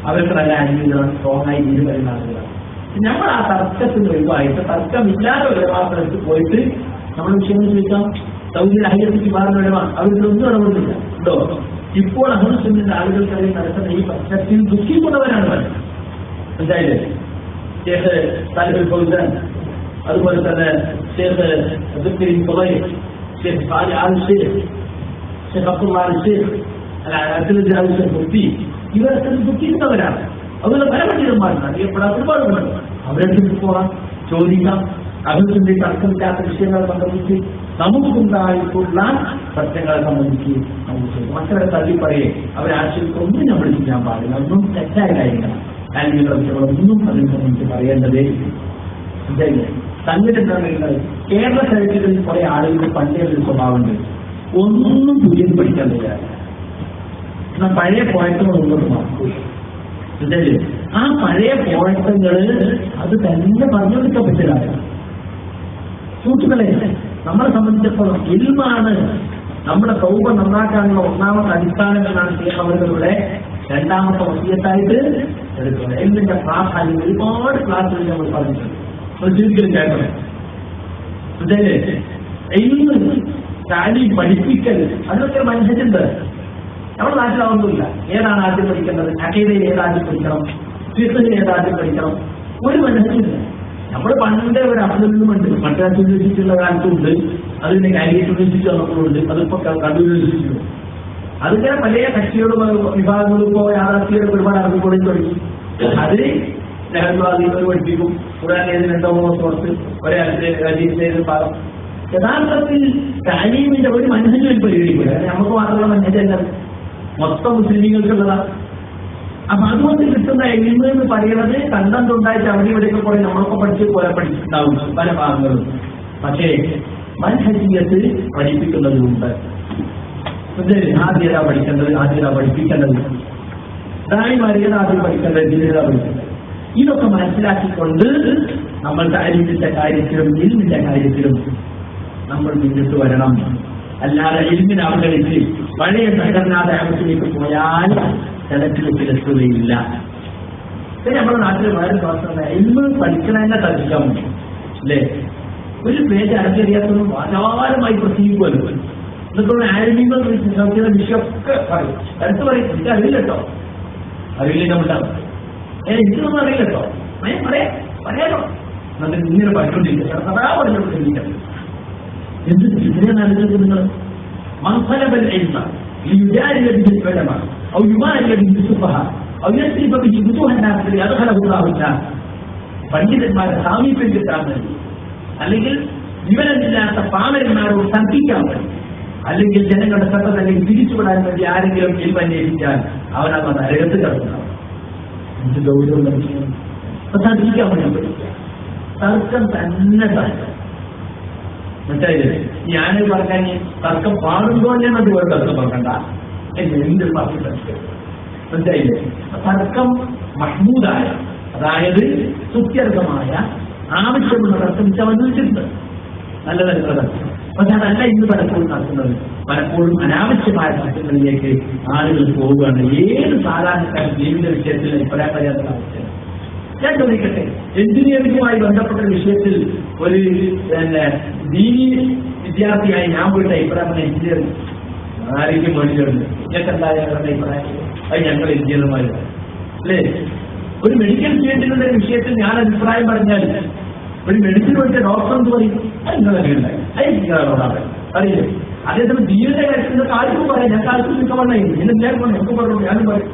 അവർക്ക് നല്ല അന്യങ്ങളാണ്, സ്ട്രോങ്ങായി ഇത് പറയുന്ന ആളുകളാണ്. നമ്മൾ ആ തർക്കത്തിന് ഒഴിവായിട്ട് തർക്കമില്ലാതെ വിലവാസത്തിൽ പോയിട്ട് നമ്മുടെ വിഷയങ്ങൾ ചോദിക്കാം. സൗദിയിൽ അഹിയത്തിക്ക് പറഞ്ഞ വിലവാണ് അവരിലൊന്നും ഇടപെടുന്നില്ല ഉണ്ടോ? ഇപ്പോൾ അഹ്ലുസുന്നത്തിന്റെ ആളുകൾക്കിടയിൽ നടക്കുന്ന ഈ പ്രശ്നത്തിൽ ദുഃഖിക്കുന്നവരാണ് പറയുന്നത്. എന്തായാലും ഷേഖ് സാലിഹുൽ ഫൗസാൻ, അതുപോലെ തന്നെ ഷേഖ് അബ്ദുൽ കരീം ഖുദൈർ, ഷേഖ് സാലിഹ് ആൽ ഷേഖ്, ഇവരൊക്കെ ദുഃഖിക്കുന്നവരാണ്. അതുപോലെ പല പണ്ഡിതന്മാരും അറിയപ്പെടാത്ത ഒരുപാടുണ്ട്. അവരടുത്ത് പോകാം, ചോദിക്കാം, അവരുടെ തർക്കമില്ലാത്ത വിഷയങ്ങളെ സംബന്ധിച്ച് നമുക്കുണ്ടായിട്ടുള്ള സത്യങ്ങളെ സംബന്ധിച്ച് നമുക്ക് മക്കളെ തള്ളി പറയേ അവരാശയക്കൊന്നും നമ്മൾ ചെയ്യാൻ പാടില്ല. ഒന്നും തെറ്റായ കാര്യങ്ങളാണ്. കാര്യങ്ങളൊന്നും അതിനെ സംബന്ധിച്ച് പറയേണ്ടതേ. സംഘടനകൾ കേരള ചരിത്രത്തിൽ കുറെ ആളുകൾ പണ്ടേ ഒരു സ്വഭാവമുണ്ട്. ഒന്നും പുതിയത് പഠിക്കാൻ തയ്യാറില്ല. എന്നാൽ പഴയ പോയത്തുകൾ മുന്നോട്ട് മാറും. ആ പഴയ പോയത്തങ്ങള് അത് തന്നെ പറഞ്ഞുകൊടുക്കാൻ പറ്റില്ല. സുഹൃത്തുക്കളെ, നമ്മളെ സംബന്ധിച്ചിടത്തോളം ഇൽമാണ് നമ്മുടെ തൗബ നന്നാക്കാനുള്ള ഒന്നാമത്തെ അടിസ്ഥാനം എന്നാണ് അവരുടെ രണ്ടാമത്തെ വസിയത്തായിട്ട് എടുക്കുന്നത്. എല്ലിന്റെ പ്രാധാന്യം ഒരുപാട് ക്ലാസ്സുകൾ നമ്മൾ പറഞ്ഞിട്ടുണ്ട്. ചുരുക്കലും കേൾക്കണം. താലീം പഠിപ്പിക്കൽ അതിനൊക്കെ മനസ്സിലുണ്ട്. നമ്മുടെ നാട്ടിലാവുന്നില്ല. ഏതാണ് ആദ്യം പഠിക്കേണ്ടത്? അഖീദയിൽ ഏതാദ്യം പഠിക്കണം? ഫിഖ്ഹിൽ ഏതാദ്യം പഠിക്കണം? ഒരു മനസ്സിലില്ല. നമ്മൾ പണ്ടേ ഒരു അഫ്സലുമുണ്ട്, മറ്റേ അസുരക്ഷിച്ചുള്ള കാലത്തുണ്ട്, അതിന്റെ കാര്യസുരക്ഷിച്ച് വന്നപ്പോഴുണ്ട്, അതിപ്പോ കണ്ടുരക്ഷിച്ചു. അതിങ്ങനെ പല കക്ഷികളും വിഭാഗങ്ങളും ഇപ്പോൾ യാഥാർത്ഥ്യങ്ങൾ ഒരുപാട് അറിഞ്ഞുകൊണ്ടേ തുടങ്ങി. അത് നെഹ്റുവാദികൾ പഠിപ്പിക്കും, ഖുർആനിലുണ്ടോ സുഹൃത്ത് ഒരേ അജീസിന്റെ ഭാഗം. യഥാർത്ഥത്തിൽ താലീമിന്റെ ഒരു മനസ്സിൽ പരിഗണിക്കില്ല. നമുക്ക് മാത്രമുള്ള മനസ്സിലല്ല, മൊത്തം മുസ്ലിമീങ്ങൾക്കുള്ളതാണ്. അപ്പൊ അതുകൊണ്ട് കിട്ടുന്ന എൽമ എന്ന് പറയുന്നത് കണ്ടന്റുണ്ടായിട്ട് അവിടെ ഇവിടെയൊക്കെ കുറെ നമ്മളൊക്കെ പഠിച്ചിട്ടുണ്ടാവും പല ഭാഗങ്ങളും. പക്ഷേ മനഹജീയത്തിൽ പഠിപ്പിക്കുന്നതുണ്ട്. ആദ്യത പഠിക്കേണ്ടത്, ആദ്യത പഠിപ്പിക്കേണ്ടത്, ദായിമാരികൾ ആദ്യം പഠിക്കേണ്ടത്, ജില്ലത പഠിക്കേണ്ടത്. ഇതൊക്കെ മനസ്സിലാക്കിക്കൊണ്ട് നമ്മൾ താലീമിന്റെ കാര്യത്തിലും ഇൽമിന്റെ കാര്യത്തിലും നമ്മൾ മുന്നിട്ട് വരണം. അല്ലാതെ ഇൽമിനെ അവഗണിച്ച് പഴയ സംഘടനാ ദേവത്തിലേക്ക് പോയാൽ തലത്തിലെത്തുകയില്ല. പിന്നെ നമ്മുടെ നാട്ടിൽ വളരെ പ്രശ്നം ഇൽമ് പഠിക്കണന്നെ തർക്കിക്കാൻ പറ്റും അല്ലേ? ഒരു പേജ് അറിഞ്ഞറിയാത്തൊന്നും വാചാരമായി പ്രസംഗിക്കുമല്ലോ. എന്നിട്ടുള്ള ആരോഗ്യങ്ങൾ വിഷയമൊക്കെ പറയും. അടുത്ത് പറയും എനിക്ക് അറിയില്ല കേട്ടോ, അറിയില്ല ഉണ്ടാവും, എനിക്കൊന്നും അറിയില്ല കേട്ടോ, പറയാലോ എന്നിട്ട് ഇങ്ങനെ പഠിച്ചോണ്ടിരിക്കുക, സദാ പറഞ്ഞുകൊണ്ടിരിക്കണം. എന്ത് ഇതിനെ നൽകുന്നത്? നിങ്ങൾ മൻസലബൽ ഇൽമ ലിയുജാരിയ ബിഹിൽ ഉലമ ഔ യുമാരിയ ബിഹിൽ സുഫഹ ഔ യസ്രിഫ ബിഹി ബുതുഹ നാസ് ലിയദ്ഖലഹു അല്ലാഹു തആല. പണ്ഡിതന്മാരെ സാമീപ്യം കിട്ടാൻ വേണ്ടി, അല്ലെങ്കിൽ വിവരമില്ലാത്ത പാമരന്മാരോട് തർക്കിക്കാൻ വേണ്ടി, അല്ലെങ്കിൽ ജനങ്ങളുടെ ശ്രദ്ധ തിരിച്ചുവിടാൻ വേണ്ടി ആരെങ്കിലും ഇൽമ അന്വേഷിച്ചാൽ അവനത് അരകത്ത് കിടക്കുന്നതാണ്. എന്ത് ഗൗരവമുള്ള വിഷയം! തർക്കിക്കാൻ വേണ്ടി പഠിക്കുക, തർക്കം തന്നെ തർക്കം. മനസ്സിലായില്ലേ? ഞാൻ പറഞ്ഞാൽ തർക്കം പാടുമ്പോൾ തന്നെ അത് വേറെ തർക്കം പറഞ്ഞണ്ട, എന്ത് പറഞ്ഞു തർക്കം. മനസ്സിലായില്ലേ? തർക്കം മഹ്മൂദായ, അതായത് സുത്യർഹമായ ആവശ്യമുള്ള തർക്കം ചവന്നിട്ടുണ്ട്, നല്ല തരത്തിലുള്ള തർക്കം. പക്ഷെ അതല്ല ഇന്ന് പലപ്പോഴും നടക്കുന്നത്. പലപ്പോഴും അനാവശ്യമായ തർക്കങ്ങളിലേക്ക് ആളുകൾ പോവുകയാണ്. ഏത് സാധാരണക്കാരും ജീവിത വിഷയത്തിൽ അഭിപ്രായം പറയാത്ത അവസ്ഥയാണ്. ഞാൻ ചോദിക്കട്ടെ, എഞ്ചിനീയറിംഗുമായി ബന്ധപ്പെട്ട വിഷയത്തിൽ ഒരു ദീനി വിദ്യാർത്ഥിയായി ഞാൻ പോയിട്ട് അഭിപ്രായം എഞ്ചിനീയറിംഗ് ആരെങ്കിലും വേണ്ടിയിട്ടുണ്ട്, ഞങ്ങൾക്ക് എന്തായാലും അവരുടെ അഭിപ്രായം അത് ഞങ്ങൾ എഞ്ചിനീയർമാരാണ് അല്ലേ? ഒരു മെഡിക്കൽ ഫീൽഡിലുള്ള വിഷയത്തിൽ ഞാൻ അഭിപ്രായം പറഞ്ഞാൽ ഒരു മെഡിസിൻ പോയിട്ട് ഡോക്ടർ എന്ന് പറയും, അത് നിങ്ങളൊക്കെ ഉണ്ടായി, അത് നിങ്ങളോടാണ് അറിയില്ലേ? അതേസമയം ദീനിന്റെ കാര്യത്തിൽ ആർക്കും പറയാം, ഞാൻ ആർക്കും നിൽക്കാൻ പറഞ്ഞാൽ ഞാൻ എനിക്ക് പറഞ്ഞു, ഞാനും പറയും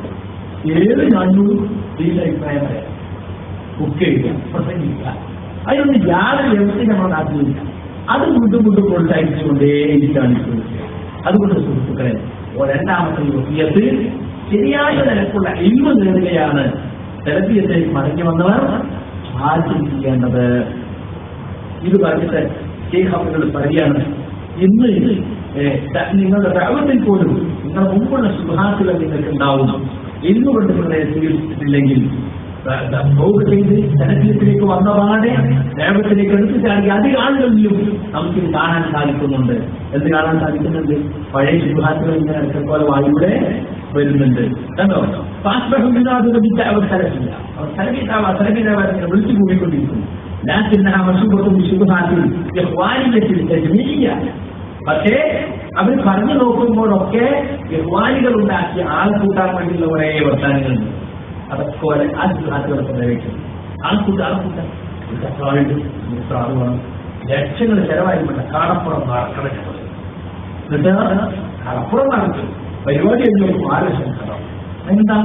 ഏത് ഞാനോടും ദീനിന്റെ അഭിപ്രായം പറയാം, ബുക്ക് ചെയ്യുക, പ്രസംഗിക്കുക. അതിനൊന്നും യാതൊരു വ്യവസ്ഥയും നമ്മൾ നാട്ടിലില്ല. അത് മുണ്ടും പ്രോത്സാഹിച്ചുകൊണ്ടേയിരിക്കുകയാണ്. അതുകൊണ്ട് സുഹൃത്തുക്കളെ, രണ്ടാമത്തെ വസിയത്ത് ശരിയായ നിലക്കുള്ള ഇൽമ നേടുകയാണ് തെരപ്പിയത്തേക്ക് മടങ്ങി വന്നവർ ആദ്യം ചെയ്യേണ്ടത്. ഇത് പറഞ്ഞിട്ട് ശേഖകൾ പറയുകയാണ്, ഇന്ന് നിങ്ങളുടെ ദഅവത്തിൽ പോലും നിങ്ങളുടെ മുമ്പുള്ള ശുഭാത്തുകൾ നിങ്ങൾക്ക് ഉണ്ടാവും. ഇൽമ കൊണ്ട് നിങ്ങളെ സ്വീകരിച്ചിട്ടില്ലെങ്കിൽ ചെയ്ത് ജനജീവിതത്തിലേക്ക് വന്നപാടെ ദേവത്തിലേക്ക് എടുത്തു ചാടി അധികം ആളുകളിലും നമുക്കിത് കാണാൻ സാധിക്കുന്നുണ്ട്. എന്ത് കാണാൻ സാധിക്കുന്നുണ്ട്? പഴയ ശുഭാത്തുകൾ ഇങ്ങനെ ഇടയ്ക്കോലെ വായിലൂടെ വരുന്നുണ്ട്. കണ്ടോ? പാസ്പെടാതെ ലഭിച്ച അവർ സ്ഥലമില്ല, അവർ സ്ഥലമില്ലാതെ വിളിച്ചു കൂടിക്കൊണ്ടിരിക്കുന്നു. പക്ഷേ അവർ പറഞ്ഞു നോക്കുമ്പോഴൊക്കെ യഹ്വാനികൾ ഉണ്ടാക്കിയ ആൾക്കൂട്ടാൻ വേണ്ടിയുള്ള കുറേ വർത്താനങ്ങളുണ്ട്. അതൊക്കെ ആദ്യങ്ങളൊക്കെ നിറവേറ്റും. ആൾക്കൂട്ടം ലക്ഷങ്ങൾ ചെലവായി വേണ്ട കാണപ്പുറം എന്നിട്ട് അപ്പുറം നടക്കും പരിപാടി കഴിഞ്ഞു നോക്കും 6 ലക്ഷം കടം. എന്താ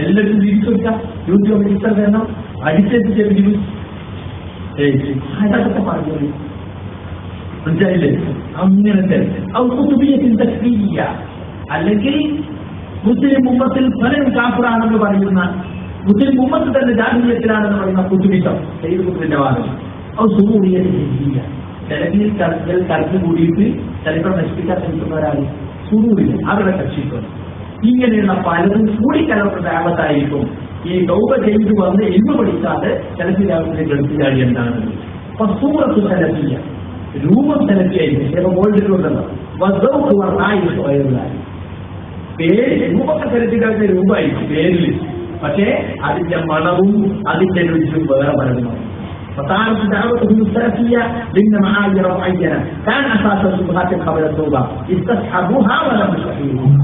എല്ലാവരും തിരിച്ചു വെക്കാം, യൂട്യൂബ് ഇത്ര വേണം അടിച്ചെത്തിച്ച് അതൊക്കെ പറഞ്ഞത് മനസ്സിലായില്ലേ? അങ്ങനത്തെ അല്ലെങ്കിൽ മുസ്ലിം ഉമ്മത്തിൽ പലരും കാഫിറാണെന്ന് പറയുന്ന, മുസ്ലിം ഉമ്മത്ത് തന്നെ ജാഹിലിയത്തിലാണെന്ന് പറയുന്ന കുത്തുബിസം സയ്യിദ് കുത്തുബിന്റെ വാദം അത് സുറൂറിയ ചിലതിൽ കലർന്നു കൂടിയിട്ട് ചരിത്രം നശിപ്പിക്കാൻ ശ്രമിക്കുന്നവരാണ് സുറൂറിയ അവരുടെ കക്ഷിത്വം. ഇങ്ങനെയുള്ള പലതും കൂടിക്കലർന്ന ദഅവത്തായിരിക്കും. ഈ തൗബ ചെയ്തു വന്ന് ഇൽമു പഠിക്കാതെ സലഫിയാവിന്റെ ഗൾഫിലാടി എന്താണ് അപ്പൊ സൂറത്ത് സലഫിയ രൂപം സലഫിയായിരിക്കും. ചിലപ്പോൾ ഗോൾഡിലുണ്ടല്ലോ പേര് രൂപത്തെ സലഫിക്കാരുടെ രൂപമായിരിക്കും പേരിൽ, പക്ഷേ അതിന്റെ മണവും അതിന്റെ രുചിയും വേറെ പലതും. فصارت دعوته السلفية ضمن معايير معينة كان أساس الشبهات قبل التوبة استصحبوها ولم يستحيلوها.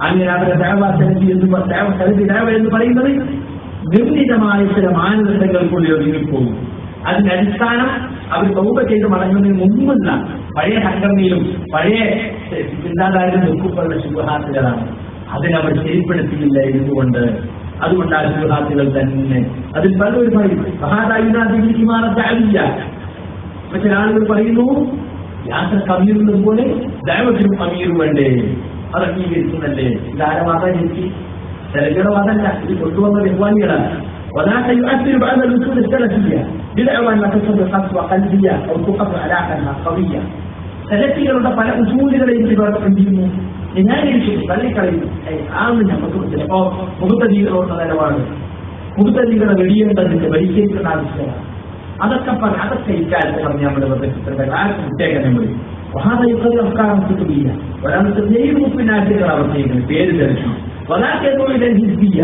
അങ്ങനെ അവരുടെ ദഅവ സലഫി എന്ന് പറയുന്നത് നിർണിതമായ ചില മാനദണ്ഡങ്ങൾക്കുള്ളിൽ ഒതുങ്ങിപ്പോകും. അതിന്റെ അടിസ്ഥാനം അവർ തൗബ ചെയ്ത് മടങ്ങുന്നതിന് മുമ്പുള്ള പഴയ സംഘടനയിലും പഴയ ചിന്താധാരയിലും നിൽക്കുമ്പോഴുള്ള ശുഭഹാത്തുകളാണ്. അതിനവർ ശരിപ്പെടുത്തിയില്ല എന്തുകൊണ്ട്? അതുകൊണ്ട് ആ ശുഭഹാത്തുകൾ തന്നെ അതിൽ പലരും പറയും ചില ആളുകൾ പറയുന്നു യാത്രക്ക് അമീറുള്ളത് പോലെ ദഅവത്തിനും അമീർ വേണ്ടേ, അത് അംഗീകരിക്കുന്നല്ലേ? ഇതാരവാദം എനിക്ക് സലഫിയുടെ വാദമല്ല, ഇത് കൊണ്ടുവന്ന ഇഖ്വാനികളാണ്. ولا يؤثر بعد الوصول السلفية بدعوى أن تصل خطوة قلبية أو توقف علاقة قوية. സലഫികളുടെ പല ഉസൂലുകളെയും ഇവർ എന്ത് ചെയ്യുന്നു? ന്യായീകരിച്ചു തള്ളിക്കളയും. ആണെന്ന് നമുക്ക് ചിലപ്പോ മുഖത്തജീകളോടുള്ള നിലപാട്, മുഖത്തജീകളെ വെടിയേണ്ടതിന്റെ പരിശീലിക്കേണ്ട ആവശ്യമാണ്. അതൊക്കെ ഇക്കാലത്ത് പറഞ്ഞ നമ്മുടെ പ്രദേശത്തിന്റെ ആർക്കും കുട്ടിയൊക്കെ നമ്മൾ വഹാദയുക്കളില്ല ഒരാൾക്ക് നെയ്യ് മുപ്പിനാറ്റുകൾ അവർ ചെയ്യുന്നത് പേര് ദർശനം വലാക്കേതോടെ ഹിസ്ബിയ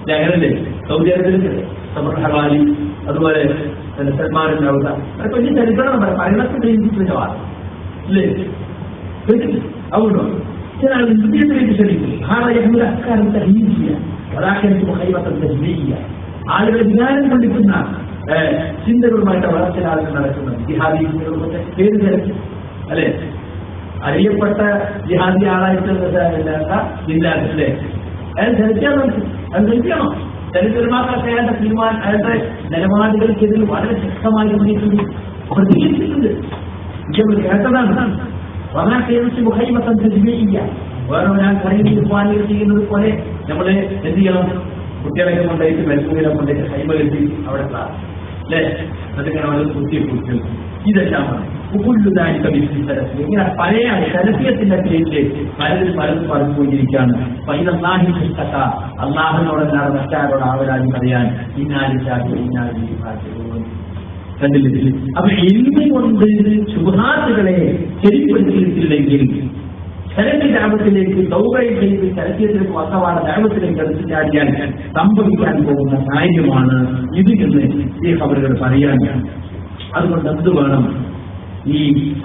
ഞങ്ങളുടെ സൗദി അറേബ്യയിൽ സമർ ഹവാലി അതുപോലെ സൽമാൻ ഔദ അതൊക്കെ വലിയ ചരിത്രം ഭരണത്തിന്റെ ഹിന്ദുക്കളുടെ വാദം അല്ലേ? അതുകൊണ്ടോ ചില ആൾ ഇന്ത്യയിലേക്ക് ക്ഷണിക്കും അക്കാലത്തെ ഹീസിയ വലാക്കേന്ദ്ര ഹൈവത്തെ തജ്മീയ ആളുകളെ വികാരം കൊണ്ടിരിക്കുന്ന ചിന്തകളുമായിട്ട് വളർച്ച ആളുകൾ നടക്കുന്നത് ജിഹാദി ചിന്തകളുടെ പേര് തിരക്കും അല്ലെ? അറിയപ്പെട്ട ജിഹാദി ആളായിട്ട് ജില്ലാത്തിലെ അയാൾ ധരിക്കാൻ നോക്കും. അത് ധരിക്കണോ? ചരിത്രമാക്കൊക്കെ അയാളുടെ തീരുമാനം അയാളുടെ നിലപാടുകൾക്കെതിൽ വളരെ ശക്തമായി മുന്നിട്ടുണ്ട്, പ്രതികരിച്ചിട്ടുണ്ട്. കേട്ടതാണ് വളരെ കേന്ദ്ര മുഖൈമത്തം തജ്മീയ. വേറെ ഒരാൾ പറയുന്നത് ഉപാധികൾ ചെയ്യുന്നത് പോലെ നമ്മൾ എന്ത് ചെയ്യണം? കുട്ടികളെ കൊണ്ടായിട്ട് മെൽപ്പൂരിലെ കൊണ്ടായിട്ട് കൈമ കെട്ടി അവിടെ അല്ലേ? അതിങ്ങനെ വളരെ കുത്തിയെ ഇതെല്ലാം ഇങ്ങനെ പഴയ സലഫിയത്തിന്റെ പേരിലേക്ക് പലരും പറഞ്ഞുകൊണ്ടിരിക്കുകയാണ്. അള്ളാഹുനോടല്ലാതെ മറ്റാരോട് ആവരാതി പറയാൻ കണ്ടില്ല. അപ്പൊ ഇൽമ കൊണ്ട് ശുബ്ഹാത്തുകളെ ശരിപ്പെടുത്തിയിട്ടില്ലെങ്കിൽ സലഫി ദഅവത്തിലേക്ക് തൗബ ചെയ്ത് സലഫിയത്തിലേക്ക് വന്നവാട് ദഅവത്തിലേക്ക് എടുത്തു ചാടിയാൽ സംഭവിക്കാൻ പോകുന്ന കാര്യമാണ് ഇത് എന്ന് ഈ ഖബറുകൾ പറയാൻ. അതുകൊണ്ട് എന്ത് വേണം? ഈ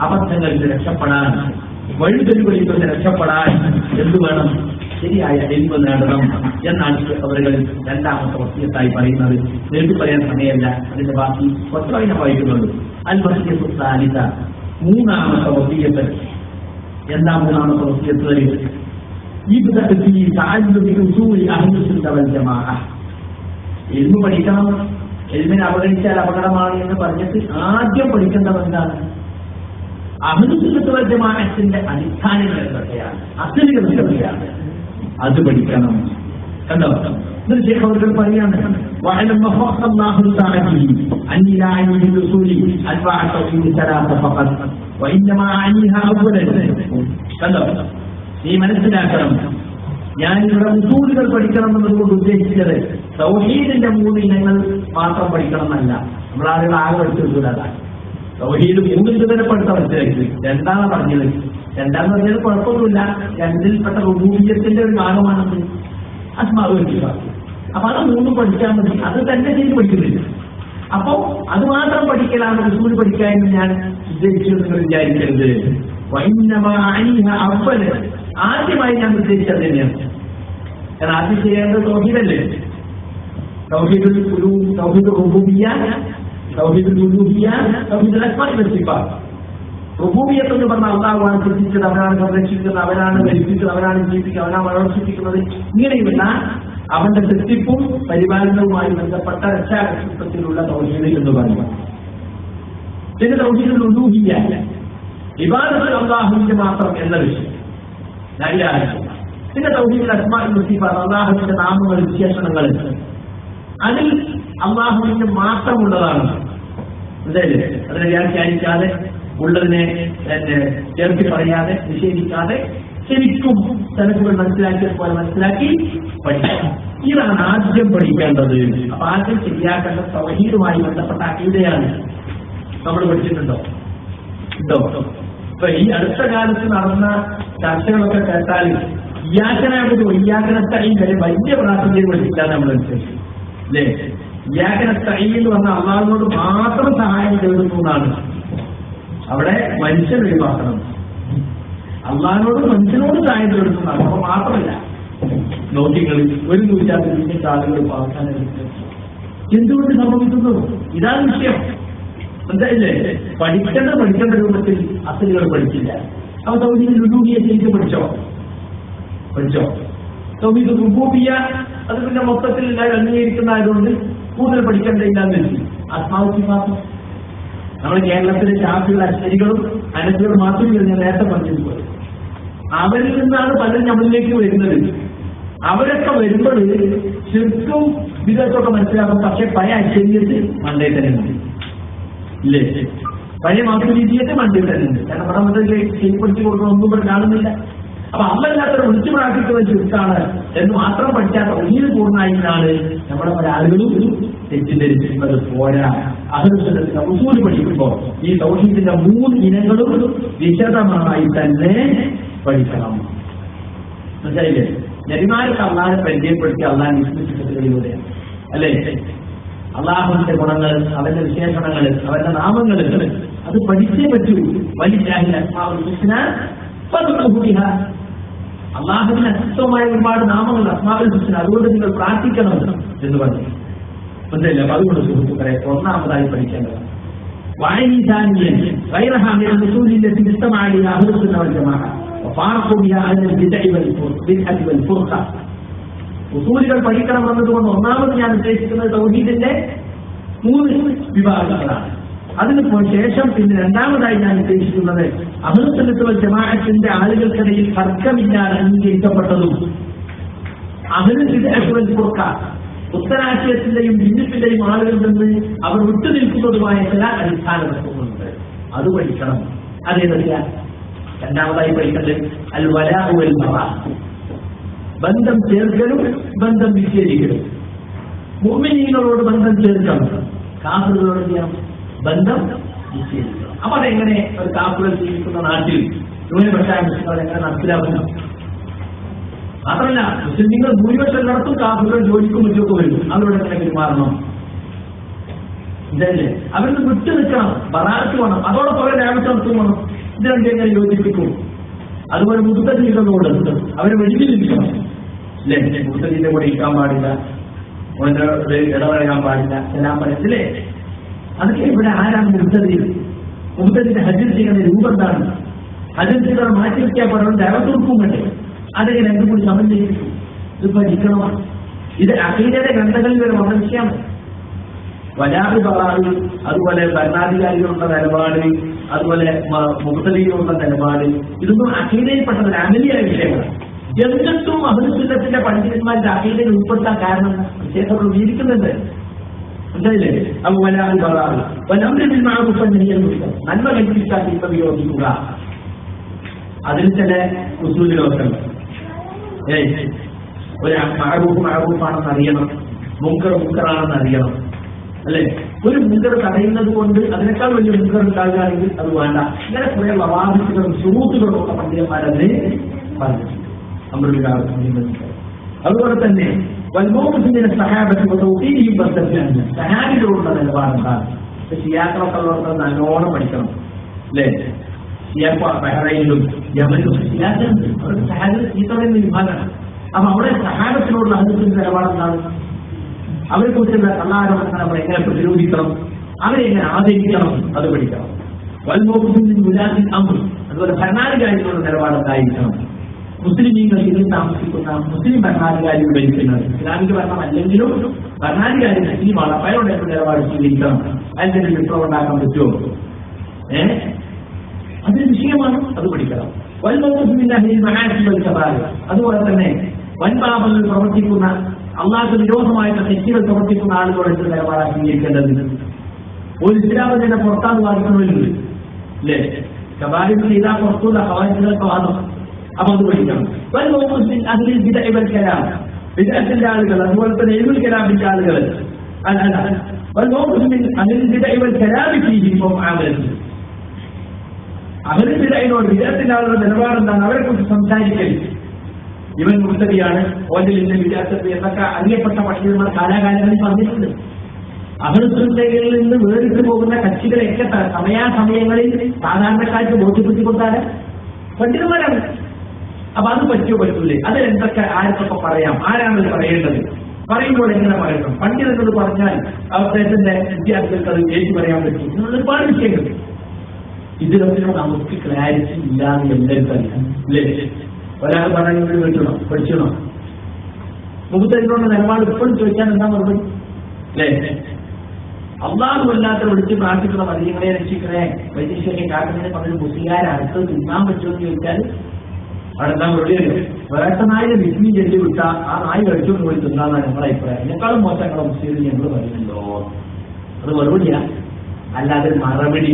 അബദ്ധങ്ങളിൽ രക്ഷപ്പെടാൻ, വഴിതെളിവുകളിൽ നിന്ന് രക്ഷപ്പെടാൻ എന്ത് വേണം? ശരിയായ ഇൽമ നേടണം എന്നാണ് അവരുകൾ രണ്ടാമത്തെ വസിയത്തായി പറയുന്നത്. നേരിട്ട് പറയാൻ സമയമല്ല, അതിന്റെ ബാക്കി വസ്ത്രവിനെ വായിക്കുന്നുണ്ട്. അൽ വസിയത്തു സാലിസ, മൂന്നാമത്തെ വസിയത്ത്. എന്താ മൂന്നാമത്തെ വസിയത്ത്? ഇൽമ പഠിക്കണം. ഇൽമിനെ അവഗണിച്ചാൽ അപകടമാണ് എന്ന് പറഞ്ഞിട്ട് ആദ്യം പഠിക്കേണ്ടത് എന്താണ്? അഹ്ലുസുന്നത്ത് വൽ ജമാഅത്തിന്റെ അടിസ്ഥാനങ്ങൾ എന്തൊക്കെയാണ്, അസ്ലുകൾ എന്തൊക്കെയാണ്, അത് പഠിക്കണം. കണ്ടോ? എന്നിട്ട് ശേഖ് അവർ പറയാണ് കണ്ടോ? നീ മനസ്സിലാക്കണം, ഞാൻ ഇവിടെ ഉസൂലുകൾ പഠിക്കണം എന്നതുകൊണ്ട് ഉദ്ദേശിച്ചത് തൗഹീദിന്റെ 3 ഇനങ്ങൾ മാത്രം പഠിക്കണം എന്നല്ല. നമ്മളാളുകൾ ആകെ പഠിച്ചിട്ടുള്ളതാണ് തൗഹീദ് 3 ഇതുവരെ പഠിത്ത മനസ്സിലാക്കി. രണ്ടാണ് പറഞ്ഞത്. രണ്ടാന്ന് പറഞ്ഞത് കുഴപ്പമൊന്നുമില്ല, രണ്ടിൽപ്പെട്ട റുബൂബിയ്യത്തിന്റെ ഒരു ഭാഗമാണത് അസ്മാഉ വസിഫാത്ത്. അപ്പൊ അത് 3 പഠിച്ചാൽ മതി. അത് തന്നെ ചെയ്ത് പഠിക്കുന്നില്ല. അപ്പൊ അത് മാത്രം പഠിക്കലാണ് ഉസൂൽ പഠിക്കാമെന്ന് ഞാൻ ഉദ്ദേശിച്ചു നിങ്ങൾ വിചാരിക്കരുത്. ആദ്യമായി ഞാൻ ഉദ്ദേശിച്ചത് തന്നെയാണ്. കാരണം ആദ്യം ചെയ്യേണ്ടത് തൗഹീദല്ലേ? തൗഹീദുൽ ഉലൂം, തൗഹീദുൽ റുബൂബിയ്യ, തൗഹീദുൽ ഉലൂഹിയ്യ, തൗഹീദുൽ അസ്മാഇ വസിഫാത്ത്. റുബൂബിയ്യത്ത് എന്ന് പറഞ്ഞാൽ അള്ളാഹുവാണ് സൃഷ്ടിച്ചത്, അവനാണ് സംരക്ഷിക്കുന്നത്, അവനാണ് ഭരിപ്പിച്ചത്, അവനാണ് ജീവിപ്പിക്കുന്നത്, അവനാണ് വളർത്തിപ്പിക്കുന്നത്. ഇങ്ങനെയുള്ള അവന്റെ സൃഷ്ടിപ്പും പരിപാലനവുമായി ബന്ധപ്പെട്ട രക്ഷാകർത്തൃത്വത്തിലുള്ള തൗഹീദ് എന്ന് പറയുക. പിന്നെ തൗഹീദുൽ ഉലൂഹിയ്യ, ഇബാദത്ത് അല്ലാഹുവിന്റെ മാത്രം എന്ന വിഷയം. പിന്നെ തൗഹീദുൽ അസ്മാഉൽ വസിഫാത്ത്, അല്ലാഹുവിന്റെ നാമങ്ങൾ വിശേഷണങ്ങൾ, അതിൽ അല്ലാഹുവിന്റെ മാത്രമുള്ളതാണ്. അതല്ലേ, അതിനെ വ്യാഖ്യാനിക്കാതെ ഉള്ളതിനെ ചേർത്തി പറയാതെ നിഷേധിക്കാതെ ശരിക്കും തലക്കുകൾ മനസ്സിലാക്കിയത് പോലെ മനസ്സിലാക്കി പഠിക്കണം. ഇതാണ് ആദ്യം പഠിക്കേണ്ടത്. അപ്പൊ ആദ്യം ശരിയാക്കേണ്ട തൗഹീദുമായി ബന്ധപ്പെട്ട അഖീദയാണ്. നമ്മൾ പഠിച്ചിട്ടുണ്ടോ? ഇപ്പൊ ഈ അടുത്ത കാലത്ത് നടന്ന ചർച്ചകളൊക്കെ കേട്ടാൽ ഇയ്യാക്കനഅബ്ദു വഇയ്യാക നസ്തഈൻ വരെ വലിയ പ്രാർത്ഥനയിൽ പഠിച്ചിട്ടാണ് നമ്മൾ അനുസരിച്ചത് അല്ലേ? ഇയ്യാക നസ്തഈൻ എന്ന് പറഞ്ഞാൽ അല്ലാഹുവിനോട് മാത്രം സഹായം തേടുന്നു എന്നാണ്. അവിടെ മനുഷ്യൻ ഒഴിവാക്കണം. അള്ളാഹിനോട് മനുഷ്യനോട് സഹായം തേടുന്നതാണ്. അപ്പൊ മാത്രമല്ല നോക്കിങ്ങൾ 150 ആളുകൾ പാവത്താൻ എന്തുകൊണ്ട് സംഭവിക്കുന്നു? ഇതാണ് വിഷയം. എന്തായില്ലേ? പഠിക്കേണ്ട രൂപത്തിൽ അസലുകൾ പഠിച്ചില്ല. അപ്പൊ തൗഹീദുൽ ഉലൂഹിയ്യ ശരിക്കും പഠിച്ചോ? തൗഹീദുൽ റുബൂബിയ്യ അത് പിന്നെ മൊത്തത്തിൽ അംഗീകരിക്കുന്നതായതുകൊണ്ട് കൂടുതൽ പഠിക്കേണ്ടതില്ലാന്ന് വെച്ചു. അസ്മാഉ സിഫാത്ത് നമ്മുടെ കേരളത്തിലെ ഷാഫികൾ അശ്വരികളും അനസുകളും മാത്രം ഞാൻ നേരത്തെ പറഞ്ഞിട്ടുണ്ട്. അവരിൽ നിന്നാണ് പലരും നമ്മളിലേക്ക് വരുന്നത്. അവരൊക്കെ വരുമ്പോൾ ശരിക്കും വിധത്തൊക്കെ മനസ്സിലാക്കും. പക്ഷെ പഴയ അശ്വര്യത്ത് മണ്ടയിൽ തന്നെ ഉണ്ട് ഇല്ലേ? പഴയ മാസുരീതിയൊക്കെ മണ്ടയിൽ തന്നെ ഉണ്ട്. കാരണം നമ്മുടെ മതത്തിലേക്ക് ശരിപ്പെടുത്തി കൊടുക്കണം ഒന്നും ഇവിടെ കാണുന്നില്ല. അപ്പൊ അല്ലല്ലാത്തവരെ വിളിച്ചു പ്രാർത്ഥിക്കുന്ന ചുരുക്കാണ് എന്ന് മാത്രം പഠിച്ചാൽ തൗഹീദ് പൂർണ്ണമായിട്ടാണ് നമ്മുടെ പല ആളുകളും തെറ്റിദ്ധരിച്ചിരുന്നത്. പോരാ, അഹ്ലുസുന്നത്തിന്റെ ഉസൂൽ പഠിക്കുമ്പോൾ ഈ തൗഹീദിന്റെ 3 ഇനങ്ങളും വിശദമായി തന്നെ പഠിക്കണം. മനസ്സിലായില്ലേ? നബിമാർക്ക് അള്ളാഹിനെ പരിചയപ്പെടുത്തി അള്ളാഹിനെ വിസ്മരിച്ചിട്ടതിലൂടെ അല്ലേ? അള്ളാഹുവിന്റെ ഗുണങ്ങൾ, അവന്റെ വിശേഷണങ്ങൾ, അവന്റെ നാമങ്ങൾ അത് പഠിച്ചേ പറ്റൂ. വലില്ലാഹിൽ അസ്മാഉൽ ഹുസ്ന ഫദ്ഉഹു ബിഹാ. അള്ളാഹുവിന് അസ്തമായ ഒരുപാട് നാമങ്ങൾ അസ്മാഉൽ ഹുസ്ന, അതുകൊണ്ട് നിങ്ങൾ പ്രാർത്ഥിക്കണം എന്ന് പറഞ്ഞു. മനസ്സിലായില്ല? അപ്പൊ അതുകൊണ്ട് സുഹൃത്തുക്കളെ ഒന്നാമതായി പഠിക്കേണ്ടതാണ് وعين ثانيا غيرها من الأصول التي اجتمع عليها أهل السنة والجماعة وفارقوا بها عن البدع والفرقة. ഉസൂലുകൾ പഠിക്കണം എന്നതുകൊണ്ട് ഒന്നാമത് ഞാൻ ഉദ്ദേശിക്കുന്നത് തൗഹീദിന്റെ 3 വിഭാഗങ്ങളാണ്. അതിന് ശേഷം പിന്നെ രണ്ടാമതായി ഞാൻ ഉദ്ദേശിക്കുന്നത് അഹ്ലുസുന്നത്ത് വൽ ജമാഅത്തിന്റെ ആളുകൾക്കിടയിൽ തർക്കമില്ലാതെ അംഗീകരിക്കപ്പെട്ടതും അഹ്ലുൽ ബിദ്അ വൽ ഫുർഖ ഉത്തരാശയത്തിന്റെയും ഭിന്നിപ്പിന്റെയും ആളുകളിൽ നിന്ന് അവർ വിട്ടുനിൽക്കുന്നതുമായ ചില അടിസ്ഥാന തത്വങ്ങളുണ്ട്. അത് പഠിക്കണം. അതേതൊക്കെയാ? രണ്ടാമതായി പഠിക്കേണ്ടത് അൽ വലാഉ വൽ ബറാ, ബന്ധം ചേർക്കലും ബന്ധം വിച്ഛേദിക്കലും. മുഅ്മിനീങ്ങളോട് ബന്ധം ചേർക്കണം, കാഫിറുകളോട് ചെയ്യണം ബന്ധം വിച്ഛേദിക്കണം. അപ്പൊ അതെങ്ങനെ ഒരു കാഫിറുകൾ ജീവിക്കുന്ന നാട്ടിൽ ന്യൂനപക്ഷമായ മുസ്ലിങ്ങൾ എങ്ങനെ നടപ്പിലാക്കുന്നു? മാത്രമല്ല മുസ്ലിങ്ങൾ ഭൂരിപക്ഷം എല്ലായിടത്തും കാഫിറുകൾ ജോലിക്കും മറ്റൊക്കെ വരും. അവരോട് എങ്ങനെ പെരുമാറണം? ഇതല്ലേ? അവർക്ക് വിട്ടു നിൽക്കണം, ബറാഅത്ത് വേണം, അതോടൊപ്പം അവരെ രാമചർത്തും വേണം. ഇത് രണ്ടെങ്ങനെ യോജിപ്പിക്കും? അതുപോലെ മുത്തഖീകളോട് അവർ വെളിയിൽ നിൽക്കണം അല്ലേ? മുത്തഖീന്റെ കൂടെ ഇരിക്കാൻ പാടില്ല, ഇടപഴകാൻ പാടില്ല, എല്ലാം പറയത്തില്ലേ? അതൊക്കെ ഇവിടെ ആരാണ് മുത്തഖീ? മുത്തഖീന്റെ ഹജ്ജ് ചെയ്യുന്ന രൂപം എന്താണ്? ഹജ്ജ് ചെയ്തവർ മാറ്റി വെക്കാൻ പറഞ്ഞു ദേവതൂർക്കും വേണ്ടേ? അതെങ്ങനെ രണ്ടും കൂടി സമന്വയിപ്പിക്കും? ഇത് പഠിക്കണം. ഇത് അഖീദയുടെ ഗ്രന്ഥങ്ങളിൽ വരെ വന്ന വിഷയമാണ്. വലാഹ് ബറാഹ്, അതുപോലെ ഭരണാധികാരികളുടെ നിലപാട്, അതുപോലെ മുഖ്തലികളുടെ നിലപാട്, ഇതൊന്നും അഖീദയിൽപ്പെട്ടത് അമലിയായ വിഷയങ്ങളാണ്. എന്നിട്ടും അഹ്ലുസുന്നത്തിന്റെ പണ്ഡിതന്മാരുടെ അഖീദയിൽ ഉൾപ്പെടുത്താൻ കാരണം വിശേഷം വിവരിക്കുന്നുണ്ട്. മനസ്സിലായില്ലേ? അപ്പൊ വലാഹ് ബറാഹ് വലംറു ബിൽ മഅറൂഫ് വന്നഹ്യി അനിൽ മുൻകർ, നന്മ കൽപ്പിച്ചാൽ തിന്മ വിരോധിക്കുക. അതിൽ ചില ഉസൂലുകളൊക്കെ ഉണ്ട്. ഒരു മഅറൂഫാണെന്ന് അറിയണം, മുൻകർ മുൻകറാണെന്ന് അറിയണം അല്ലെ? ഒരു മുൻകർ തടയുന്നത് കൊണ്ട് അതിനേക്കാൾ വലിയ മുൻകർ ഉണ്ടാകുകയാണെങ്കിൽ അത് വേണ്ട. ഇങ്ങനെ കുറെ ലവാദിസുകളും സുഹൂത്തുകളും ഒക്കെ പണ്ഡിതന്മാരതിനെ പറഞ്ഞിട്ടുണ്ട്. അതുപോലെ തന്നെ സഹാബികളോടുള്ള നിലപാടെന്താണ്? ഷിയാക്കളൊക്കെ ഉള്ളവർക്ക് നല്ലോണം പഠിക്കണം അല്ലേ? ബഹ്റൈനിലും യമനിലും ഷിയാക്കളുണ്ട്. അവർക്ക് സഹാബികൾ ചീത്തറിയുന്ന വിഭാഗമാണ്. അപ്പൊ അവിടെ സഹാബത്തിനോടുള്ള അഹ്ലുസുന്നത്തിന്റെ നിലപാടെന്താണ്? അവരെ കുറിച്ചുള്ള കള്ളാരോപണങ്ങൾ നമ്മൾ എങ്ങനെ പ്രതിരോധിക്കണം, അവരെ എങ്ങനെ ആദരിക്കണം, അത് പഠിക്കണം. അതുപോലെ ഭരണാധികാരികളുടെ നിലപാടുണ്ടായിരിക്കണം. മുസ്ലിമീങ്ങൾ ഇതിൽ താമസിക്കുന്ന മുസ്ലിം ഭരണാധികാരികൾ ഭരിക്കുന്നത് ഇസ്ലാമിക ഭരണമല്ലെങ്കിലും ഭരണാധികാരി മുസ്ലിമാണ്. അപ്പോൾ അയാളുടെ നിലപാട് സ്വീകരിക്കണം. അതിന്റെ വിപ്ലവം ഉണ്ടാക്കാൻ പറ്റുമോ? അതൊരു വിഷയമാണ്, അത് പഠിക്കണം. അതുപോലെ തന്നെ വൻപാപങ്ങൾ പ്രവർത്തിക്കുന്ന അള്ളാഹുവിന് വിരോധമായിട്ട് തെറ്റുകൾ പ്രവർത്തിക്കുന്ന ആളുകളോട് നിലപാടാണ് സ്വീകരിക്കേണ്ടത്. ഒരു ഇസ്ലാമിൽ തന്നെ പുറത്താന്ന് വാദിക്കുന്നവരുണ്ട് അല്ലേ? കബാലിൽ ചെയ്താൽ പുറത്തുള്ള ഹവാജികൾക്ക് വാദം. അപ്പൊ അത് പഠിക്കണം. അതിൽ വിദഗ്ധത്തിന്റെ ആളുകൾ, അതുപോലെ തന്നെ എഴുൽ കലാമിന്റെ ആളുകൾ അവരിനോട് വിദഗ്ധത്തിന്റെ ആളുകളുടെ നിലപാടെന്താണ്? അവരെ കുറിച്ച് സംസാരിക്കൽ. ഇവൻ മുസ്തരിയാണ്, ഓജലിന്റെ വിദ്യാർത്ഥി എന്നൊക്കെ അറിയപ്പെട്ട പണ്ഡിതന്മാർ കാലാകാലങ്ങളിൽ പറഞ്ഞിട്ടുണ്ട്. അഹ്ലുസുന്നയിൽ നിന്ന് വേറിട്ട് പോകുന്ന കക്ഷികളെയൊക്കെ സമയാസമയങ്ങളിൽ സാധാരണക്കാർക്ക് ബോധ്യപ്പെടുത്തി കൊടുത്താൽ പണ്ഡിതന്മാരാണ്. അപ്പൊ അത് പറ്റുമോ പറ്റൂലേ? അതിൽ എന്തൊക്കെ ആർക്കൊക്കെ പറയാം, ആരാണത് പറയേണ്ടത്, പറയുമ്പോൾ എങ്ങനെ പറയണം? പണ്ഡിതനോട് പറഞ്ഞാൽ അദ്ദേഹത്തിന്റെ വിദ്യാർത്ഥികൾക്ക് അത് ഏറ്റു പറയാൻ പറ്റും. ഇങ്ങനെയുള്ള ഒരുപാട് വിഷയങ്ങൾ. ഇതിലൊക്കെ നമുക്ക് ക്ലാരിറ്റി ഇല്ലാതെ എല്ലാവർക്കും അറിയാം അല്ലേ? ഒരാൾ പറഞ്ഞെങ്കിൽ കേട്ടണം, പഠിച്ചണം. മുഖത്തതിനുള്ള നിലപാട് ഇപ്പോഴും ചോദിക്കാൻ എന്താ മറുപടി അല്ലേ? അള്ളാഹു അല്ലാത്ത വിളിച്ച് പ്രാർത്ഥിക്കുന്ന വലിയങ്ങളെ രക്ഷിക്കണേ, വൈദ്യശേഖരെ കാക്കുന്നതിന് പകരം മുസ്ലിയാരെ അടുത്ത് തിന്നാൻ പറ്റുമെന്ന് ചോദിച്ചാൽ അവിടെ എന്താ മറുപടിയല്ലോ? വേട്ട നായിനെ വിസ്മി ചെല്ലി വിട്ട ആ നായി കഴിച്ചുകൊണ്ട് പോയി തിന്നാന്നാണ് ഞങ്ങളുടെ അഭിപ്രായം. എന്നെക്കാളും മോശങ്ങളെ മുസ്ലിം ഞങ്ങൾ പറയുന്നുണ്ടോ? അത് മറുപടിയാ, അല്ലാതെ മറുപടി.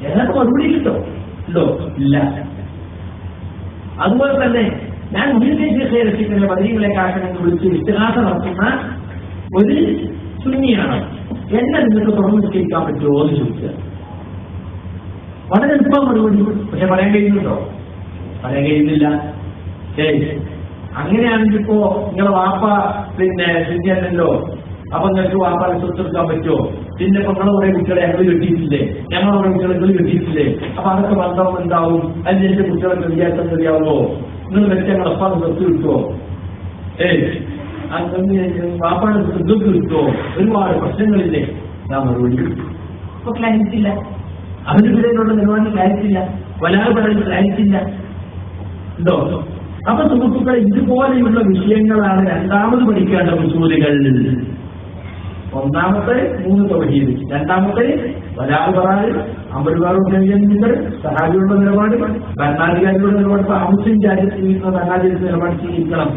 ഞങ്ങൾക്ക് മറുപടി കിട്ടോ? ഉണ്ടോ? ഇല്ല. അതുപോലെ തന്നെ ഞാൻ മുസ്ലിം രക്ഷിക്കുന്ന വലിയങ്ങളെ കാക്കണമെന്ന് വിളിച്ച് വിശ്വാസം നടത്തുന്ന ഒരു സുന്നിയാണ്. എന്നെ നിങ്ങൾക്ക് തുറന്നു നിശ്ചയിക്കാൻ പറ്റുമോ എന്ന് ചോദിക്കുക. വളരെ എളുപ്പം മറുപടി. പക്ഷെ പറയാൻ കഴിയുന്നുണ്ടോ? പറയാൻ കഴിയുന്നില്ല. അങ്ങനെയാണെങ്കിൽ ഇപ്പോ നിങ്ങളെ വാപ്പ സുന്നിയല്ലോ, അപ്പൊ നിങ്ങൾക്ക് വാപ്പാനെ സ്വത്തെടുക്കാൻ പറ്റുമോ? പിന്നെ ഇപ്പൊ നിങ്ങളെ കുറെ കുട്ടികളെ ഞങ്ങൾ കിട്ടിയിട്ടില്ലേ, ഞങ്ങളെ കുറെ കുട്ടികളെ നിങ്ങൾ കിട്ടിയിട്ടില്ലേ? അപ്പൊ അതൊക്കെ ബന്ധം ഉണ്ടാവും. അതിന് എന്റെ കുട്ടികളൊക്കെ വിചാരിച്ചാൽ ശരിയാവുമോ? നിങ്ങൾ വെച്ച് ഞങ്ങൾ അപ്പാന്ന് സ്വത്ത് കിട്ടുമോ? വാപ്പാണ് സ്വത്ത് കിട്ടുമോ? ഒരുപാട് പ്രശ്നങ്ങളില്ലേ? ഞാൻ മറുപടി ഇപ്പൊ ക്ലാരിറ്റി ഇല്ല. അതിനിടയിലുള്ള നിലപാടിന് ക്ലാരിറ്റി ഇല്ല. വലാതെ പറയാൻ ക്ലാരിറ്റി ഇല്ല. ഉണ്ടോ? അപ്പൊ സുഹൃത്തുക്കളെ, ഇതുപോലെയുള്ള വിഷയങ്ങളാണ് രണ്ടാമത് പഠിക്കേണ്ട ഉസൂലുകൾ. ഒന്നാമത്തെ 3 തൗഹീദ്, രണ്ടാമത്തെ വലാൽ ബറാൽ, അമരുകാരുടെ സഹാബികളുടെ നിലപാട്, ഭരണാധികാരികളുടെ നിലപാട്. മുസ്ലിം രാജ്യത്ത് ജീവിക്കുന്ന ഭരണാധികാരികളുടെ നിലപാട് സ്വീകരിക്കണം.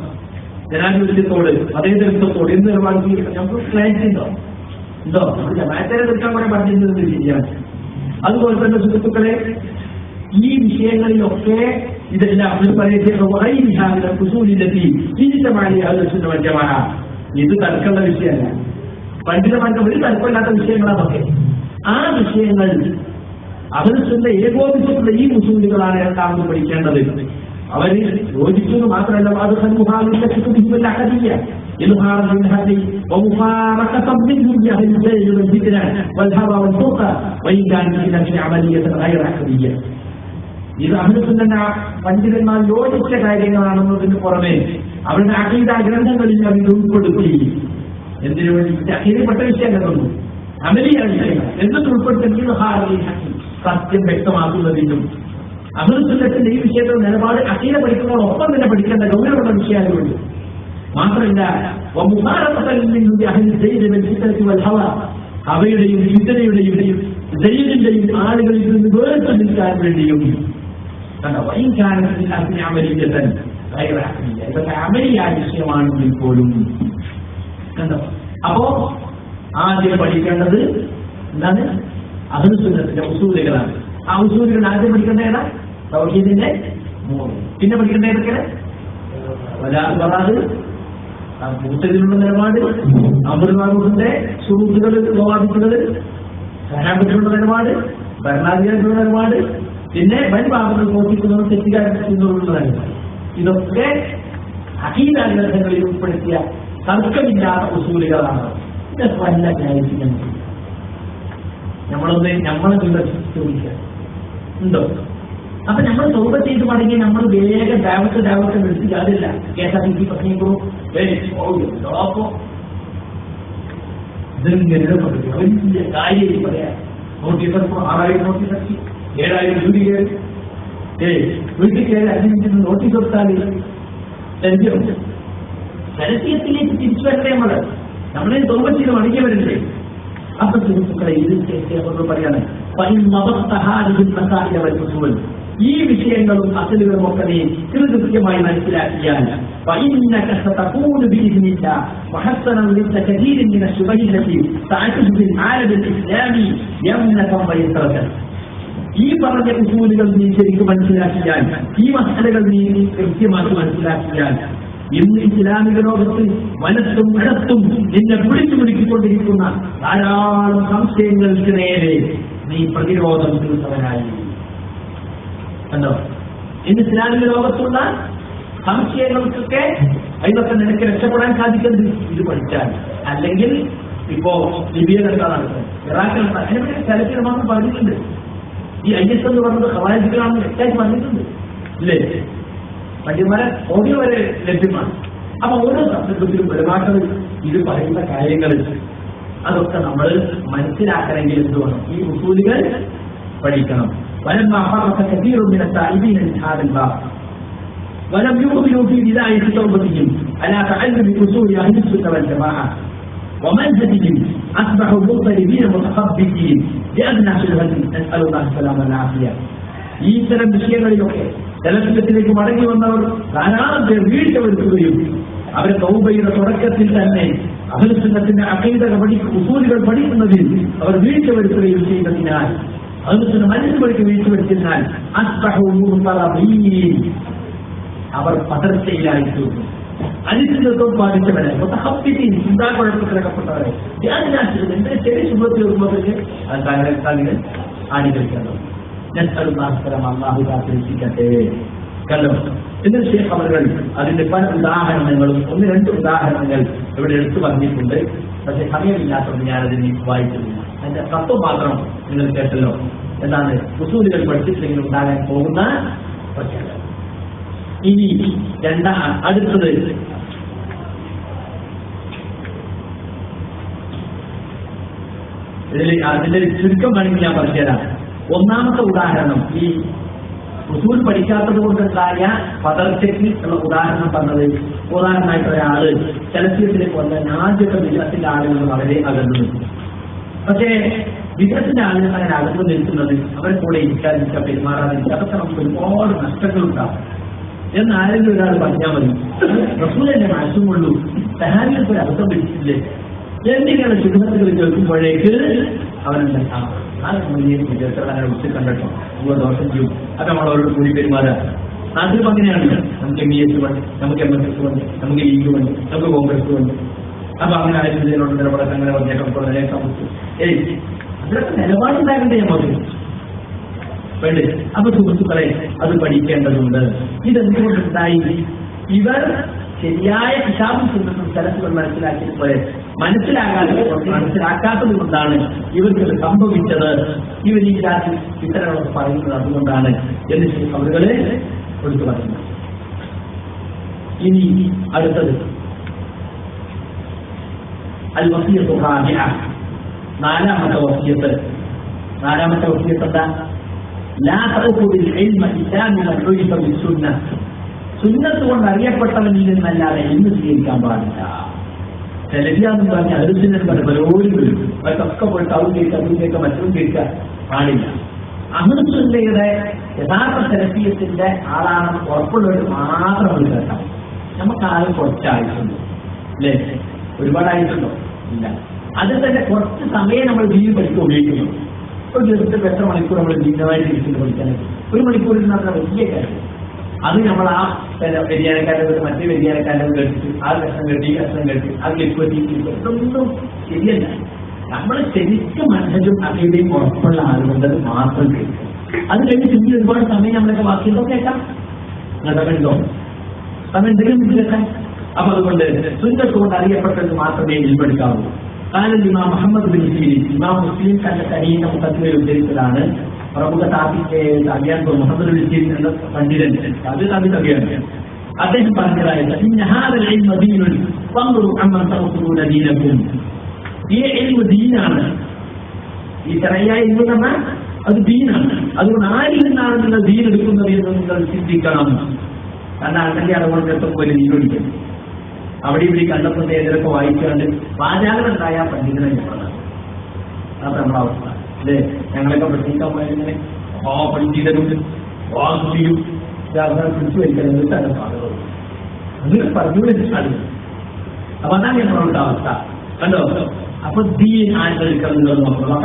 ജനാധിപത്യത്തോട് മതേതരത്വത്തോട് എന്ത് നിലപാട് സ്വീകരിക്കണം? നമുക്ക് ക്ലാരിറ്റി ഉണ്ടോ? നമ്മൾ ജമാഅത്തിനെ എടുക്കാൻ കൂടെ പറഞ്ഞിരുന്നത് ശരിയാണ്. അതുപോലെ തന്നെ സുഹൃത്തുക്കളെ, ഈ വിഷയങ്ങളിലൊക്കെ ഇതെല്ലാം ഇത് തർക്കമുള്ള വിഷയമല്ല. പണ്ഡിതമാർക്ക് ഒരു തർക്കമില്ലാത്ത വിഷയങ്ങളാണൊക്കെ. ആ വിഷയങ്ങൾ അഹ്ലുസുന്ന ഏകോപിച്ചിട്ടുള്ള ഈ ഉസൂലുകളാണ് രണ്ടാമത് പഠിക്കേണ്ടത്. അവർ യോജിച്ചത് മാത്രമല്ല, അത് ഇത് അഹ്ലുസുന്ന പണ്ഡിതന്മാർ യോജിച്ച കാര്യങ്ങളാണെന്നതിന് പുറമെ അവരുടെ അഖീദ ഗ്രന്ഥങ്ങളിൽ അവർ ഉൾപ്പെടുത്തി. എന്തിനു വേണ്ടി? അഖീദപ്പെട്ട വിഷയങ്ങളൊന്നും അമലിയ വിഷയങ്ങൾ എന്നിട്ട് ഉൾപ്പെടുത്തുന്ന സത്യം വ്യക്തമാക്കുന്നതിനും അഹ്ലുസുന്നത്തിന്റെ ഈ വിഷയത്തിൽ നിലപാട് അഖീദ പഠിക്കുന്നതോടൊപ്പം തന്നെ പഠിക്കേണ്ട ഗൗരവമുള്ള വിഷയങ്ങളുണ്ട്. മാത്രമല്ല, അവയുടെയും ഫിത്നയുടെയും ദൈവത്തിന്റെയും ആളുകളിൽ നിന്ന് വേറിട്ട് നിൽക്കാൻ വേണ്ടിയും ഇതൊക്കെ അമലിയായ വിഷയമാണെങ്കിൽ പോലും കണ്ടോ. അപ്പോ ആദ്യം പഠിക്കേണ്ടത് എന്താണ്? അഹ്ലുസുന്നത്തിന്റെ ഉസൂലുകളാണ്. ആ ഉസൂലുകൾ ആദ്യം പഠിക്കേണ്ട ഏതാ? തൗഹീദിന്റെ 3. പിന്നെ പഠിക്കേണ്ട ഏതൊക്കെയാണ്? വലാൽ ബറാൽ, മുഅ്തസിലുള്ള നിലപാട്, അമറുകാരുടെ ശുറൂത്തുകൾ, ലവാദിത്തുകൾ, സഹാബത്തുകളുടെ നിലപാട്, ഭരണാധികാരികളുടെ നിലപാട്, പിന്നെ വൻപാപങ്ങൾ പ്രവർത്തിക്കുന്നവർ തെറ്റുകാരുടെ നിലപാട്. ഇതൊക്കെ അഖീദ ഗ്രന്ഥങ്ങളിൽ ഉൾപ്പെടുത്തിയ തർക്കമില്ലാത്ത ഉസൂലുകളാണ്. ഇതൊക്കെ വല്ല ന്യായീകരിക്കാൻ നമ്മളെ ചോദിക്കുക ഉണ്ടോ? അപ്പൊ നമ്മൾ തൗബ ചെയ്ത് മടങ്ങി നമ്മൾ വേഗം ദാവത്ത് എടുത്ത് അതില്ല. KSRTC പ്രശ്നിക്കോ ഇതിങ്ങനെ വലിയ കാര്യമായി പറയാം. നോട്ടീസ് 6000 നോട്ടീസ് ഇറക്കി, 7000 ജോലി കയറി, വീട്ടിൽ കയറി 5 മിനിറ്റ് നോട്ടീസ് കൊടുത്താൽ ലഭ്യമുണ്ട്. രഹസ്യത്തിലേക്ക് തിരിച്ചു വരട്ടെ നമ്മളെ തോമ്പ ചെയ്ത് മടിക്കവരില്ലേ? അപ്പൊ സുഹൃത്തുക്കളെ, ഇത് പറയാണ് ഈ വിഷയങ്ങളും അസലുകളും ഒക്കെ നീ കൃത്യമായി മനസ്സിലാക്കിയാൽ ഈ പറഞ്ഞ ഉസൂലുകൾ നീ ശരിക്കും മനസ്സിലാക്കിയാൽ, ഈ മസലകൾ നീ കൃത്യമാക്കി മനസ്സിലാക്കിയാൽ, ഇന്ന് ഇസ്ലാമിക ലോകത്ത് വലത്തും ഇടത്തും നിന്നെ പിടിച്ചുപിടിക്കൊണ്ടിരിക്കുന്ന ധാരാളം സംശയങ്ങൾക്ക് നേരെ നീ പ്രതിരോധം തീർത്തവനായി. കണ്ടോ, ഇന്ന് ഇസ്ലാമിക ലോകത്തുള്ള സംശയങ്ങൾക്കൊക്കെ അതിനൊക്കെ നിനക്ക് രക്ഷപ്പെടാൻ സാധിക്കുന്നത് ഇത് പഠിച്ചാൽ. അല്ലെങ്കിൽ ഇപ്പോ ലിബിയയിൽ എന്താ നടക്കുന്നത്, ഇറാഖിൽ എന്താ, അതിനെപ്പറ്റി സ്ഥലത്തിൽ നമ്മൾ പറഞ്ഞിട്ടുണ്ട്. ഈ IS എന്ന് പറഞ്ഞത് ഖവാരിജികളാണെന്ന് വ്യക്തമായിട്ട് പറഞ്ഞിട്ടുണ്ട് ഇല്ലേ? പണ്ഡിതന്മാരെ ഓഡിയോ വരെ ലഭ്യമാണ്. അപ്പൊ ഓരോ സന്ദർഭത്തിലും പെരുമാറ്റം ഇത് പറയുന്ന കാര്യങ്ങൾ അതൊക്കെ നമ്മൾ മനസ്സിലാക്കണമെങ്കിൽ എന്ത് വേണം? ഈ ഉസൂലുകൾ പഠിക്കണം. ولما فرط كثير من التائبين من هذا الباب ولم يؤمنوا في بداية توبتهم على تعلم أصول أهل السنة والجماعة ومنهجهم أصبحوا مضطربين متخبطين بأدنى شبهة. نسأل الله السلامة والعافية. ഈ തരം വിഷയങ്ങളിലൊക്കെ ജലത്തിലേക്ക് മടങ്ങി വന്നവർ ധാരാളം പേർ വീഴ്ച വരുത്തുകയും അവരെ തൗബയുടെ തുടക്കത്തിൽ തന്നെ അഹ്ലു സുന്നത്തിന്റെ അഖീദ ഉസൂലുകൾ പഠിക്കുന്നതിൽ അവർ വീഴ്ച വരുത്തുകയും ചെയ്യുന്നതിനാൽ, അഹ്ലു സുന്ന മനസ്സിലേക്ക് വീഴ്ച വരുത്തിയതിനാൽ അവർ പതർച്ചയിലായിത്തീർന്നു. അനിശ്ചിതത്വം ബാധിച്ചവരെ, ചിന്താക്കുഴപ്പത്തിലകപ്പെട്ടവരെ എന്റെ ചെറിയ ശുഭത്തിൽ വരുമ്പോഴത്തേക്ക് അത് ആണികരിക്കണം. അള്ളാഹു കാത്തിരിക്കട്ടെ. കണ്ടോ, എന്നിട്ട് ശേഖ് അവർ അതിന്റെ പല ഉദാഹരണങ്ങളും 1-2 ഉദാഹരണങ്ങൾ ഇവിടെ എടുത്തു പറഞ്ഞിട്ടുണ്ട്. പക്ഷെ സമയമില്ലാത്തത് ഞാനതിന് വായിച്ചിട്ടില്ല. അതിന്റെ തത്വം മാത്രം നിങ്ങൾ കേട്ടല്ലോ. എന്താണ് ഉസൂലുകൾ പഠിച്ചിട്ടില്ലെങ്കിൽ ഉണ്ടാകാൻ പോകുന്ന പ്രശ്നങ്ങൾ. ഇനി അടുത്തത് അതിന്റെ ചുരുക്കം വേണമെങ്കിൽ ഞാൻ പറഞ്ഞുതരാം. ഒന്നാമത്തെ ഉദാഹരണം, ഈ ഉസൂൽ പഠിക്കാത്തത് കൊണ്ടുണ്ടായ പതർച്ചയ്ക്ക് ഉള്ള ഉദാഹരണം പറഞ്ഞത്, ഉദാഹരണമായിട്ട് ഒരാള് ചലച്ചിത്രത്തിലേക്ക് വന്ന ആദ്യത്തെ വിധത്തിന്റെ ആളുകൾ വളരെ അകന്നു നിൽക്കും. പക്ഷേ വിധത്തിന്റെ ആളുകൾ അങ്ങനെ അകന്നു നിൽക്കുന്നത് അവരെ കൂടെ ഇരിക്കാതിരിക്കുക, പെരുമാറാതിരിക്കുക, അതൊക്കെ നമുക്ക് ഒരുപാട് നഷ്ടങ്ങളുണ്ടാകും എന്ന് ആരെങ്കിലും ഒരാൾ പറഞ്ഞാൽ മതി. റസൂലിന്റെ മാറ്റമുള്ളൂ, സഹാബികൾക്ക് ഒരു അർത്ഥം പിടിച്ചില്ലേ എന്നിങ്ങനെ ശുദ്ധത്തുകൾ കേൾക്കുമ്പോഴേക്ക് അവനുണ്ടാകും ഉച്ച കണ്ടോ ദോഷം ചെയ്യും. അത് നമ്മളവരോട് കൂടി പെരുമാറുക. നാട്ടിലും അങ്ങനെയാണ്. നമുക്ക് MBS ഉണ്ട്, നമുക്ക് MSS ഉണ്ട്, നമുക്ക് ലീഗ് ഉണ്ട്, നമുക്ക് കോൺഗ്രസ് ഉണ്ട്. അപ്പൊ അങ്ങനെ ആയിരുന്നതിനോട് നിലപാടൊക്കെ അങ്ങനെ പറഞ്ഞേക്കാം സംബന്ധിച്ചു അതിലൊക്കെ നിലപാടുണ്ടാകണ്ടേ നമുക്ക് വേണ്ടേ? അപ്പൊ സുഹൃത്തുക്കളെ, അത് പഠിക്കേണ്ടതുണ്ട്. ഇതെന്തുകൊണ്ടുണ്ടായി? ഇവർ ശരിയായ കിതാബും സുന്നത്തും സ്ഥലത്തുകൾ മനസ്സിലാക്കിയതുപോലെ മനസ്സിലാക്കാത്തത് കൊണ്ടാണ് ഇവർക്ക് സംഭവിച്ചത്. ഇവർ ഈ രാത്രി ഇത്തരങ്ങളൊക്കെ പറയുന്നത് അതുകൊണ്ടാണ് എന്ന് അവരുകളെ കൊടുത്തു പറയുന്നത്. ഇനി അടുത്തത് അൽ വസിയ്യത്തു റാബിഅ, നാലാമത്തെ വസിയ്യത്ത് എന്താ? ലാ തഅഖുദിൽ ഇൽമ ഇല്ലാ മിൻ ഉരിഫ ബിസ്സുന്നah. സുന്നത്ത് കൊണ്ട് അറിയപ്പെട്ടവനിൽ നിന്നല്ലാതെ ഇന്ന് സ്വീകരിക്കാൻ പാടില്ല. സെലഫിയാന്ന് പറഞ്ഞ അഹ്ലുസുന്നത്ത് പറഞ്ഞ പലരോടും വരും. അവർക്കൊക്കെ പോയിട്ട് അതും കേൾക്കുക മറ്റൊന്നും കേൾക്കാൻ പാടില്ല. അഹ്ലുസുന്നയുടെ യഥാർത്ഥ സെലഫിയത്തിന്റെ ആളാണെന്ന് ഉറപ്പുള്ളവർ മാത്രം അത് കേട്ടാൽ. നമുക്ക് ആരും കുറച്ചായിട്ടുണ്ടോ അല്ലേ? ഒരുപാടായിട്ടുണ്ടോ? ഇല്ല. അതിൽ തന്നെ കുറച്ച് സമയം നമ്മൾ ദീൻ പഠിക്കാൻ ഉപയോഗിക്കുന്നു. ഒരു ദിവസത്തിൽ എത്ര മണിക്കൂർ നമ്മൾ ദീനമായിട്ട് ഇരിക്കുന്നു പഠിക്കാനായിട്ട്? 1 മണിക്കൂറിൽ നടന്ന വലിയ കാര്യം. അത് നമ്മൾ ആ വ്യതിയാനക്കാരുടെ മറ്റേ വ്യതിയാനക്കാരുടെ കേട്ടിട്ട് ആ കഷ്ണം കേട്ടി കഷ്ണം കേട്ടി അത് ലിക്വറ്റി ഇതൊന്നും ശരിയല്ല. നമ്മൾ ശരിക്കും മനസ്സിലും അഖീദയും ഉറപ്പുള്ള ആളുകൊണ്ടത് മാത്രം കേൾക്കും. അത് കഴിഞ്ഞ് പിന്നീട് ഒരുപാട് സമയം നമ്മളൊക്കെ ബാക്കിയുണ്ടോ കേൾക്കാം. സമയമുണ്ടോ? സമയം എന്തെങ്കിലും കേൾക്കാൻ. അപ്പൊ അതുകൊണ്ട് സുന്നത്ത് കൊണ്ട് അറിയപ്പെട്ടത് മാത്രമേ ഉൾപ്പെടുത്താവൂ. കാരണം ഇമാം മുഹമ്മദ് ബിൻ സീരീൻ, ഇമാം മുസ്ലിം തന്റെ തരീഖ മുഖദ്ദിമയിൽ ഉദ്ധരിച്ചതാണ്. പ്രമുഖ താപിക്ക് അറിയാൻ മുഹമ്മദ് ബിൻ സീരീൻ എന്ന പണ്ഡിതൻ, അത് അറിയാണ്. അദ്ദേഹം പറഞ്ഞതായിട്ട് ഈ ഇൽമു ദീനാണ്. ഈ ചെറിയ ഇന്ന് പറഞ്ഞാൽ അത് ദീനാണ്. അതുകൊണ്ട് ആരിൽ നിന്നാണ് നിങ്ങൾ ദീൻ എടുക്കുന്നത് എന്ന് നിങ്ങൾ ചിന്തിക്കണം. കാരണം അല്ലെങ്കിൽ അതുകൊണ്ട് എത്തുമ്പോൾ ഒരു ദീനൊടിക്കും. അവിടെ ഇവിടെ കണ്ടപ്പോൾ ഏതൊക്കെ വായിക്കാണ്ട് വാചാകരം ഉണ്ടായാൽ പണ്ഡിതനെ ഞങ്ങളാണ്. അത് നമ്മളെ അവസ്ഥ അല്ലേ? ഞങ്ങളൊക്കെ പഠിക്കാൻ പോയതിങ്ങനെ പണ്ഡിതരുണ്ട് വാസുതിയും പിടിച്ചു വയ്ക്കുന്നത് ആളുകൾ അങ്ങനെ പറഞ്ഞു വെച്ചാണ്. അപ്പൊ അതാണ് ഞങ്ങളുടെ അവസ്ഥ കണ്ടോ. അപ്പൊ ദീൻ ആരെടുക്കുന്നത് നോക്കണം.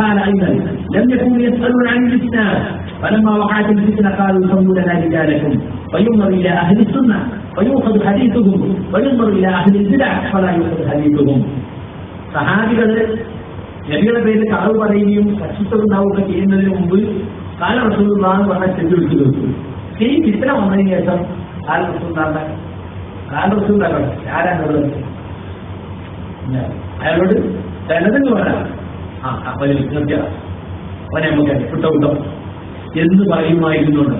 لم يكونوا يسألون عن الإسلام فلما وقعت الفتنة قالوا سموا لنا رجالكم وينظر إلى أهل السنة ويؤخذ حديثهم وينظر إلى أهل البدع فلا يؤخذ حديثهم. സഹാബികൾ നബിയുടെ പേരിൽ കളവ് പറയുകയും കക്ഷിത്വമുണ്ടാവുക ചെയ്യുന്നതിന് മുമ്പ് കാല റസൂലുള്ളാഹി എന്ന് പറഞ്ഞാൽ ചെല്ലുവിളിച്ചു കൊടുത്തു. ഈ ഫിത്ന വന്നതിന് ശേഷം കാല റസൂലുള്ളാഹി ആരാണുള്ളത്? അയാളോട് ചിലതെന്ന് പറയാം അവനെ നമുക്ക് വിട്ടോ എന്ന് പറയുമായിരുന്നുണ്ട്.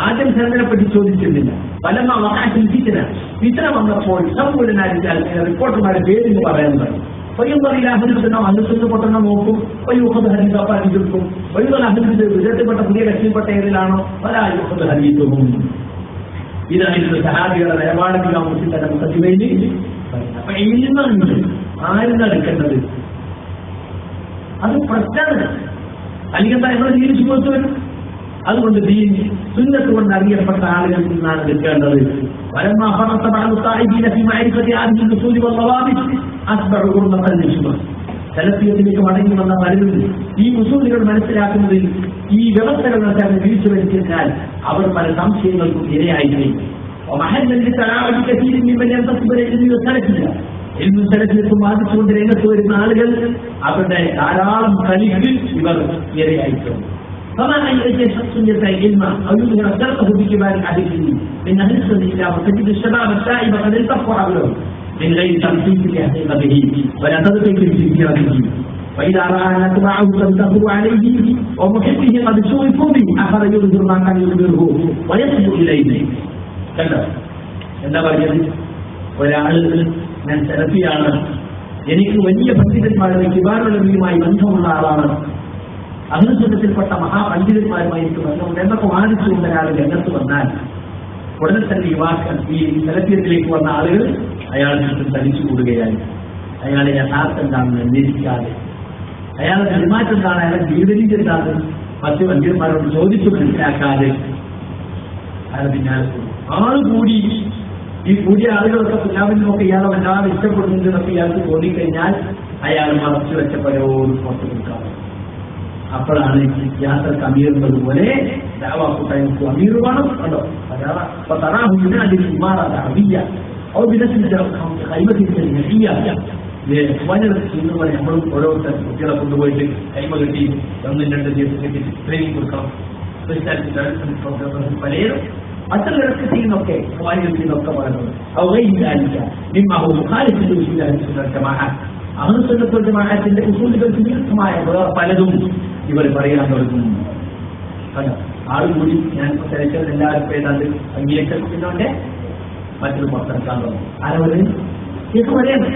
ആദ്യം ശരണനെപ്പറ്റി ചോദിച്ചിരുന്നില്ല. പലമ വഹാത്തിൽ ഫിത്ന വന്നപ്പോൾ സമ്പൂർണ്ണായിരിച്ചാൽ റിപ്പോർട്ടർമാരുടെ പേരെന്ന് പറയാൻ പറയും. പയ്യും പറയില്ല അഹലിക്കുന്ന അഹലിക്കുന്ന പൊട്ടണം നോക്കും. പയ്യൂഹത് ഹരീഫ് ഹരിക്കും. വൈകുന്ന അഹലിന്റെ വിധത്തിൽപ്പെട്ട പുതിയ ലക്ഷ്യപ്പെട്ട ഏതിലാണോ പലായുഹത് ഹരീഫും. ഇതായിരുന്നു സഹാബികളുടെ നിലപാടിൽ മുസ്ലിം മുഖത്തിവേലി. അപ്പൊ ഇൽമാണ് ആരും എടുക്കേണ്ടത്. അത് പ്രശ്നമാണ്. അല്ലെങ്കിൽ എന്താ നമ്മൾ ജീവിച്ചു കൊടുത്തു വരും. അതുകൊണ്ട് ദീൻ സുന്നത്ത് കൊണ്ട് അറിയപ്പെട്ട ആളുകളിൽ നിന്നാണ് എടുക്കേണ്ടത്. സലഫിയത്തിലേക്ക് മടങ്ങി വന്ന പലരും ഈ ഉസൂലുകൾ മനസ്സിലാക്കുന്നതിൽ ഈ വ്യവസ്ഥകൾ മനസ്സിലാക്കി വീഴ്ച വരുത്തിയാൽ അവർ പല സംശയങ്ങൾക്കും ഇരയായി. സലഫിയത്തും ബാധിച്ചുകൊണ്ട് രംഗത്ത് വരുന്ന ആളുകൾ അവരുടെ ധാരാളം കളിക്ക് ഇവർ ഇരയായിട്ടുണ്ട്. فما أن يجد شخص يدعي علما أو يظهر سرقه بكبار أهله من أهل السنة وتجد الشباب التائب قد التفوا حوله من غير تمثيل لحقيقته ولا تدخل في سيرته. فإذا رأى أن أتباعه تنتصر عليه ومحبه قد سوقوا به أخذ يظهر ما كان يظهره ويصل إليه. كلا എന്താ പറയുന്നത്? ഒരാൾ ഞാൻ സെലഫിയാണ്, എനിക്ക് വലിയ പണ്ഡിതന്മാരുടെ കിബാറുകളുമായി ബന്ധമുള്ള ആളാണ്, അഹ്ലുസുന്നത്തിൽപ്പെട്ട മഹാപണ്ഡിതന്മാരുമായി എനിക്ക് ബന്ധമുണ്ട് എന്നൊക്കെ വാദിച്ചുകൊണ്ട് ഒരാൾ രംഗത്ത് വന്നാൽ ഉടനെ തന്നെ യുവാക്കൾ ഈ സെലഫിയത്തിലേക്ക് വന്ന ആളുകൾ അയാളെ ചുറ്റും തടിച്ചു കൂടുകയായി. അയാളെ യഥാർത്ഥം എന്താണെന്ന് അന്വേഷിക്കാതെ, അയാളുടെ പെരുമാറ്റം എന്താണ്, അയാളെ ജീവിതരീതി എന്താണ് മറ്റു പണ്ഡിതന്മാരോട് ചോദിച്ചു മനസ്സിലാക്കാതെ അയാൾ പിന്നാലെ ആള് കൂടി. ഈ കൂടിയ ആളുകളൊക്കെ പുല്ലാവിനൊക്കെ ഇയാളെ വല്ലാതെ ഇഷ്ടപ്പെടുന്നുണ്ടെന്നൊക്കെ ഇയാൾക്ക് തോന്നിക്കഴിഞ്ഞാൽ അയാൾ മറച്ചു വെച്ച പലരോട് പുറത്തു കൊടുക്കാറ്. അപ്പോഴാണ് യാത്രക്ക് അമീറുന്നതുപോലെ ദാവാക്കൂട്ടായ്മക്ക് അമീർ വേണം കണ്ടോ. നമ്മളും ഓരോരുത്തർ കുട്ടികളെ കൊണ്ടുപോയിട്ട് കൈമ കെട്ടി 1-2 ദിവസത്തേക്ക് ട്രെയിനിങ് കൊടുക്കണം. പലരും മറ്റുള്ളവർക്ക് ചെയ്യുന്നൊക്കെ വായുന്നൊക്കെ പറയുന്നത് അഹ്ലുസുന്നത്തിന്റെ ഉസൂലുകൾക്ക് വിരുദ്ധമായ പലതും ഇവർ പറയാൻ തുടങ്ങുന്നു. ആൾ കൂടി ഞാൻ തിരച്ചത് എല്ലാവർക്കും ഏതാണ്ട് അംഗീകരിച്ചതിനോടെ മറ്റൊരു പുറത്തിറക്കാൻ തുടങ്ങും. ആരവര് ഇത് പറയണം.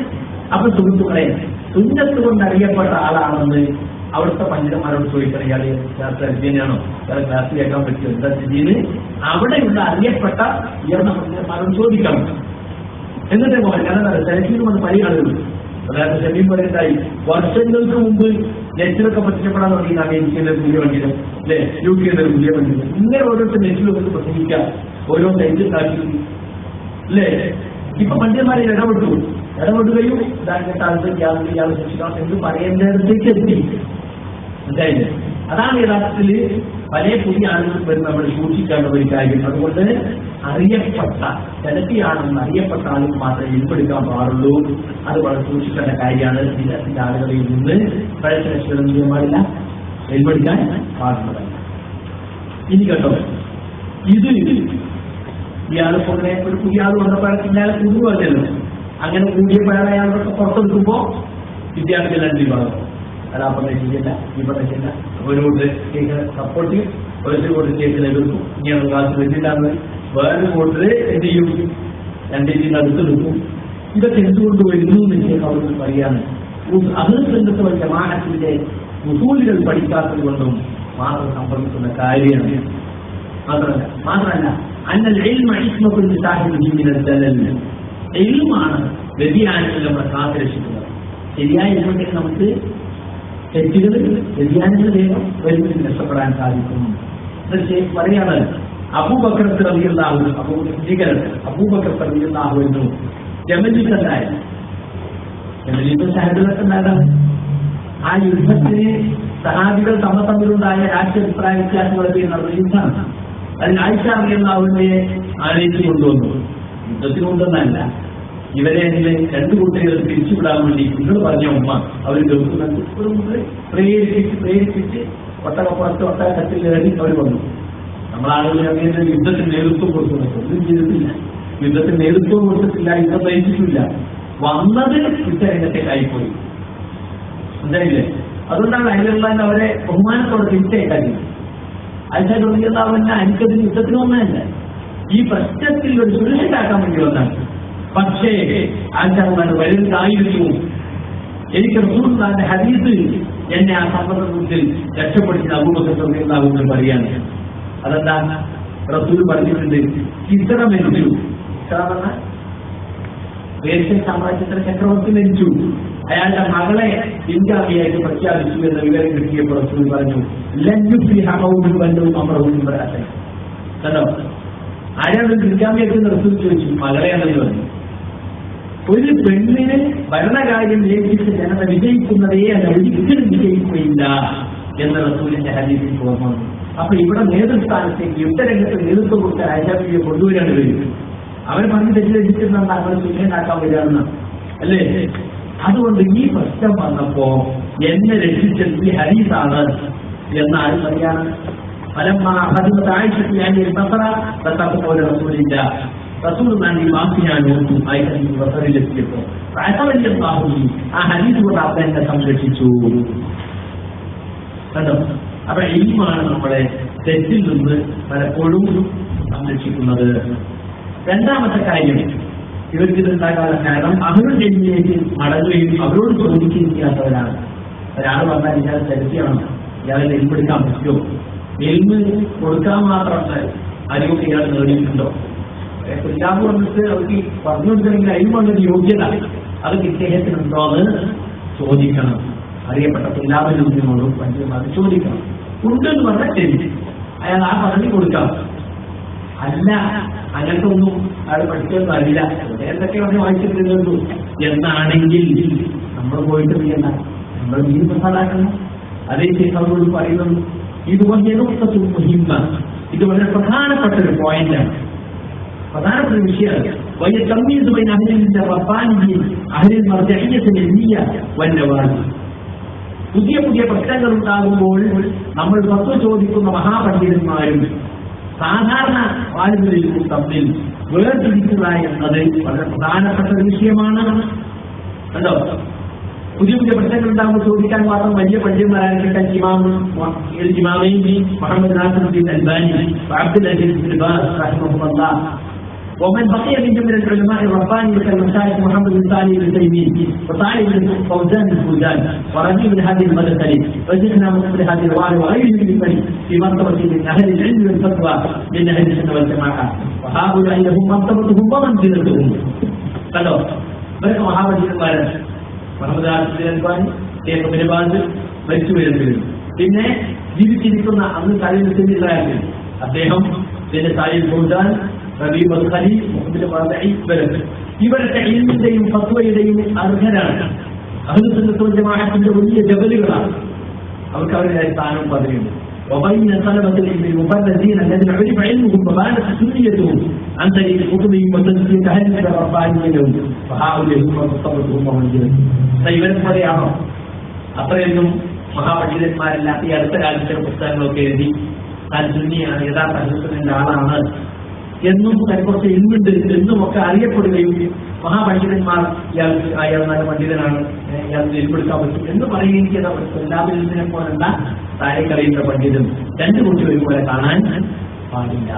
അപ്പൊ സുഹൃത്തുക്കളെ, സുന്നത്ത് കൊണ്ട് അറിയപ്പെട്ട ആളാണെന്ന് അവിടുത്തെ പണ്ഡിതന്മാരോട് ചോദിക്കണം. ഇയാൾ ക്ലാസ്സിലാണോ, ഇയാളെ ക്ലാസ്സിൽ കേൾക്കാൻ പറ്റുമോ, എന്താ സ്ഥിതിന്ന് അവിടെയുള്ള അറിയപ്പെട്ട ഉയർന്ന പണ്ഡിതന്മാരോട് ചോദിക്കണം. എന്നിട്ട് പോകാൻ കാരണം സെലക്ഷൻ വന്ന് പല ആളുകൾ അതായത് ഷമീം പറയുന്നതായി വർഷങ്ങൾക്ക് മുമ്പ് നെറ്റിലൊക്കെ പറ്റിക്കപ്പെടാൻ തുടങ്ങി. അമേരിക്കയിലെ പുതിയ പണ്ഡിതം അല്ലെ, UK-യിലെ പുതിയ പണ്ഡിതം, ഇങ്ങനെ ഓരോരുത്തർ നെറ്റിലൊക്കെ പ്രസംഗിക്കാം, ഓരോ സൈറ്റിൽ കാട്ടി അല്ലേ. ഇപ്പൊ പണ്ഡിതന്മാരെ ഇടപെടുകയും ഇതാക്കിയ താല്പര്യം ഇയാൾ ശിക്ഷിക്കണം എന്ന് പറയേണ്ടടുത്തേക്ക് എത്തി. എന്തായാലും അതാണ് യഥാർത്ഥത്തിൽ പല പുതിയ ആളുകൾ വരുന്ന നമ്മൾ സൂക്ഷിക്കേണ്ട ഒരു കാര്യം. അതുകൊണ്ട് അറിയപ്പെട്ട സെലഫിയാണെന്ന് അറിയപ്പെട്ട ആളുകൾ മാത്രമേ ഉൾപ്പെടുക്കാൻ പാടുള്ളൂ. അത് വളരെ സൂക്ഷിക്കേണ്ട കാര്യമാണ്. ഇതിന്റെ ആളുകളിൽ നിന്ന് പഴച്ചലക്ഷം ചെയ്യാൻ പാടില്ല, ഉൾപ്പെടുത്താൻ പാടുന്നതല്ല. ഇനി കേട്ടോ, ഇത് ഇയാൾ പൊന്നെ ഒരു പുതിയ ആൾ വന്നപ്പോൾ ഇയാളെ കൂടുകയല്ലോ. അങ്ങനെ കൂടിയപ്പോഴാണ് അയാളൊക്കെ പുറത്തെടുക്കുമ്പോ വിദ്യാർത്ഥികൾ രണ്ട് വിഭാഗം, അല്ല അപ്പം ചെയ്യില്ല, ഇപ്പം ചെയ്യില്ല, ഒരു കൂട്ട് കേക്ക് സപ്പോർട്ട് ചെയ്യും, ഒരു കൂട്ട് കേക്കിൽ എതിർക്കും. ഇങ്ങനെ ക്ലാസ് വെച്ചിട്ടാന്ന് വേറൊരു കൂട്ടർ എന്ത് ചെയ്യും, രണ്ടിൻ്റെ അടുത്തെടുക്കും. ഇതൊക്കെ എന്തുകൊണ്ട് വരുന്നു എന്ന് എനിക്ക് അവർക്ക് പറയാൻ അഹ്ലുസുന്നത്ത് വൽ ജമാഅത്തിന്റെ ഉസൂലുകൾ പഠിക്കാത്തത് കൊണ്ടും മാത്രം സംഭവിക്കുന്ന കാര്യമാണ്. മാത്രമല്ല അന്നൽ ഇൽമ ഇസ്മത്തുൽ ലിസാഹിബിഹി മിനൽ ദലൽ, ഇൽമാണ് വ്യതിയാനങ്ങൾ നമ്മളെ കാത്തുരക്ഷിക്കുന്നത്. ശരിയായ ഇൽമുണ്ടെങ്കിൽ നമുക്ക് തെറ്റുകൾ വ്യതിയാനങ്ങൾ വേഗം വരുന്നതിൽ രക്ഷപ്പെടാൻ സാധിക്കും. പറയാണ് അബൂബക്കർ റളിയല്ലാഹു അബൂബക്കർ റളിയല്ലാഹു അൻഹു ജമലിക്കണ്ടായ സഹദുണ്ടാകാം. ആ യുദ്ധത്തിന് സഹാബികൾ തമ്മിലുണ്ടായ രാഷ്ട്രീയ അഭിപ്രായ വ്യത്യാസങ്ങളൊക്കെ നടന്ന യുദ്ധമാണ്. അതിൽ ആയിഷ റളിയല്ലാഹുവിനെ ആനയിച്ചു കൊണ്ടുവന്നു. യുദ്ധത്തിന് കൊണ്ടുവന്നല്ല, ഇവരെ രണ്ടു കുട്ടികൾ തിരിച്ചുവിടാൻ വേണ്ടി നിങ്ങൾ പറഞ്ഞ ഉമ്മ അവർ ഗൾഫിൽ പ്രേരിപ്പിച്ച് ഒട്ടകപ്പുറത്ത് ഒട്ടകത്തിൽ കയറി അവർ വന്നു. നമ്മളാളുകൾ അങ്ങനെ യുദ്ധത്തിന് നേതൃത്വം കൊടുക്കുന്നത് ഒന്നും ചെയ്തിട്ടില്ല, യുദ്ധത്തിന് നേതൃത്വം കൊടുത്തിട്ടില്ല, യുദ്ധം നയിച്ചിട്ടില്ല. വന്നത് യുദ്ധരംഗത്തേക്കായിപ്പോയി, മനസ്സിലായില്ലേ? അതുകൊണ്ടാണ് അതിലുള്ള അവരെ ബഹുമാനത്തോടെ തിരിച്ചേക്കാതി. ആയിഷ റളിയല്ലാഹുവിനെ എനിക്കതിന് യുദ്ധത്തിന് വന്നതല്ല, ഈ പ്രശ്നത്തിൽ ഒരു സുരക്ഷിതാക്കാൻ വേണ്ടി വന്നാണ്. പക്ഷേ ആചാരമാണ് വരുന്നതായിരുന്നു. എനിക്ക് റസൂലുള്ളാഹിന്റെ ഹദീസ് എന്നെ ആ സന്ദർഭത്തിൽ രക്ഷപ്പെടുത്തി അബൂബക്കർ റളിയല്ലാഹു അൻഹു പറയാണ്. അതെന്താ? റസൂൽ പറഞ്ഞിട്ടുണ്ട്, കിസ്റ മരിച്ചു. പേർഷ്യൻ സാമ്രാജ്യത്തിലെ ചക്രവർത്തി മരിച്ചു, അയാളുടെ മകളെ പിൻഗാമിയായിട്ട് പ്രഖ്യാപിച്ചു എന്ന വിവരം കിട്ടിയപ്പോൾ റസൂൽ പറഞ്ഞു, കണ്ടോ ആരാണ് പിൻഗാമിയായിട്ട് റസൂൽ ചോദിച്ചു, മകളെയാണെന്ന് പറഞ്ഞു. ഒരു പെണ്ണിന് ഭരണകാര്യം ഏൽപ്പിച്ച് ജനത വിജയിക്കുന്നതേ അല്ല, ഒരിക്കലും വിജയിക്കുകയില്ല എന്ന റസൂലിന്റെ ഹദീസിൽ ഓർമ്മ. അപ്പൊ ഇവിടെ നേതൃസ്ഥാനത്തേക്ക് യുദ്ധരംഗത്ത് നേതൃത്വം കൊടുക്കാൻ ആയിഷയെ കൊണ്ടുവരാണ് വരും. അവർ പറഞ്ഞ് തെറ്റിദ്ധരിച്ചിരുന്ന അവർ സുഖേനാക്കാൻ വരികയാണ് അല്ലേ? അതുകൊണ്ട് ഈ പ്രശ്നം വന്നപ്പോ എന്നെ രക്ഷിച്ചത് ഈ ഹദീസാണ് എന്നാണ് പറയാണ്. പോലെ റസൂലില്ല റസൂൽ ഈ വാക്ക് ഞാൻ ഓർത്തു. ബസറിലെത്തിയപ്പോ ആ ഹദീസ് കൊണ്ട് അവരെ എന്നെ സംരക്ഷിച്ചു. കണ്ടോ? അപ്പൊ ഇൽമാണ് നമ്മളെ തെറ്റിൽ നിന്ന് പലപ്പോഴും സംരക്ഷിക്കുന്നത്. രണ്ടാമത്തെ കാര്യം, ഇവർക്ക് ഇതുണ്ടാകാനുള്ള കാരണം അഹ്ലുൽ ഇൽമിലേക്ക് മടങ്ങുകയും അവരോട് ചോദിക്കുകയും ചെയ്യാത്തവരാണ്. ഒരാൾ പറഞ്ഞാൽ ഇയാൾ ചരിത്രമാണ്, ഇയാളെ എൽപ്പെടുക്കാൻ പറ്റുമോ? എൽമ് കൊടുക്കാൻ മാത്രമല്ല അറിവൊക്കെ ഇയാൾ നേടിയിട്ടുണ്ടോ? ഇല്ലാന്ന് പറഞ്ഞിട്ട് അവർക്ക് പറഞ്ഞു കൊടുക്കണമെങ്കിൽ അതിനുള്ളൊരു യോഗ്യത അത് ഇദ്ദേഹത്തിനുണ്ടോ എന്ന് ചോദിക്കണം. അറിയപ്പെട്ട പില്ലാവിനോടും പഞ്ചമാർ ചോദിക്കണം. ഉണ്ടെന്ന് പറഞ്ഞാൽ ശരി, അയാൾ ആ പറഞ്ഞു കൊടുക്കാം. അല്ല, അങ്ങനത്തെ ഒന്നും അയാൾ പഠിച്ചൊന്നും അറിയില്ല, എന്തൊക്കെ അവനെ വായിച്ചിട്ടുള്ളൂ എന്നാണെങ്കിൽ നമ്മൾ പോയിട്ട് ചെയ്യണ്ട, നമ്മൾ മീൻ പ്രസാദാക്കണം. അതേ ശേഷം പറയുന്നത് ഇത് വളരെ പ്രധാനപ്പെട്ട ഒരു പോയിന്റാണ്, പ്രധാനപ്പെട്ട ഒരു വിഷയമാണ്. വലിയ തമ്മീസുമായി അഹ്ലിന്റെ റബ്ബാനിയും അഹ്ലിൽ മർജഇയ്യത്തിന്റെ നിയ്യ വന്നവാണ്. പുതിയ പുതിയ പ്രശ്നങ്ങൾ ഉണ്ടാകുമ്പോൾ നമ്മൾ ഫത്വ ചോദിക്കുന്ന മഹാപണ്ഡിതന്മാരും സാധാരണ ആളുകളിലും തമ്മിൽ വേർതിരിക്കുക എന്നത് വളരെ പ്രധാനപ്പെട്ട ഒരു വിഷയമാണ്. കണ്ടോ? പുതിയ പുതിയ പ്രശ്നങ്ങൾ ഉണ്ടാകുമ്പോൾ ചോദിക്കാൻ മാത്രം വലിയ പണ്ഡിതന്മാരായിട്ട് ഇമാമൈൻ Muhammad Nasiruddin Albani, Abdul Aziz Ibn Baz റഹിമഹുല്ലാഹ്, ومن بقي منهم من العلماء الرباني كالمشايخ محمد بن صالح العثيمين وصالح بن فوزان الفوزان وربيع بن هادي المدخلي وشيخنا مقبل هادي الوالي وغيرهم من في مرتبة من أهل العلم والفتوى من أهل السنة والجماعة، وهؤلاء لهم مرتبتهم ومنزلتهم. قالوا بركة محمد بن صالح Muhammad Nasiruddin Albani, Sheikh Ibn Baz മരിച്ചു വരുന്നത്. പിന്നെ ജീവിച്ചിരിക്കുന്ന അന്ന് സാലിഹ് അദ്ദേഹം, പിന്നെ Salih Fawzan, Rabee Madkhali, Muhammad Wadi, ഇവരുടെ ഇൽമിന്റെയും ഫത്വയുടെയും അർഹരാണ്. അഹ്ലുസ് സുന്നത്ത് വൽ ജമാഅത്തിന്റെ വലിയ ജബലുകളാണ്. അവർക്ക് അവരുടെ സ്ഥാനം പദവിയുണ്ട്. وبين طلبة العلم المفردين الذين عرف علمهم وبانت سنيتهم عن طريق كتبهم وتزكية أهل الربانيين لهم فهؤلاء هم مرتبطهم ومنزلتهم. ഇവരെ പറയാമോ? അത്രയൊന്നും മഹാപണ്ഡിതന്മാരില്ലാത്ത ഈ അടുത്ത കാലത്തെ പുസ്തകങ്ങളൊക്കെ എഴുതി താൻ സുന്നിയാണ്, യഥാർത്ഥ അഹ്ലുസുന്നത്തിന്റെ ആളാണ് എന്നും തനിക്കൊക്കെ ഇന്നുണ്ട് എന്നുമൊക്കെ അറിയപ്പെടുകയും മഹാപണ്ഡിതന്മാർ അയാൾ നല്ല പണ്ഡിതനാണ്, ഇയാൾ എൽപ്പെടുക്കാൻ പറ്റും എന്ന് പറയുകയും ചെയ്ത എല്ലാവരിനെ പോലുള്ള താഴെ കളയുന്ന പണ്ഡിതൻ രണ്ടു കുട്ടി ഒരുപോലെ കാണാൻ പാടില്ല.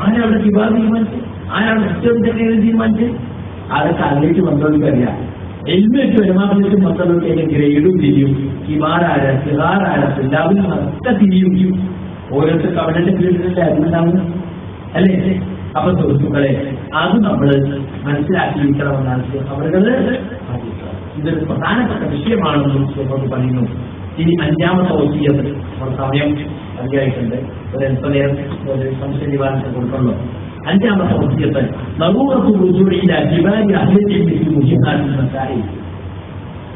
ആരവിടെ വിവാദം തീരുമാനിച്ച്, ആരാണ് പുസ്തകം തീരുമാനിച്ച്, അതൊക്കെ അതിലേക്ക് വന്നവർക്കറിയാം. എൽമേറ്റ് പെരുമാറുന്ന മക്കളുടെ ഗ്രേഡും തിരിയും, കിമാരാര സിഹാരാര എല്ലാവരും ഒക്കെ തിരിയും. ഓരോരുത്തർക്ക് അവരുടെ ഫീൽഡിലെ അതുണ്ടാവും അല്ലേ? അപ്പൊ സുഹൃത്തുക്കളെ, അത് നമ്മൾ മനസ്സിലാക്കിയിരിക്കണമെന്നാണ് അവരുകൾ. ഇതൊരു പ്രധാനപ്പെട്ട വിഷയമാണെന്നും നമുക്ക് പറയുന്നു. ഇനി അഞ്ചാമത്തെ വസിയത്ത്, നമ്മുടെ സമയം അധികമായിട്ടുണ്ട്, ഒരു അല്പനേരം ഒരു സംശയ നിവാരണത്തിന് കൊടുക്കണല്ലോ. അഞ്ചാമത്തെ വസിയത്ത്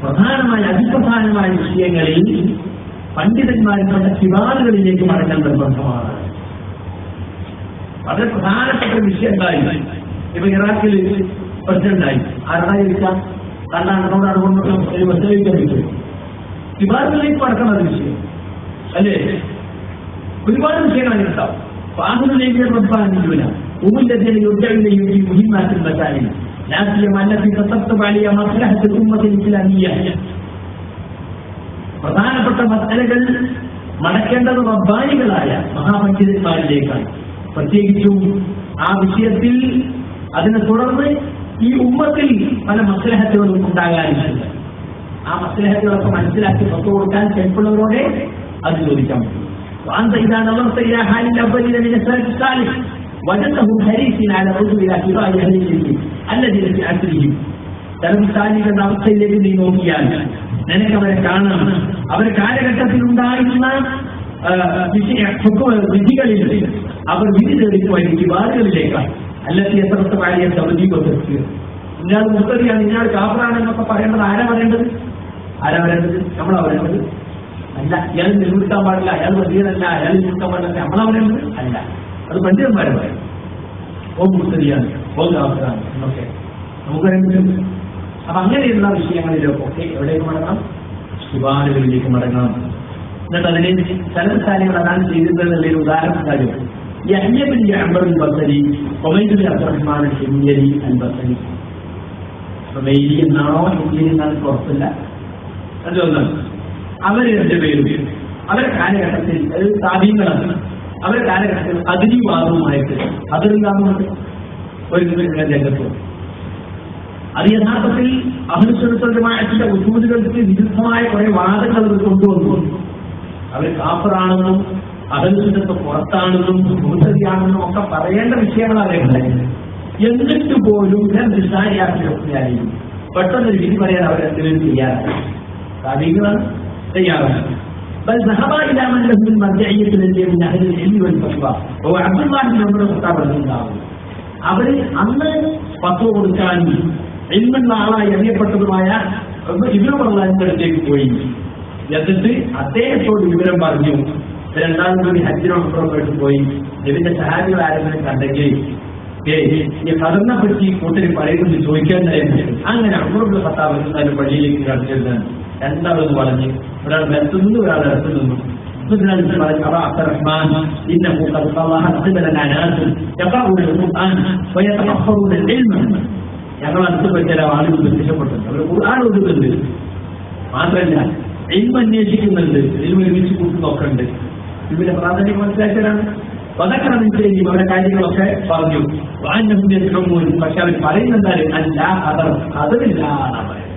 പ്രധാനമായ അതിപ്രധാനമായ വിഷയങ്ങളിൽ പണ്ഡിതന്മാരുടെ കിബാറുകളിലേക്ക് മടങ്ങാൻ നിർബന്ധമാണ്. വളരെ പ്രധാനപ്പെട്ട വിഷയം ഉണ്ടായി. ഇപ്പൊ ഇറാഖിൽ പ്രസിഡന്റായി ആരായിരിക്കാം കണ്ടാണ്ടോട് അതുകൊണ്ട് പ്രസവിക്കാൻ പറ്റും. കിബാറുകളിലേക്ക് മടക്കുന്ന വിഷയം അല്ലേ? ഒരുപാട് വിഷയങ്ങൾ ഉണ്ടാവും. ഫാഹിറിലേക്ക് റബ്ബാനിയൂന ഉമ്മുല്ലദീന യുദ്ദഊന ഫീ മുഹിമ്മാത്തിൽ മസാലിൻ ലാ സിയമാ അല്ലതി തതറത്തബ അലൈഹി മസ്ലഹത്തുൽ ഉമ്മത്തിൽ ഇസ്ലാമിയ്യ. പ്രധാനപ്പെട്ട മസലകൾ മടക്കേണ്ടത് റബ്ബാനികളായ മഹാപണ്ഡിതന്മാരിലേക്കാണ്. പ്രത്യേകിച്ചും ആ വിഷയത്തിൽ അതിനെ തുടർന്ന് ഈ ഉമ്മത്തിൽ പല മസ്ലഹത്തുകളും ഉണ്ടാകാനില്ല. ആ മസ്ലഹത്തുകളൊക്കെ മനസ്സിലാക്കി പത്തു കൊടുക്കാൻ കെൽപ്പുള്ളവരോടെ അത് ചോദിക്കാൻ പറ്റും. وأنت إذا نظرت إلى حال الأولين من السلف الصالح وجدتهم حريصين على الرجوع إلى كبار أهل العلم الذين في عصرهم. സലഫ് സാലിഹുകളുടെ അവസ്ഥയിലേക്ക് നീ നോക്കിയാൽ നിനക്ക് അവരെ കാണാം. അവർ കാലഘട്ടത്തിൽ ഉണ്ടായിരുന്ന വിധികളിൽ അവർ വിധി തേടിപ്പോയി കിബാറുകളിലേക്കാണ്. അല്ലെങ്കിൽ എത്രത്തെ വലിയ സൗജീവത്തിൽ ഇയാൾ മുസ്തരിയാണ്, ഇയാൾ കാഫറാണെന്നൊക്കെ പറയേണ്ടത് ആരാ പറയേണ്ടത്? നമ്മളാ പറയേണ്ടത്? അല്ല. ഇയാൾ നിലനിർത്താൻ പാടില്ല, അയാൾ വലിയതല്ല, അയാൾ നിലനിർത്താൻ പാടില്ല, നമ്മളാ പറയേണ്ടത്? അല്ല. അത് പണ്ഡിതന്മാരെ പറയും. ഓ മുസ്തരിയാണ്, ഓ കാഫറാണ് എന്നൊക്കെ നമുക്ക് പറയാൻ പറ്റും. അപ്പൊ അങ്ങനെയുള്ള വിഷയങ്ങളിലൊക്കെ എവിടേക്ക് മടങ്ങണം? കിബാറുകളിലേക്ക് മടങ്ങണം. എന്നിട്ട് അതിനെ സലഫ്സാലികൾ അതാണ് ചെയ്തിട്ടുള്ള ഉദാഹരണം കാര്യം. Yahya bin Jafar al-Basri, Umaid bin Abdurrahman al-Himyari al-Basri. Umaidi എന്നാണോ ഹിംയരി എന്നാണ് ഉറപ്പില്ല. അതൊന്നാണ്. അവർ രണ്ടുപേരും അവരുടെ കാലഘട്ടത്തിൽ താബീങ്ങളാണ്. അവരുടെ കാലഘട്ടത്തിൽ അതിരിവാദവുമായിട്ട് അതിരില്ലാതുകൊണ്ട് ഒരു രംഗത്ത് അത് യഥാർത്ഥത്തിൽ അഹ്ലുസുന്നത്തിന്റെ ഉസൂലുകൾക്ക് വിരുദ്ധമായ കുറെ വാദങ്ങൾ അവർ കൊണ്ടുവന്നു. അവർ കാഫറാണെന്നും അഹ്ലുസുന്നത്ത് പുറത്താണെന്നും മുർത്തദിയാണെന്നും ഒക്കെ പറയേണ്ട വിഷയങ്ങളാണ് ഉണ്ടായിരുന്നത്. എന്നിട്ട് പോലും നിസ്സാരിയാക്കിയായിരുന്നു പെട്ടെന്നൊരു വിധി പറയാൻ അവർ എന്തെങ്കിലും തയ്യാറാണ്. താബീങ്ങളാണ്, തയ്യാറാണ്. بل ذهب الى من له المرجعيه التي من اهل العلم والفتوى وهو عبد الله بن عمر الخطاب رضي الله عنه. അവർ അന്ന് ഫത്വ കൊടുക്കാനും ഇൽമുള്ള ആളായി അറിയപ്പെട്ടതുമായ ഇബ്നു ഖുറൈന്റെ അടുത്തേക്ക് പോയി. എന്നിട്ട് അദ്ദേഹത്തോട് വിവരം പറഞ്ഞു. രണ്ടാമത് കൂടി ഹജ്ജിനോട് പോയി നബിന്റെ സഹാബികൾ ആരെങ്കിലും കണ്ടെങ്കിൽ ഈ കടന്നെ പറ്റി കൂട്ടരി പറയുന്നത് ചോദിക്കാനായിരുന്നു. അങ്ങനെ അമറുള്ള ഫത്താവ് എന്നാലും പള്ളിയിലേക്ക് കടന്നിരുന്നാണ്. രണ്ടാമത് പറഞ്ഞ് ഒരാൾ വരത്തുനിന്നു, ഒരാൾ ഇറത്തുനിന്നു. ഞങ്ങൾ അടുത്ത് ചില ആളുകൾ പ്രത്യക്ഷപ്പെട്ടുണ്ട്. അവർ ഖുർആൻ ഓതുന്നുണ്ട്, മാത്രമല്ല ഇൽമ് അന്വേഷിക്കുന്നുണ്ട്, ഇൽമ് ഒരുമിച്ച് കൂട്ടുന്നൊക്കെ ഉണ്ട്. ഇതിന്റെ പ്രാധാന്യം മനസ്സിലാക്കിയതാണ്. പതക്കണം ചെയ്യും അവരുടെ കാര്യങ്ങളൊക്കെ പറഞ്ഞു. പക്ഷെ അവർ പറയുന്നുണ്ടാലും അല്ല, അതില്ല എന്നാണ് പറയുന്നത്.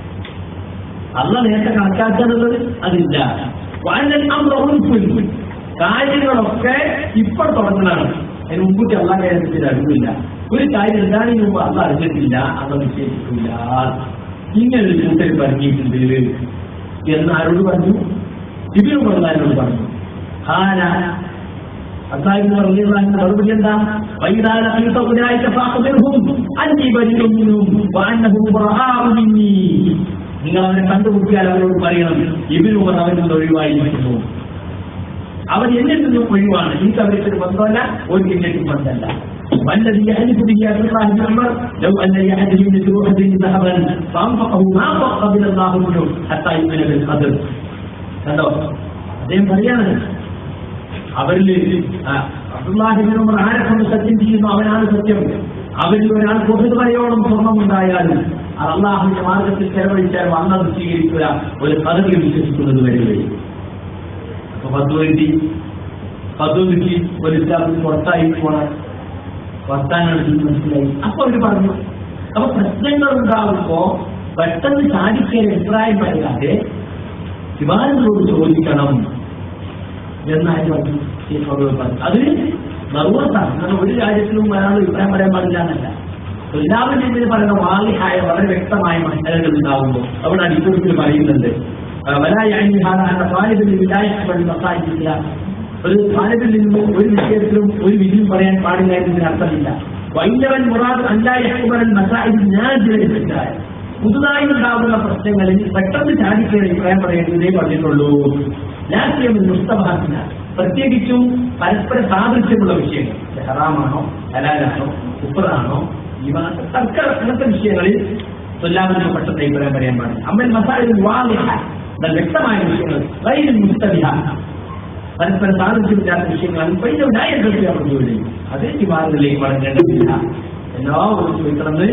അല്ല നേരത്തെ കണക്കാക്കാനുള്ളത് അതില്ല. കാര്യങ്ങളൊക്കെ ഇപ്പോൾ തുടങ്ങലാണ്. അതിന് മുമ്പൂറ്റി അള്ള കാര്യത്തിൽ അറിവില്ല. ഒരു കാര്യം എന്താണെങ്കിലും മുമ്പ് അള്ള അറിഞ്ഞിട്ടില്ല, അള്ള നിശ്ചയിച്ചിട്ടില്ല. ഇങ്ങനൊരു കൂട്ടർ പറഞ്ഞിട്ടുണ്ട് എന്ന് ആരോട് പറഞ്ഞു? ഇബിനു ഖുറൈനോട് പറഞ്ഞു. മറുപടി എന്താ? നിങ്ങൾ അവരെ കണ്ടുമുട്ടിയാൽ അവരോട് പറയണം, ഇബ്നു ഉമർ അവരിൽ നിന്ന് ഒഴിവായിരിക്കുന്നു, അവർ എന്നിൽ നിന്നും ഒഴിവാണ്, എനിക്ക് അവർക്ക് ബന്ധമല്ല, ഒരു എനിക്ക് ബന്ധമല്ല. والذي يحلف به عبد الله بن عمر لو ان لاحد من ذروه ذهبا فانفقه ما قبل الله منه حتى يؤمن بالقدر. കണ്ടോ, അദ്ദേഹം പറയാണ് അവരിൽ അബ്ദുല്ലാഹി ഇബ്നു ഉമർ ആരെക്കൊണ്ട് സത്യം ചെയ്യുന്നു അവനാണ് സത്യം. അവരിൽ ഒരാൾ പൊതുവയോളം സ്വർണ്ണമുണ്ടായാലും അത് അള്ളാഹുവിന്റെ മാർഗത്തിൽ ചെലവഴിച്ചാൽ വന്നത് സ്വീകരിക്കുക, ഒരു പദവി വിശ്വസിക്കുന്നത് വരികയും. അപ്പൊ പദ്ധതി ഒരു ഇസ്ലാമിൽ പുറത്തായി പോണം, വർത്താനാണ് മനസ്സിലായി. അപ്പൊ അവർ പറഞ്ഞു. അപ്പൊ പ്രശ്നങ്ങൾ ഉണ്ടാകുമ്പോ പെട്ടെന്ന് സാധിക്കാൻ അഭിപ്രായം പറയാതെ ശിവാനന്ദോട് ചോദിക്കണം എന്നായിരുന്നു അത് നിർവർത്താണ്. കാരണം ഒരു രാജ്യത്തിലും ഒരാൾ അഭിപ്രായം പറയാൻ പാടില്ല എന്നല്ല. എല്ലാവരും ഇതിന് പറയുന്ന വാലിഹായ വളരെ വ്യക്തമായ മസലകൾ ഉണ്ടാകുമ്പോൾ അവിടെ അടിക്കുറിപ്പിൽ പറയുന്നുണ്ട് ഒരു താലിബിൽ നിന്നും ഒരു വിഷയത്തിലും ഒരു വിധിയും പറയാൻ പാടില്ല എന്നതിന് അർത്ഥമില്ല. വൈദ്യവൻ മുറാദ് അല്ലാഹുബൻ മസാഇദ് പുതുതായി ഉണ്ടാകുന്ന പ്രശ്നങ്ങളിൽ പെട്ടെന്ന് ചാടിക്കേറി അഭിപ്രായം പറയേണ്ടതേ പറഞ്ഞിട്ടുള്ളൂ. ലാസ്യം മുസ്തബാത്തിന പ്രത്യേകിച്ചും പരസ്പര സാദൃശ്യമുള്ള വിഷയങ്ങൾ, ഹറാമാണോ ഹലാലാണോ കുഫറാണോ തർക്കം അങ്ങനത്തെ വിഷയങ്ങളിൽ എല്ലാവരും പെട്ടെന്ന് അഭിപ്രായം പറയാൻ പാടില്ല. അമ്മൽ മസാഇദ് വാളിഹ വ്യക്തമായ വിഷയങ്ങൾ വൈദ്യ മുസ്തബിഹ പരസ്പരം സാധിച്ചില്ലാത്ത വിഷയങ്ങളാണ് പൈസ ജോലി അത് വിവാദത്തിലേക്ക് വളരേണ്ടതില്ല. എല്ലാവരും ചോദിക്കണമെന്ന്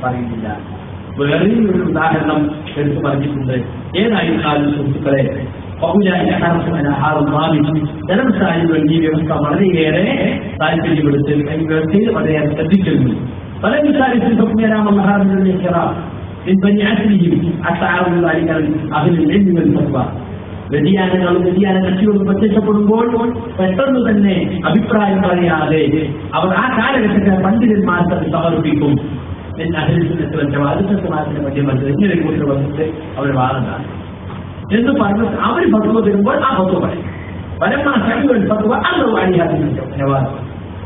പറയുന്നില്ല. വേറെയും ഒരു ഉദാഹരണം എടുത്തു പറഞ്ഞിട്ടുണ്ട്. ഏതായിരുന്നാലും സുഹൃത്തുക്കളെ ജനസാരികൾ ഈ വ്യവസ്ഥ വളരെയേറെ താല്പര്യപ്പെടുത്തി കൈവ്യവസ്ഥയിൽ വളരെയേറെ ശ്രദ്ധിച്ചിരുന്നു. പല വിസാരിച്ച് വ്യതിയാന കക്ഷികൾ പ്രത്യക്ഷപ്പെടുമ്പോൾ പെട്ടെന്ന് തന്നെ അഭിപ്രായം പറയാതെ അവർ ആ കാലഘട്ടത്തിലെ പണ്ഡിതന്മാർക്ക് അത് സമർപ്പിക്കും. അതിന്റെ പറ്റിയ ഇങ്ങനെ കൂട്ടർ വന്നിട്ട് അവർ വാദമാണ് എന്ന് പറഞ്ഞു അവർ ഫത്വ തരുമ്പോൾ ആ ഫത്വ പറയും. പരമാവധി ഫത്വ അന്ന് വാടിയാതിന്റെ വാദം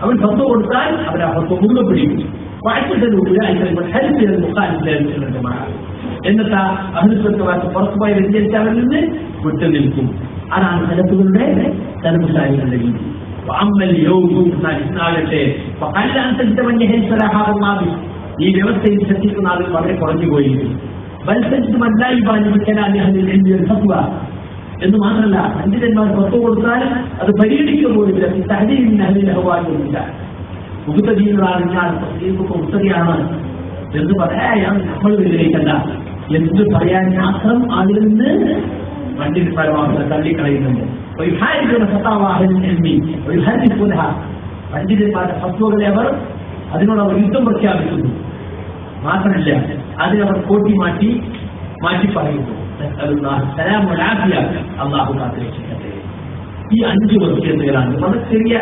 അവർ ഫത്വ കൊടുത്താൽ അവർ ആ ഫത്വ മുറുകെ പിടിക്കും. എന്നിട്ട് അഹിൽസത്വമായിട്ട് പുറത്തുപോയി വ്യതിചരിച്ചവരിൽ നിന്ന് വിട്ടു നിൽക്കും. അതാണ് സലഫുകളുടെ സലഫുശാലികളുടെ രീതി. ഈ വ്യവസ്ഥയിൽ ശ്രദ്ധിക്കുന്ന ആളുകൾ വളരെ കുറഞ്ഞുപോയിരിക്കും. എന്ന് മാത്രമല്ല പണ്ഡിതന്മാർ ഫത്വ കൊടുത്താൽ അത് പരിഗണിക്കുമ്പോഴില്ല. സഹജീവില്ല മുഖത്തതിയാണ് മുക്തതിയാണ് എന്ന് പറയാൻ നമ്മൾ വിചാരിക്കണ്ട എന്ന് പറയാൻ മാത്രം അതിൽ നിന്ന് പണ്ഡിതന്മാരെ തള്ളിക്കളയുന്നുണ്ട്. പണ്ഡിതന്മാരുടെ ഫത്വകളെ അവർ അതിനോട് അവർ യുദ്ധം പ്രഖ്യാപിക്കുന്നു. മാത്രമല്ല അതിനവർ കോട്ടി മാറ്റി പറയുന്നു. അള്ളാഹു കാത്തിരക്ഷിക്കട്ടെ. ഈ 5 വസിയത്തുകളാണ് വളരെ ചെറിയ.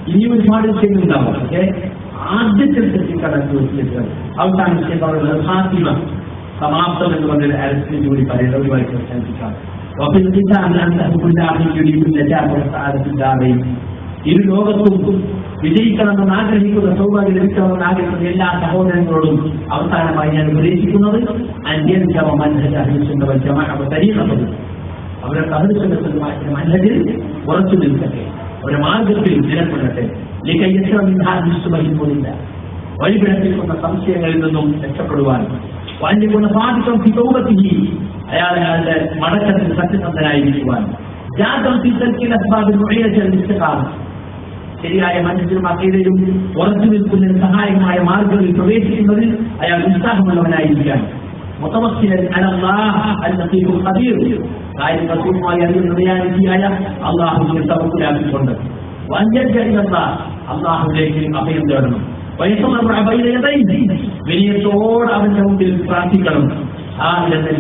ഇനി ഒരുപാട് വിഷയങ്ങളുണ്ടാവും. പക്ഷേ ആദ്യത്തെ ശ്രദ്ധിക്കാൻ 5 വസിയത്തുകൾ. അവസാന വിഷയം പറയുന്നത് ഹാത്തിമ സമാപ്തം എന്ന് പറഞ്ഞൊരു ആരത്തിന് കൂടി പറയുന്നത് ഒരുപാട് പ്രശംസിക്കാം. ഇരു ലോകത്തും വിജയിക്കണമെന്ന് ആഗ്രഹിക്കുന്ന സൗഭാഗ്യം ലഭിക്കണമെന്ന് ആഗ്രഹിക്കുന്ന എല്ലാ സഹോദരങ്ങളോടും അവസാനമായി ഞാൻ ഉപദേശിക്കുന്നത് അവരുടെ സഹോദരത്തിന്റെ മനസ്സിൽ ഉറച്ചു നിൽക്കട്ടെ, അവരുടെ മാർഗത്തിൽ നിലപ്പെടട്ടെ. വഴിപിഴപ്പിക്കുന്ന സംശയങ്ങളിൽ നിന്നും രക്ഷപ്പെടുവാൻ അയാളുടെ മടക്കത്തിൽ സത്യസന്ധനായിരിക്കുവാൻ ശരിയായ മനസ്സിലും അക്കീതയിലും ഉറച്ചു നിൽക്കുന്നതിന് സഹായകമായ മാർഗങ്ങളിൽ പ്രവേശിക്കുന്നതിൽ അയാൾ ഉത്സാഹമുള്ളവനായിരിക്കാൻ കാര്യങ്ങൾ പൂർണ്ണമായി അറിയുന്നതായ അള്ളാഹുവിനെ തവക്കുലാക്കിക്കൊണ്ട് അള്ളാഹുവിലേക്ക് അഭയം തേടണം. വിനയത്തോട് അവന്റെ മുമ്പിൽ പ്രാർത്ഥിക്കണം. ആ നിലനിൽ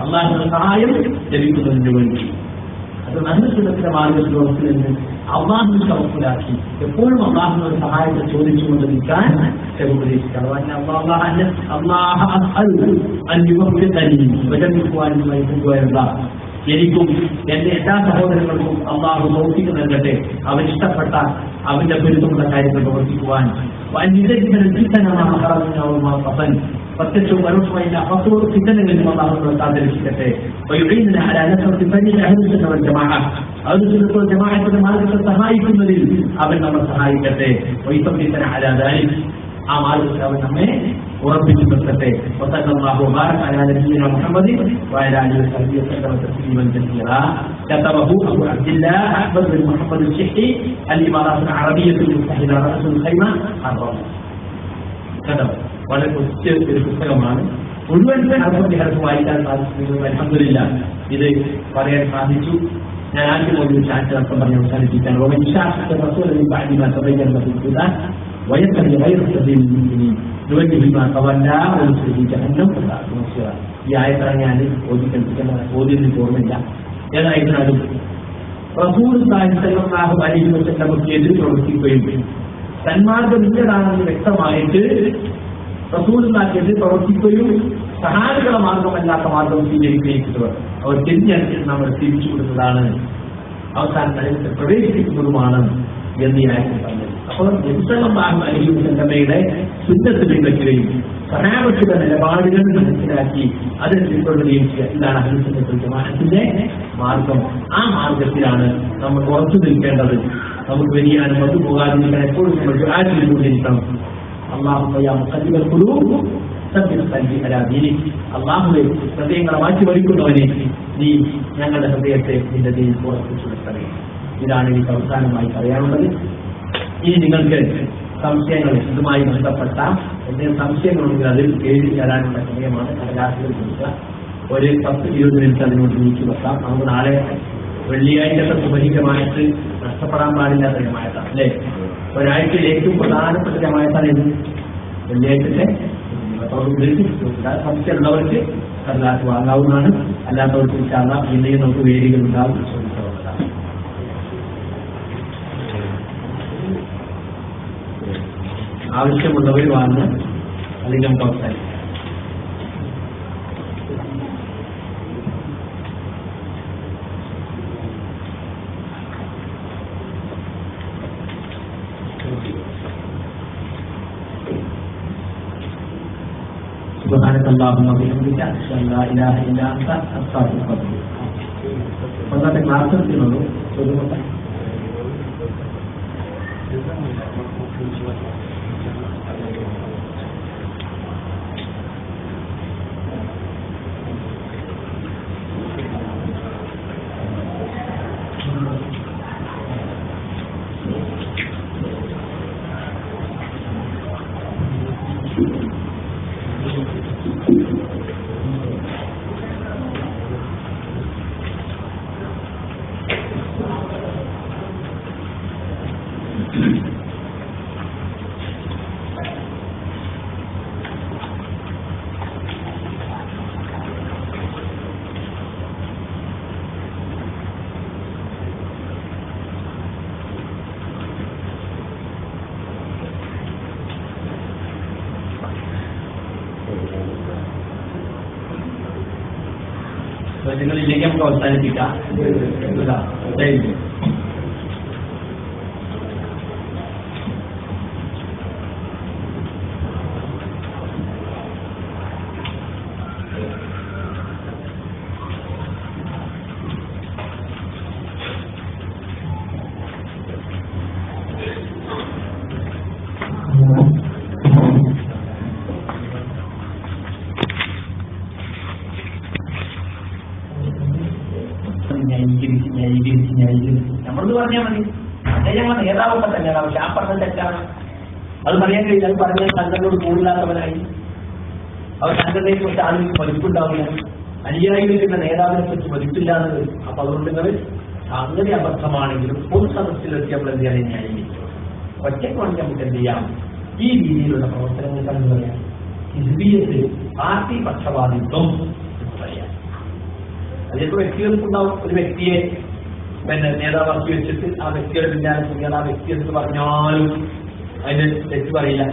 അള്ളാഹുവിന്റെ സഹായം ലഭിക്കുന്നതിന് വേണ്ടി അത് നല്ല മാർഗത്തിൽ നിന്ന് അള്ളാഹുവിനെ തവക്കുലാക്കി എപ്പോഴും അള്ളാഹുവിന്റെ സഹായത്തെ ചോദിച്ചുകൊണ്ട് നിൽക്കാൻ ഉപദേശിക്കണം. എനിക്കും എന്റെ എല്ലാ സഹോദരങ്ങൾക്കും അള്ളാഹു പ്രവർത്തിക്ക് നൽകട്ടെ. അവനിഷ്ടപ്പെട്ട അവന്റെ പൊരുത്തമുള്ള കാര്യങ്ങൾ പ്രവർത്തിക്കുവാൻ പ്രത്യക്ഷവും പരോക്ഷമായി ഫിത്തനകളിലും അള്ളാഹു കാത്തിരക്ഷിക്കട്ടെ. ജമാഅത്തിന്റെ മാർഗത്തെ സഹായിക്കുന്നതിൽ അവൻ നമ്മളെ സഹായിക്കട്ടെ. ആ മാർഗത്തിൽ അവൻ നമ്മെ ഉറപ്പിച്ചു നിർത്തട്ടെ. كتبه أبو عبد الله أحمد بن محمد الشحي الإمارات العربية المتحدة رأس الخيمة الرابع. كتب വളരെ ഒരു പുസ്തകമാണ്. മുഴുവൻ അർത്ഥം വായിക്കാൻ സാധിച്ചു. അൽഹംദുലില്ല ഇത് പറയാൻ സാധിച്ചു. ഞാൻ ആദ്യം ഒരു ചാറ്റ് അർത്ഥം പറഞ്ഞ് അവസാനിപ്പിക്കാൻ ويتبع غير سبيل المؤمنين نوجه ما تولى ونصله جهنم وساءت مصيرا. ഈ ആയത്തിറങ്ങിയാൽ ഓതിന് ഓർമ്മയില്ല. ഏതായിരുന്നാലും റസൂൽ സല്ലല്ലാഹു അലൈഹി വസല്ലമക്ക് എതിര് പ്രവർത്തിക്കുകയും സന്മാർഗമില്ലതാണെന്ന് വ്യക്തമായിട്ട് റസൂലുള്ളാഹിക്കെതിരെ പ്രവർത്തിക്കുകയും സഹാബികളുടെ മാർഗമല്ലാത്ത മാർഗം സ്വീകരിക്കുകയും അവർ തിരിഞ്ഞറിഞ്ഞിട്ട് നമ്മൾ തിരിച്ചു കൊടുത്തതാണ്, അവസാനം പ്രവേശിപ്പിക്കുന്നതുമാണ് എന്ന് ഈ ആയത്തിൽ പറഞ്ഞത്. അപ്പോൾ നബി സല്ലല്ലാഹു അലൈഹി വസല്ലമയുടെ സുന്നത്ത് പിൻപറ്റുകയും സഹാബത്തിന്റെ നിലപാടുകൾ മനസ്സിലാക്കി അതിനെ പിന്തുടരുകയും ചെയ്യുക. ഇതാണ് അഹ്ലു സുന്നത്ത് വൽ ജമാഅത്തിന്റെ മാർഗം. ആ മാർഗത്തിലാണ് നമ്മൾ ഉറച്ചു നിൽക്കേണ്ടത്. നമുക്ക് വലിയാനും വന്നു പോകാതിരിക്കാൻ എപ്പോഴും നമ്മൾ ദുആ ചെയ്തുകൊണ്ടിരിക്കണം. അല്ലാഹുമ്മ യാ മുഖല്ലിബൽ ഖുലൂബ് സബ്ബിത് ഖൽബി അലാ ദീനിക്. അല്ലാഹുവേ, ഹൃദയങ്ങളെ മാറ്റി വരിക്കുന്നവനെ, നീ ഞങ്ങളുടെ ഹൃദയത്തെ നിന്റെ ദീനിൽ ഉറപ്പിച്ചു നിർത്തണേ. ഇതാണ് എനിക്ക് അവസാനമായി പറയാനുള്ളത്. ഇനി നിങ്ങൾക്ക് സംശയങ്ങൾ ഇതുമായി ബന്ധപ്പെട്ട എന്തെങ്കിലും സംശയങ്ങളുണ്ടെങ്കിൽ അതിൽ എഴുതി തരാനുള്ള സമയമാണ്. കടലാസുകൾ കൊടുക്കുക. ഒരു 10-20 മിനിറ്റ് അതിനോട് നീക്കി വെക്കാം. നമുക്ക് നാളെ വെള്ളിയാഴ്ചത്തെ സുബഹികമായിട്ട് നഷ്ടപ്പെടാൻ പാടില്ലാത്ത ജമാഅത്താണ് അല്ലേ? ഒരാഴ്ചയിൽ ഏറ്റവും പ്രധാനപ്പെട്ട ജമാഅത്താണ് ഇത് വെള്ളിയാഴ്ചത്തെ. സംശയമുള്ളവർക്ക് കടലാസ് വാങ്ങാവുന്നതാണ്. അല്ലാത്തവർക്ക് ഇൻഷാല്ലാ പിന്നെയും നമുക്ക് വേദികൾ ഉണ്ടാവും. ആവശ്യമുള്ളവർ വാങ്ങുക, അല്ലെങ്കിൽ നമുക്ക് അവസാനിക്കാം. سبحانك اللهم وبحمدك أشهد أن لا إله إلا أنت أستغفرك وأتوب إليك. ഒന്നാമത്തെ ക്ലാസ് എടുത്തിട്ടുള്ളൂ. ചോദ്യങ്ങളില്ലെങ്കിൽ നമുക്ക് അവസാനിപ്പിക്കാം. നമ്മളത് പറഞ്ഞാൽ മതി. അദ്ദേഹം നേതാവൊക്കെ തന്നെയാണ്. പക്ഷെ ആ പറഞ്ഞ തെറ്റാണ്. അത് പറയാൻ കഴിയില്ല. അത് പറഞ്ഞാൽ സംഘടനയോട് കൂടുതലാത്തവനായി. അവർ സംഘടനയെ കുറിച്ച് ആളുകൾക്ക് മതിപ്പുണ്ടാവില്ല. അനുയായികളുടെ നേതാവിനെ കുറിച്ച് മതിപ്പില്ലാതെ വരും. അപ്പൊ അതുകൊണ്ട് നിങ്ങൾ സംഗതി അബദ്ധമാണെങ്കിലും പൊതു സദസ്സിലെത്തി നമ്മൾ എന്ത് ചെയ്യാൻ ന്യായീകരിക്കും. ഒറ്റയ്ക്ക് നമുക്ക് എന്ത് ചെയ്യാം? ഈ രീതിയിലുള്ള പ്രവർത്തനങ്ങൾ കണ്ടു പറയാം. ഹിസ്ബിയത്ത്, പാർട്ടി പക്ഷപാതിത്വം എന്ന് പറയാം. അതിപ്പോ വ്യക്തികൾക്കുണ്ടാവും. ഒരു വ്യക്തിയെ നേതാവാക്കി വെച്ചിട്ട് ആ വ്യക്തിയുടെ പിന്നാലെ ചെയ്യാൻ ആ വ്യക്തി എന്ന് പറഞ്ഞാലും അതിന് തെറ്റ് പറയില്ല,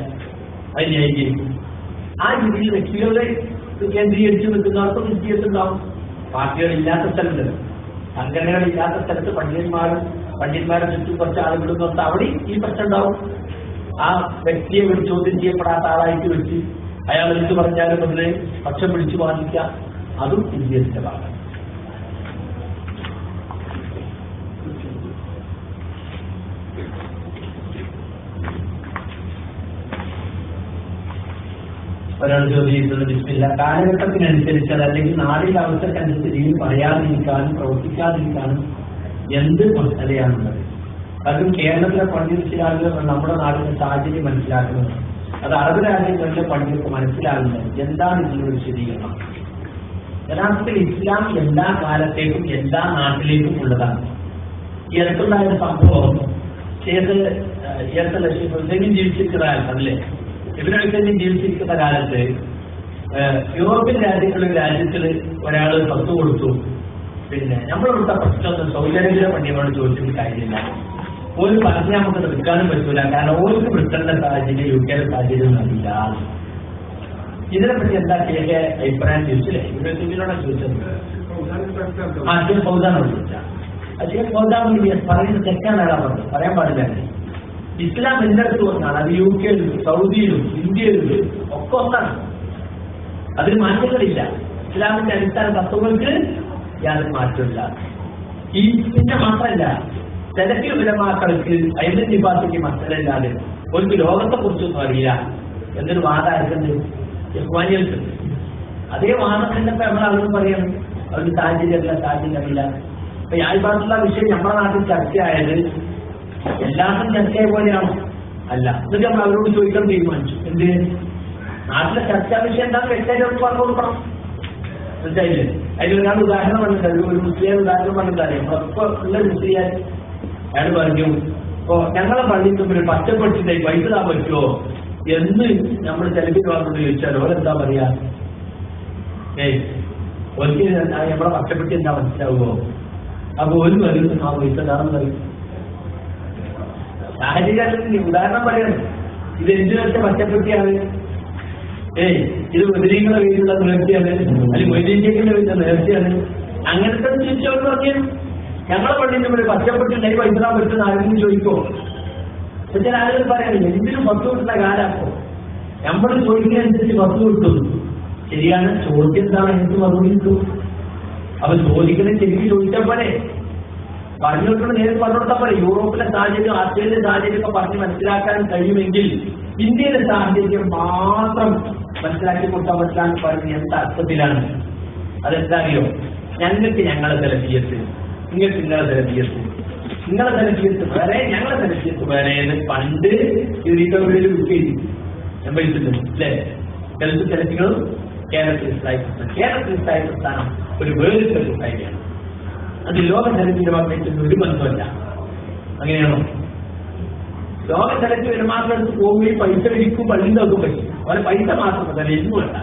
അത് ന്യായീകരിക്കും. ആ രീതിയിൽ വ്യക്തികളെ കേന്ദ്രീകരിച്ച് നിൽക്കുന്നവർക്ക് വിദ്യാഭ്യാസം. പാർട്ടികളില്ലാത്ത സ്ഥലത്ത്, സംഘടനകളില്ലാത്ത സ്ഥലത്ത് പണ്ഡിതന്മാരെ ചുറ്റും കുറച്ച് ആളുകൾ നിർത്താം. അവിടെ ഈ പ്രശ്നം ഉണ്ടാവും. ആ വ്യക്തിയെ ഒരു ചോദ്യം ചെയ്യപ്പെടാത്ത ആളായിട്ട് വെച്ച് അയാൾ എന്ത് പറഞ്ഞാലും അതിനെ പക്ഷം പിടിച്ചു വാദിക്കുക, അതും വിദ്യാഭ്യാസ ഭാഗം. ഒരാൾ ചോദിക്കുന്നത് ബിസ്മില്ല കാലഘട്ടത്തിനനുസരിച്ച് അല്ലെങ്കിൽ നാടിന്റെ അവസ്ഥക്കനുസരിച്ച് പറയാതിരിക്കാനും പ്രവർത്തിക്കാതിരിക്കാനും എന്ത് മസലയാണുള്ളത്? അതും കേരളത്തിലെ പണ്ഡിത ആളുകൾ നമ്മുടെ നാടിന്റെ സാഹചര്യം മനസ്സിലാക്കുന്നത്, അത് അറബ് രാജ്യങ്ങളിലെ പണ്ഡിതർക്ക് മനസ്സിലാകുന്നത്. എന്താണ് ഇതിനൊരു വിശദീകരണം? യഥാർത്ഥത്തിൽ ഇസ്ലാം എല്ലാ കാലത്തേക്കും എല്ലാ നാട്ടിലേക്കും ഉള്ളതാണ്. ഈ അടുത്തുണ്ടായ സംഭവം ഷേഖ് ഹുസൈനും ജീവിച്ചിരിക്കുന്ന കാലത്ത് അല്ലേ, ഇബ്നു ഹുസൈനും ജീവിച്ചിരിക്കുന്ന കാലത്ത് യൂറോപ്യൻ രാജ്യത്തിൽ ഒരാൾ സ്വത്ത് കൊടുത്തു. പിന്നെ നമ്മളിവിടുത്തെ പ്രശ്നമൊന്നും സൗദി അറേബ്യ പണ്ഡിതനോട് ചോദിച്ചിട്ട് കാര്യമില്ല. ഒരു പറഞ്ഞ് നമുക്ക് നിൽക്കാനും പറ്റൂല, കാരണം ഓർക്ക് ബ്രിട്ടന്റെ സാഹചര്യം യു കെയുടെ സാഹചര്യം അറിയില്ല. ഇതിനെപ്പറ്റി എന്താ ശരിയ അഭിപ്രായം ചോദിച്ചില്ലേ? ഇവിടെ ചോദിച്ചത് ഫൗസാനോട് ചോദിച്ചാൽ പറയുന്നത് തെറ്റാണ്. പറയാൻ പാടില്ല. ഇസ്ലാം എല്ലായിടത്തും ഒന്നാണ്. അത് യു കെയിലും സൗദിയിലും ഇന്ത്യയിലും ഒക്കെ ഒന്നാണ്. അതിന് മാറ്റങ്ങളില്ല. ഇസ്ലാമിന്റെ അടിസ്ഥാന തത്വങ്ങൾക്ക് യാതൊരു മാറ്റമില്ല. ഈ പിന്നെ മാത്രമല്ല, ചിലക്ക് ഉലമാക്കൾക്ക് ഐഡന്റിഫാസിക്ക് മസലല്ലാതെ ഒരു ലോകത്തെ കുറിച്ചൊന്നും അറിയില്ല എന്നൊരു വാദം ആയിട്ടുണ്ട് ഇഖ്വാനികൾക്ക്. അതേ വാദം കണ്ടപ്പോ നമ്മളവരും പറയണം അവർക്ക് സാഹചര്യം അറിയില്ല. അപ്പൊ യാഴ്പാടുള്ള വിഷയം നമ്മുടെ നാട്ടിൽ ചർച്ചയായത് എല്ലാത്തിനും ചർച്ചയായ പോലെയാണോ? അല്ല. എന്നിട്ട് നമ്മൾ അവരോട് ചോദിക്കാൻ തീരുമാനിച്ചു. എന്ത് നാട്ടിലെ ചർച്ചാ വിഷയം എന്താണെന്ന് വ്യക്തമായിട്ട് പറഞ്ഞു കൊടുക്കണം. മനസ്സിലായില്ലേ? അതിലൊരാൾ ഉദാഹരണം പറഞ്ഞിട്ട് ഒരു മുസ്ലിം ഉദാഹരണം പറഞ്ഞിട്ടറിയാം. നമ്മളൊക്കെ ഉള്ള മുസ്ലിം അയാൾ പറഞ്ഞു, ഇപ്പൊ ഞങ്ങളെ പള്ളിക്ക് ഒരു പച്ചപ്പെട്ടിട്ട് പൈസ താൻ പറ്റുമോ എന്ന് നമ്മൾ ചെലവിൽ വന്നോട് ചോദിച്ചാൽ ഓരെന്താ പറയാ? ഓർക്ക് നമ്മളെ പച്ചപ്പെട്ടി എന്താ മനസ്സിലാവുമോ? അപ്പൊ ഒരു പറയും ആ പൈസ താന്ന് പറയും. സാഹചര്യത്തിൽ ഉദാഹരണം പറയണം. ഇത് എന്തിനു വെച്ച പച്ചപ്പെട്ടിയാണ്? ഇത് മുസ്ലിങ്ങളുടെ പേരിലുള്ള നേർച്ചയാണ്, അല്ലെങ്കിൽ മൊയ്തീന്ത്യയുടെ പേരിലുള്ള നേർച്ചയാണ്. അങ്ങനത്തെ ചോദിച്ചവർ പറഞ്ഞു ഞങ്ങളെ പള്ളിന്റെ ഒരു പച്ചപ്പെട്ടുണ്ടായി പൈസ താൻ പറ്റുന്ന ആരെങ്കിലും ചോദിക്കോ? പക്ഷേ ആളുകൾ പറയാനില്ല. എന്തിനും പത്ത് കിട്ടുന്ന കാലാപ്പോ നമ്മൾ ചോദിക്കുന്നതനുസരിച്ച് പത്ത് കിട്ടും. ശരിയാണ്. ചോദ്യം എന്താണ്? എനിക്ക് മറുപടി കിട്ടും. അപ്പൊ ചോദിക്കുന്നത് ശരിക്കും ചോദിച്ചാൽ പോലെ പറഞ്ഞു കൊടുക്കണം. നേരിട്ട് പറഞ്ഞു കൊടുത്താൽ പോലെ. യൂറോപ്പിലെ സാഹചര്യം ആസ്ട്രേലിയൻ സാഹചര്യം ഒക്കെ പറഞ്ഞ് മനസ്സിലാക്കാൻ കഴിയുമെങ്കിൽ ഇന്ത്യയിലെ സാഹചര്യം മാത്രം മനസ്സിലാക്കി കൊടുക്കാൻ പറ്റാൻ പറഞ്ഞ് എന്ത് അർത്ഥത്തിലാണ്? അതെന്താ അറിയോ? ഞങ്ങൾക്ക് ഞങ്ങളെ സെലഫിയത്ത്, നിങ്ങൾക്ക് നിങ്ങളെ സെലഫിയത്ത്, നിങ്ങളെ സെലഫിയത്ത് വേറെ ഞങ്ങളെ സെലഫിയത്ത് വേറെ എന്ന് പണ്ട് റീകവറിയിൽ ബുക്ക് ചെയ്തു സംഭവിച്ചിട്ടുണ്ട് അല്ലേ? ഗൾഫ് സെലഫികളും കേരളത്തിൽ സ്ഥായി പ്രസ്ഥാനം ഒരു വേറിട്ട കൂട്ടായ്മയാണ്. അത് ലോക സെലഫിയുടെ ഭാഗത്ത് ഒരു ബന്ധമല്ല. അങ്ങനെയാണോ? ലോക സെലക്ട് വരുമാനം എടുത്ത് പോവുകയും പൈസ വിരിക്കും പള്ളിന്റെ ഒക്കെ പറ്റും. അവരെ പൈസ മാത്രം തന്നെ എന്നും വേണ്ട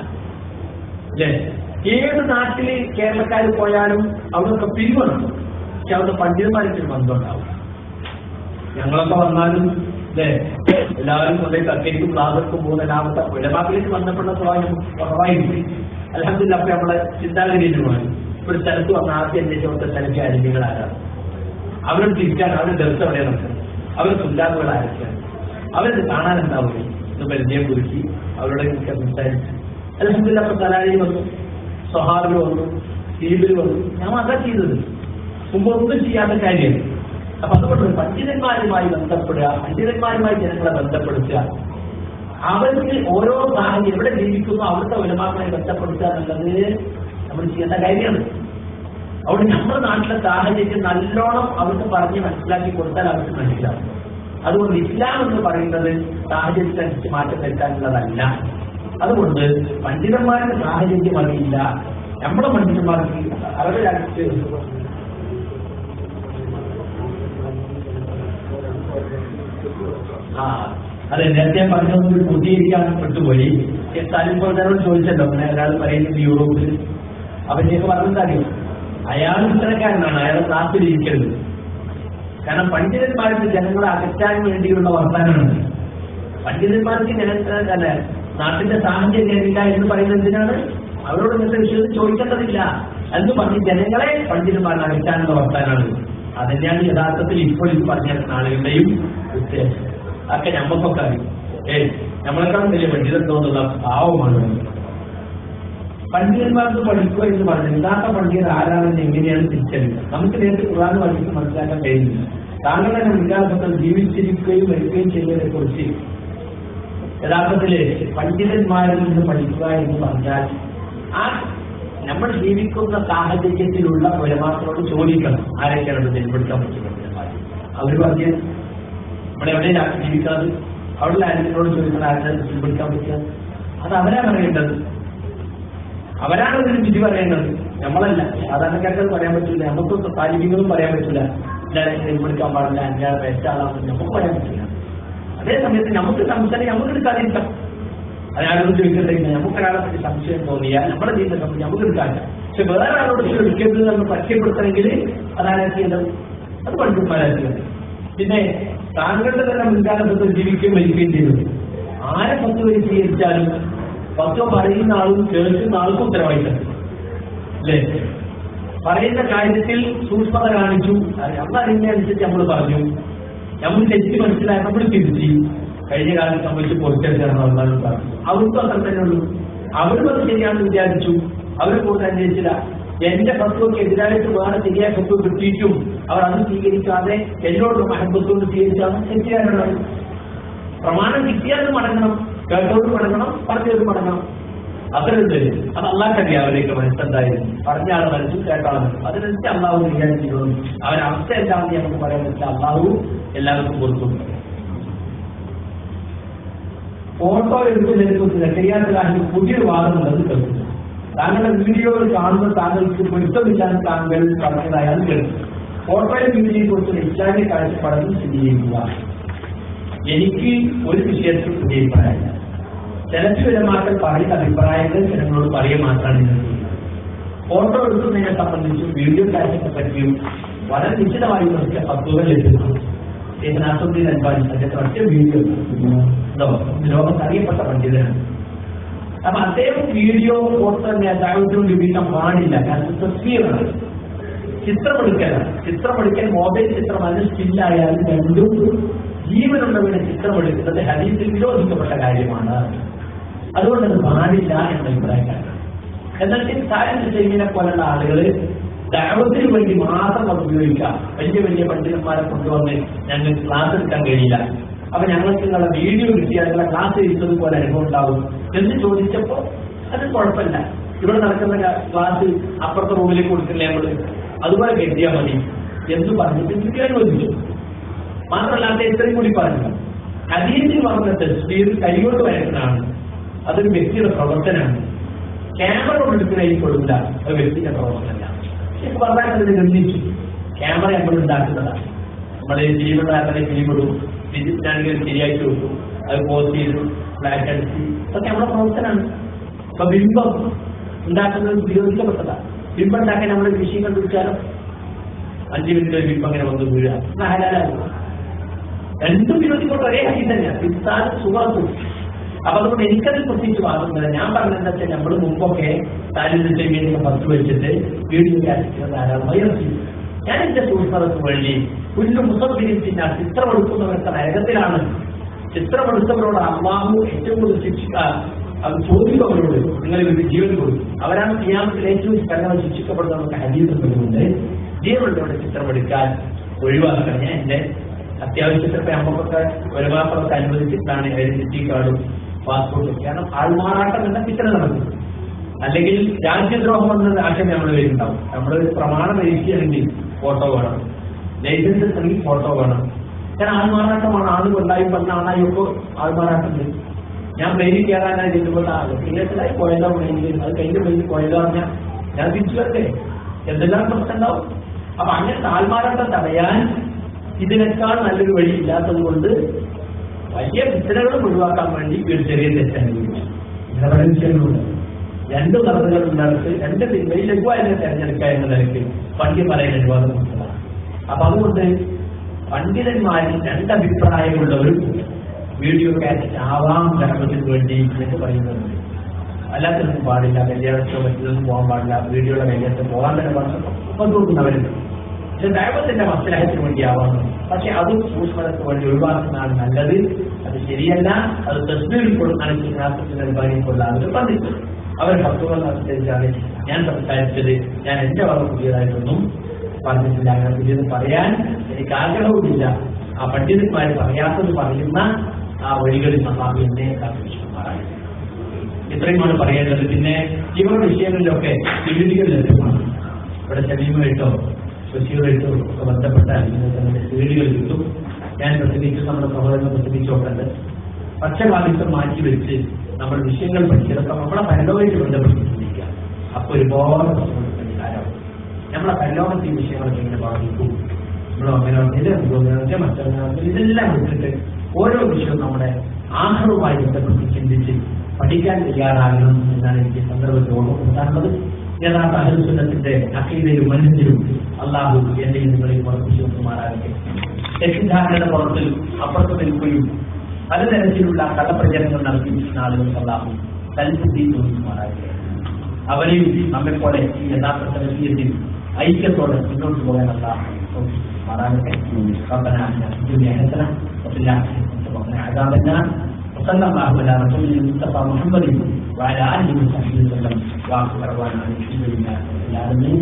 അല്ലേ? ഏത് നാട്ടില് കേരളക്കാർ പോയാലും അവിടെയൊക്കെ പിരിവണം. പക്ഷെ അവിടെ പണ്ഡിതന്മാർക്കൊരു ബന്ധം ഉണ്ടാവും. ഞങ്ങളൊക്കെ വന്നാലും അല്ലേ എല്ലാവരും കൊണ്ടേ കക്കേരിക്കും ക്ലാസ്സൊക്കെ പോകുന്ന എല്ലാവരുടെ ഇടപാടിലേക്ക് ബന്ധപ്പെട്ട സ്വാധീനം കുറവായിരുന്നു. അൽഹംദുലില്ലാ. അപ്പൊ നമ്മളെ ചിന്താഗതിയിൽ മാറി. ഒരു സ്ഥലത്ത് വന്ന ആദ്യം അന്വേഷിച്ച സ്ഥലത്തെ അരിഞ്ഞങ്ങൾ ആരാണ്? അവരുടെ തിരിച്ചാണ്. അവരുടെ ദിവസം എവിടെ നടക്കുന്നത്? അവർ സുല്ലാബുകൾ ആരൊക്കെയാണ്? അവരത് കാണാൻ എന്താവുക എന്ന് പരിചയം കുറിച്ച് അവരുടെ സംസാരിച്ചു. അൽഹംദുലില്ലാ. അപ്പൊ സലാലിൽ വന്നു, സ്വഹാബിൽ വന്നു, ദീപിൽ വന്നു. ഞാൻ അതാ ചെയ്തത്. മുമ്പ് ഒന്നും ചെയ്യാത്ത കാര്യമാണ്. അപ്പൊ അതുകൊണ്ട് പണ്ഡിതന്മാരുമായി ബന്ധപ്പെടുക, പണ്ഡിതന്മാരുമായി ജനങ്ങളെ ബന്ധപ്പെടുത്തുക, അവർക്ക് ഓരോ സാഹചര്യം എവിടെ ജീവിക്കുന്നു അവിടുത്തെ ഉലമാക്കളെ ബന്ധപ്പെടുത്തുക എന്നുള്ളത് നമ്മൾ ചെയ്യേണ്ട കാര്യമാണ്. അതുകൊണ്ട് നമ്മുടെ നാട്ടിലെ സാഹചര്യം നല്ലോണം അവർക്ക് പറഞ്ഞ് മനസ്സിലാക്കി കൊടുത്താൽ അവർക്ക് മനസ്സിലാവും. അതുകൊണ്ട് ഇസ്ലാം എന്ന് പറയുന്നത് സാഹചര്യത്തിനനുസരിച്ച് മാറ്റം വരുത്താനുള്ളതല്ല. അതുകൊണ്ട് പണ്ഡിതന്മാരുടെ സാഹചര്യം അറിയില്ല. നമ്മുടെ പണ്ഡിതന്മാർക്ക് അവരുടെ രാജ്യത്ത് അതെ നേരത്തെ പറഞ്ഞൊന്നും പൂർത്തീകരിക്കാൻ പെട്ടുപോയി. താലിമ്പോഴോട് ചോദിച്ചല്ലോ, അങ്ങനെ ഒരാൾ പറയുന്നത് യൂറോപ്പിൽ അവരെയൊക്കെ പറഞ്ഞിട്ടറിയും അയാൾ ഇത്തരക്കാരനാണ്, അയാൾ ക്ലാസ്സിലിരിക്കരുത്. കാരണം പണ്ഡിതന്മാർക്ക് ജനങ്ങളെ അകറ്റാൻ വേണ്ടിയുള്ള വർത്തമാനമാണ്. പണ്ഡിതന്മാർക്ക് ജനങ്ങളെ നാട്ടിന്റെ സാഹചര്യം ഇല്ല എന്ന് പറയുന്നത് എന്തിനാണ്? അവരോട് ഇന്നത്തെ വിഷയത്തിൽ ചോദിക്കേണ്ടതില്ല എന്ന് പറഞ്ഞ് ജനങ്ങളെ പണ്ഡിതന്മാരെ അകറ്റാനുള്ള വർത്തമാനമാണ്. അതന്നെയാണ് യഥാർത്ഥത്തിൽ ഇപ്പോൾ ഇത് പറഞ്ഞ ആളുകളുടെയും ഉദ്ദേശം. ഒക്കെ നമ്മക്കൊക്കെ അറിയും. നമ്മളെക്കാളും വലിയ പണ്ഡിതൻ തോന്നുന്ന ഭാവമാണ്. പണ്ഡിതന്മാർക്ക് പഠിക്കുക എന്ന് പറഞ്ഞാൽ യഥാർത്ഥ പണ്ഡിതൻ ആരാണെന്ന് എങ്ങനെയാണ് തിരിച്ചറിയുക? നമുക്ക് നേരത്തെ ഖുർആൻ പഠിച്ച് മനസ്സിലാക്കാൻ കഴിയുന്നില്ല. താങ്കളുടെ വികാസത്തിൽ ജീവിച്ചിരിക്കുകയും വരികയും ചെയ്യുന്നതിനെ കുറിച്ച് യഥാർത്ഥത്തില് പണ്ഡിതന്മാരിൽ നിന്ന് പഠിക്കുക എന്ന് പറഞ്ഞാൽ ആ നമ്മൾ ജീവിക്കുന്ന സാഹചര്യത്തിലുള്ള ഉലമാക്കളോട് ചോദിക്കണം ആരൊക്കെയാണ് ജനപ്പെടുത്താൻ പറ്റിയ പണ്ഡിതന്മാർ. അവർ പറഞ്ഞ് നമ്മളെവിടെയാണ് ജീവിക്കുന്നത്, അവിടെ ആരെങ്കിലോട് ചോദിക്കണം ആരുടെ ജനപ്പെടുത്താൻ പറ്റുക. അത് അവരാണ് അറിയേണ്ടത്. അവരാണ് ഇതിന് വിധി പറയേണ്ടത്, നമ്മളല്ല. സാധാരണക്കാർക്ക് പറയാൻ പറ്റില്ല, നമുക്കൊക്കെ താലിബികളും പറയാൻ പറ്റില്ല. എല്ലാവരും ജനപ്പെടുത്താൻ പാടില്ല, എല്ലാവരും വെച്ചാളാണെന്ന് നമുക്ക് പറയാൻ പറ്റില്ല. അതേ സമയത്ത് നമുക്ക് സംശയം നമുക്ക് എടുക്കാതിരിക്കാം. അയാളോട് ചോദിക്കണ്ടെങ്കിൽ നമുക്കൊരാളെ പറ്റി സംശയം തോന്നിയാൽ നമ്മുടെ ജീവിതത്തെ സംബന്ധിച്ച് നമുക്ക് എടുക്കാറില്ല. പക്ഷെ വേറെ ആളോട് ചോദിക്കരുത് നമ്മൾ പറ്റിയപ്പെടുത്തണമെങ്കിൽ അതാണ് ചെയ്യേണ്ടത്. അത് പണ്ഡിതന്മാരായിരിക്കുന്നത്. പിന്നെ താങ്കളുടെ തന്നെ മുൻകാലത്ത് ജീവിക്കുകയും മരിക്കുകയും ചെയ്തത് ആരെ ഫത്വ സ്വീകരിച്ചാലും ഫത്വ പറയുന്ന ആളും കേൾക്കുന്ന ആൾക്കും ഉത്തരവാദിത്തം അല്ലേ? പറയുന്ന കാര്യത്തിൽ സൂക്ഷ്മത കാണിച്ചു, നമ്മൾ അതിനനുസരിച്ച് നമ്മൾ പറഞ്ഞു, നമ്മൾ തെറ്റ് മനസ്സിലായി നമ്മൾ തിരിച്ചു. കഴിഞ്ഞ കാലത്ത് സംബന്ധിച്ച് പൊറിച്ചെടുക്കാനാണ് അവന്മാരും പറഞ്ഞു. അവർക്കും അത്ര തന്നെ ഉള്ളൂ. അവരും അത് ശരിയാണെന്ന് വിചാരിച്ചു, അവർ കൂടുതൽ അന്വേഷിച്ചില്ല. എന്റെ ഫത്വയ്ക്ക് എതിരായിട്ട് വേറെ ശരിയായ ഫത്വ കിട്ടിയിട്ടും അവർ അത് സ്വീകരിക്കാതെ എന്നോട് മഹബത്തോട് സ്വീകരിച്ചാണ് ശരിയായിട്ടുള്ളത്. പ്രമാണം കിട്ടിയാലും മടങ്ങണം, കേട്ടോട് മടങ്ങണം, പറഞ്ഞോട് മടങ്ങണം. അത്രയുണ്ട്. അത് അള്ളാഹ്ക്കറിയാം അവരേക്ക് മനസ്സെന്തായിരുന്നു. പറഞ്ഞ ആളെ മനസ്സും കേട്ടാളെ മനസ്സും അതിനനുസരിച്ച് അള്ളാഹു വിചാരിച്ചിട്ടുള്ളൂ. അവരവസ്ഥ എന്താണെന്ന് നമുക്ക് പറയാൻ പറ്റില്ല. അള്ളാഹു എല്ലാവർക്കും കൊടുക്കും. ഫോട്ടോ എടുക്കുന്നതിനെ ശരിയാത്തിലാക്കി പുതിയൊരു വാദമുണ്ടെന്ന് കേൾക്കുന്നു. താങ്കളുടെ വീഡിയോകൾ കാണുമ്പോൾ താങ്കൾക്ക് പൊരുത്തമില്ലാതെ താങ്കൾ പറഞ്ഞതായാലും കേൾക്കും. ഫോട്ടോയും വീഡിയോയെ കുറിച്ചുള്ള ഇസ്ലാമിക കാഴ്ചപ്പാടുകൾ സ്ഥിരീകരിക്കുക. എനിക്ക് ഒരു വിഷയത്തിൽ പുതിയ അഭിപ്രായമില്ല. ചിലമാക്കൾ പറയുന്ന അഭിപ്രായങ്ങൾ ജനങ്ങളോട് പറയുക മാത്രമാണ് നിങ്ങൾ ചെയ്യുന്നത്. ഫോട്ടോ എടുക്കുന്നതിനെ സംബന്ധിച്ചും വീഡിയോ കാഴ്ചയെ പറ്റിയും വളരെ നിശ്ചിതമായി കുറച്ച് ഫത്വകൾ ലഭിക്കുന്നു. നാസുദ്ദീൻ അൽബാനി അദ്ദേഹത്തെ ഒറ്റ വീഡിയോ ലോകത്ത് അറിയപ്പെട്ട പണ്ഡിതനാണ്. അപ്പൊ അദ്ദേഹം വീഡിയോ ഫോട്ടോ ദാവത്തിനോട് ഉപയോഗിക്കാൻ പാടില്ല. കാരണം തസ്വീറാണ്, ചിത്രമെടുക്കലാണ്. ചിത്രമെടുക്കൽ മൊബൈൽ ചിത്രമാണ്, സ്റ്റില്ലായാലും രണ്ടും ജീവനുള്ളവരുടെ ചിത്രമെടുക്കുന്നത് ഹദീസിൽ വിരോധിക്കപ്പെട്ട കാര്യമാണ്. അതുകൊണ്ടത് പാടില്ല എന്ന അഭിപ്രായക്കാരാണ്. എന്നാൽ സയൻസ് ചെയ്യുന്നതിനെ പോലുള്ള ആളുകൾ ദഅവത്തിന് വേണ്ടി മാത്രം അത് ഉപയോഗിക്കാം. വലിയ വലിയ പണ്ഡിതന്മാരെ കൊണ്ടുവന്ന് ഞങ്ങൾക്ക് ക്ലാസ് എടുക്കാൻ കഴിയില്ല, അപ്പൊ ഞങ്ങൾക്ക് നിങ്ങളുടെ വീഡിയോ കിട്ടിയാൽ നിങ്ങളെ ക്ലാസ് എടുത്തത് പോലെ അനുഭവം ഉണ്ടാവും എന്ന് ചോദിച്ചപ്പോൾ അത് കുഴപ്പമില്ല, ഇവിടെ നടക്കുന്ന ക്ലാസ് അപ്പുറത്തെ റൂമിലേക്ക് കൊടുക്കില്ലേ നമ്മൾ, അതുപോലെ കെട്ടിയാൽ മതി എന്ന് പറഞ്ഞിട്ട് എനിക്ക് അനുവദിച്ചു. മാത്രമല്ല അത് എത്രയും കൂടി പറഞ്ഞു, ഹദീസിൽ പറഞ്ഞ തസ്ബീർ കൈകൊണ്ട് വരക്കുന്നതാണ്, അതൊരു വ്യക്തിയുടെ പ്രവർത്തനമാണ്. ക്യാമറ കൊണ്ടെടുക്കുന്നതിൽ പെടില്ല, അത് വ്യക്തിയുടെ പ്രവർത്തനമല്ല. ശരിക്കും പറഞ്ഞാൽ അതിന് ഗണ്ണിച്ചു. ക്യാമറ നമ്മൾ ഉണ്ടാക്കുന്നതാണ്. നമ്മൾ ഫിലിമുണ്ടാക്കുന്ന ഫിലിമിടും, ഡിജിറ്റാണെങ്കിൽ ശരിയാക്കി വെക്കും, അത് പോസ്റ്റ് ചെയ്തു, ഫ്ലാറ്റ് അടിച്ച്, അതൊക്കെ നമ്മുടെ പ്രവർത്തനമാണ്. അപ്പൊ ബിംബം ഉണ്ടാക്കുന്നത് വിരോധിക്കപ്പെട്ടതാണ്. ബിംബം ഉണ്ടാക്കാൻ നമ്മുടെ വിഷയം കണ്ടുപിടിച്ചാലോ 5 മിനിറ്റ് ബിംബം അങ്ങനെ വന്ന് വീഴുക, ഹലാലാകും. രണ്ടും വിരോധിക്കൊണ്ട് ഒരേ ഹദീസ് തന്നെയാണ്, പിത്താലും സുഖാക്കും. അപ്പൊ അതുകൊണ്ട് എനിക്കതിൽ പ്രത്യേകിച്ച് വാദമില്ല. ഞാൻ പറഞ്ഞതെന്ന് വെച്ചാൽ നമ്മൾ മുമ്പൊക്കെ താലിന്റെ പത്ത് വെച്ചിട്ട് വീഡിയോ കാണിക്കുന്നത് ധാരാളമായി ഇറക്കി. ഞാൻ എന്റെ സുഹൃത്തുക്കൾക്ക് വേണ്ടി പുല്ല് മുസബിരിച്ചില്ല, ചിത്രമെടുക്കുന്നവർക്ക് നരകത്തിലാണ്. ചിത്രമെടുത്തവരോട് അള്ളാഹു ഏറ്റവും കൂടുതൽ ശിക്ഷിക്കാൻ അത് ചോദിക്കുന്നവരോട് നിങ്ങൾ ജീവൻ കൊടുക്കും, അവരാണ് ഖിയാമത്തിൽ ഏറ്റവും സ്ഥലങ്ങൾ ശിക്ഷിക്കപ്പെടുന്നവർക്ക് ഹദീസുകളുണ്ട്. ജീവനുള്ളവരുടെ ചിത്രമെടുക്കാൻ ഒഴിവാക്കണം. ഞാൻ എന്റെ അത്യാവശ്യത്തെ നമുക്കൊക്കെ ഒരുപാടൊക്കെ അനുവദിച്ചിട്ടാണ് ഐഡന്റിറ്റി കാർഡും പാസ്പോർട്ടും. കാരണം ആൾമാറാട്ടം എന്ന ചിത്രം നടക്കും. അല്ലെങ്കിൽ രാജ്യദ്രോഹം എന്ന ആശയം നമ്മൾ വരുന്നുണ്ടാവും. നമ്മൾ പ്രമാണം രജിക്കുകയാണെങ്കിൽ ഫോട്ടോ വേണം, ലൈസൻസ് എടുക്കണമെങ്കിൽ ഫോട്ടോ വേണം. കാരണം ആൾമാറാട്ടമാണ്, ആള് കൊണ്ടായി പറഞ്ഞ ആണായി ഒക്കെ ആൾമാറാട്ടം. ഞാൻ പ്ലെയിനിൽ കയറാനായി ചെല്ലുമ്പോൾ കേരളത്തിലായി പോയതോ പ്ലെയിനിൽ അത് കഴിഞ്ഞ പ്ലെയിനിൽ പോയതോ പറഞ്ഞാൽ ഞാൻ തിരിച്ചു വരട്ടെ, എന്തെല്ലാം പ്രശ്നം ഉണ്ടാവും. അപ്പൊ അങ്ങനത്തെ ആൾമാറാട്ടം തടയാൻ ഇതിനേക്കാൾ നല്ലൊരു വഴി ഇല്ലാത്തത് കൊണ്ട് വലിയ വിത്തനകളും ഒഴിവാക്കാൻ വേണ്ടി ഒരു ചെറിയ തെറ്റനുഭവിച്ചു. വിഷയങ്ങളുണ്ട്. 2 നടന്നുകൾ ഉണ്ടായിട്ട് 2 തിന്മയിൽ ലഘുവായതിനെ തെരഞ്ഞെടുക്കുക എന്ന നിലയ്ക്ക് പണ്ഡിതന്മാരെ അനുവാദം കൊടുത്തതാണ്. അപ്പൊ അതുകൊണ്ട് പണ്ഡിതന്മാരിൽ 2 അഭിപ്രായമുള്ളവരും വീഡിയോ കാസറ്റ് ആവാം ധർമ്മത്തിന് വേണ്ടി എന്ന് പറയുന്നുണ്ട്. അല്ലാത്തൊന്നും പാടില്ല, കല്യാണത്തിനോ മറ്റൊന്നും പോകാൻ പാടില്ല, വീഡിയോയുടെ കല്യാണത്തിൽ പോകാൻ തന്നെ കൊടുക്കുന്നവരുണ്ട്. പക്ഷെ ദൈവത്തിന്റെ മസ്ലഹത്തിന് വേണ്ടി ആവാം. പക്ഷെ അതും സൂക്ഷ്മതയ്ക്ക് വേണ്ടി ഒഴിവാക്കുന്നതാണ് നല്ലത്. അത് ശരിയല്ല. അത് തസ്ബീഹിൽ കൊടുക്കുന്ന ആളുകൾ പറഞ്ഞിട്ടുണ്ട്. അവർ ഫത്വകൾ അനുസരിച്ചാണ് ഞാൻ സംസാരിച്ചത്. ഞാൻ എന്റെ വക പുതിയതായിട്ടൊന്നും പറഞ്ഞിട്ടില്ല. അങ്ങനെ പുതിയത് പറയാൻ എനിക്ക് ആഗ്രഹവുമില്ല. ആ പണ്ഡിതന്മാർ പറയാത്തത് പറയുന്ന ആ വഴികളിൽ അല്ലാഹു എന്നെ കാത്തുരക്ഷിക്കുമാറാണ്. ഇത്രയുമാണ് പറയേണ്ടത്. പിന്നെ ഇവരുടെ വിഷയങ്ങളിലൊക്കെ സീഡികൾ ലഭ്യമാണ്. ഇവിടെ സലീമായിട്ടോ ബഷീറായിട്ടോ ഒക്കെ ബന്ധപ്പെട്ടാൽ നിങ്ങൾക്ക് സീഡികൾ കിട്ടും. ഞാൻ പ്രസംഗിച്ചു, നമ്മുടെ സഹോദരങ്ങൾ പ്രസംഗിച്ചോട്ടുണ്ട്. പക്ഷപാതിത്വം മാറ്റിവെച്ച് നമ്മൾ വിഷയങ്ങൾ പഠിച്ചതൊക്കെ നമ്മളെ പരലോകമായിട്ട് ബന്ധപ്പെട്ട് ചിന്തിക്കുക. അപ്പൊ ഒരുപാട് പ്രശ്നങ്ങൾ പരിഹാരമാവും. നമ്മളെ പരലോകത്തെ വിഷയങ്ങളൊക്കെ ഇങ്ങനെ ബാധിക്കും. നമ്മൾ അങ്ങനെ മറ്റൊക്കെ ഇതെല്ലാം വിട്ടിട്ട് ഓരോ വിഷയവും നമ്മുടെ ആഹാരവുമായി ബന്ധപ്പെട്ട് ചിന്തിച്ച് പഠിക്കാൻ തയ്യാറാകണം എന്നാണ് എനിക്ക് സന്ദർഭത്തിൽ ഓർമ്മപ്പെടുത്താനുള്ളത്. യഥാർത്ഥ അഹ്ലുസുന്നത്തിന്റെ അഖീദയിലും മനസ്സിലും അള്ളാഹു എന്റെയും നിങ്ങളെയും ഉറപ്പിച്ചു വെക്കുമാറാകട്ടെ. തെറ്റിദ്ധാരണയുടെ പുറത്ത് അപ്പുറത്ത് നിൽക്കുകയും പലതരത്തിലുള്ള കള്ളപ്രചരണങ്ങൾ നടത്തിയിരിക്കുന്ന ആളുകൾക്ക് അള്ളാഹു കൽബുദ്ധി തോന്നുമാറാകട്ടെ. അവരെയും നമ്മെപ്പോലെ ഈ യഥാർത്ഥ സലഫിയത്തിൽ ഐക്യത്തോടെ മുന്നോട്ട് പോകാൻ അള്ളാഹു മാറാകട്ടെ. ربنا آتنا في الدنيا حسنة وفي الآخرة حسنة وقنا عذاب النار. وصلى الله على رسوله المصطفى محمد وعلى آله وصحبه وسلم وآخر دعوانا أن الحمد لله رب العالمين.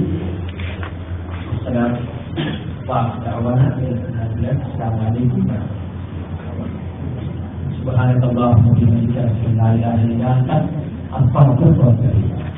والسلام وآخر دعوانا السلام عليكم سبحانك اللهم وبحمدك أشهد أن لا إله إلا أنت أستغفرك وأتوب إليك.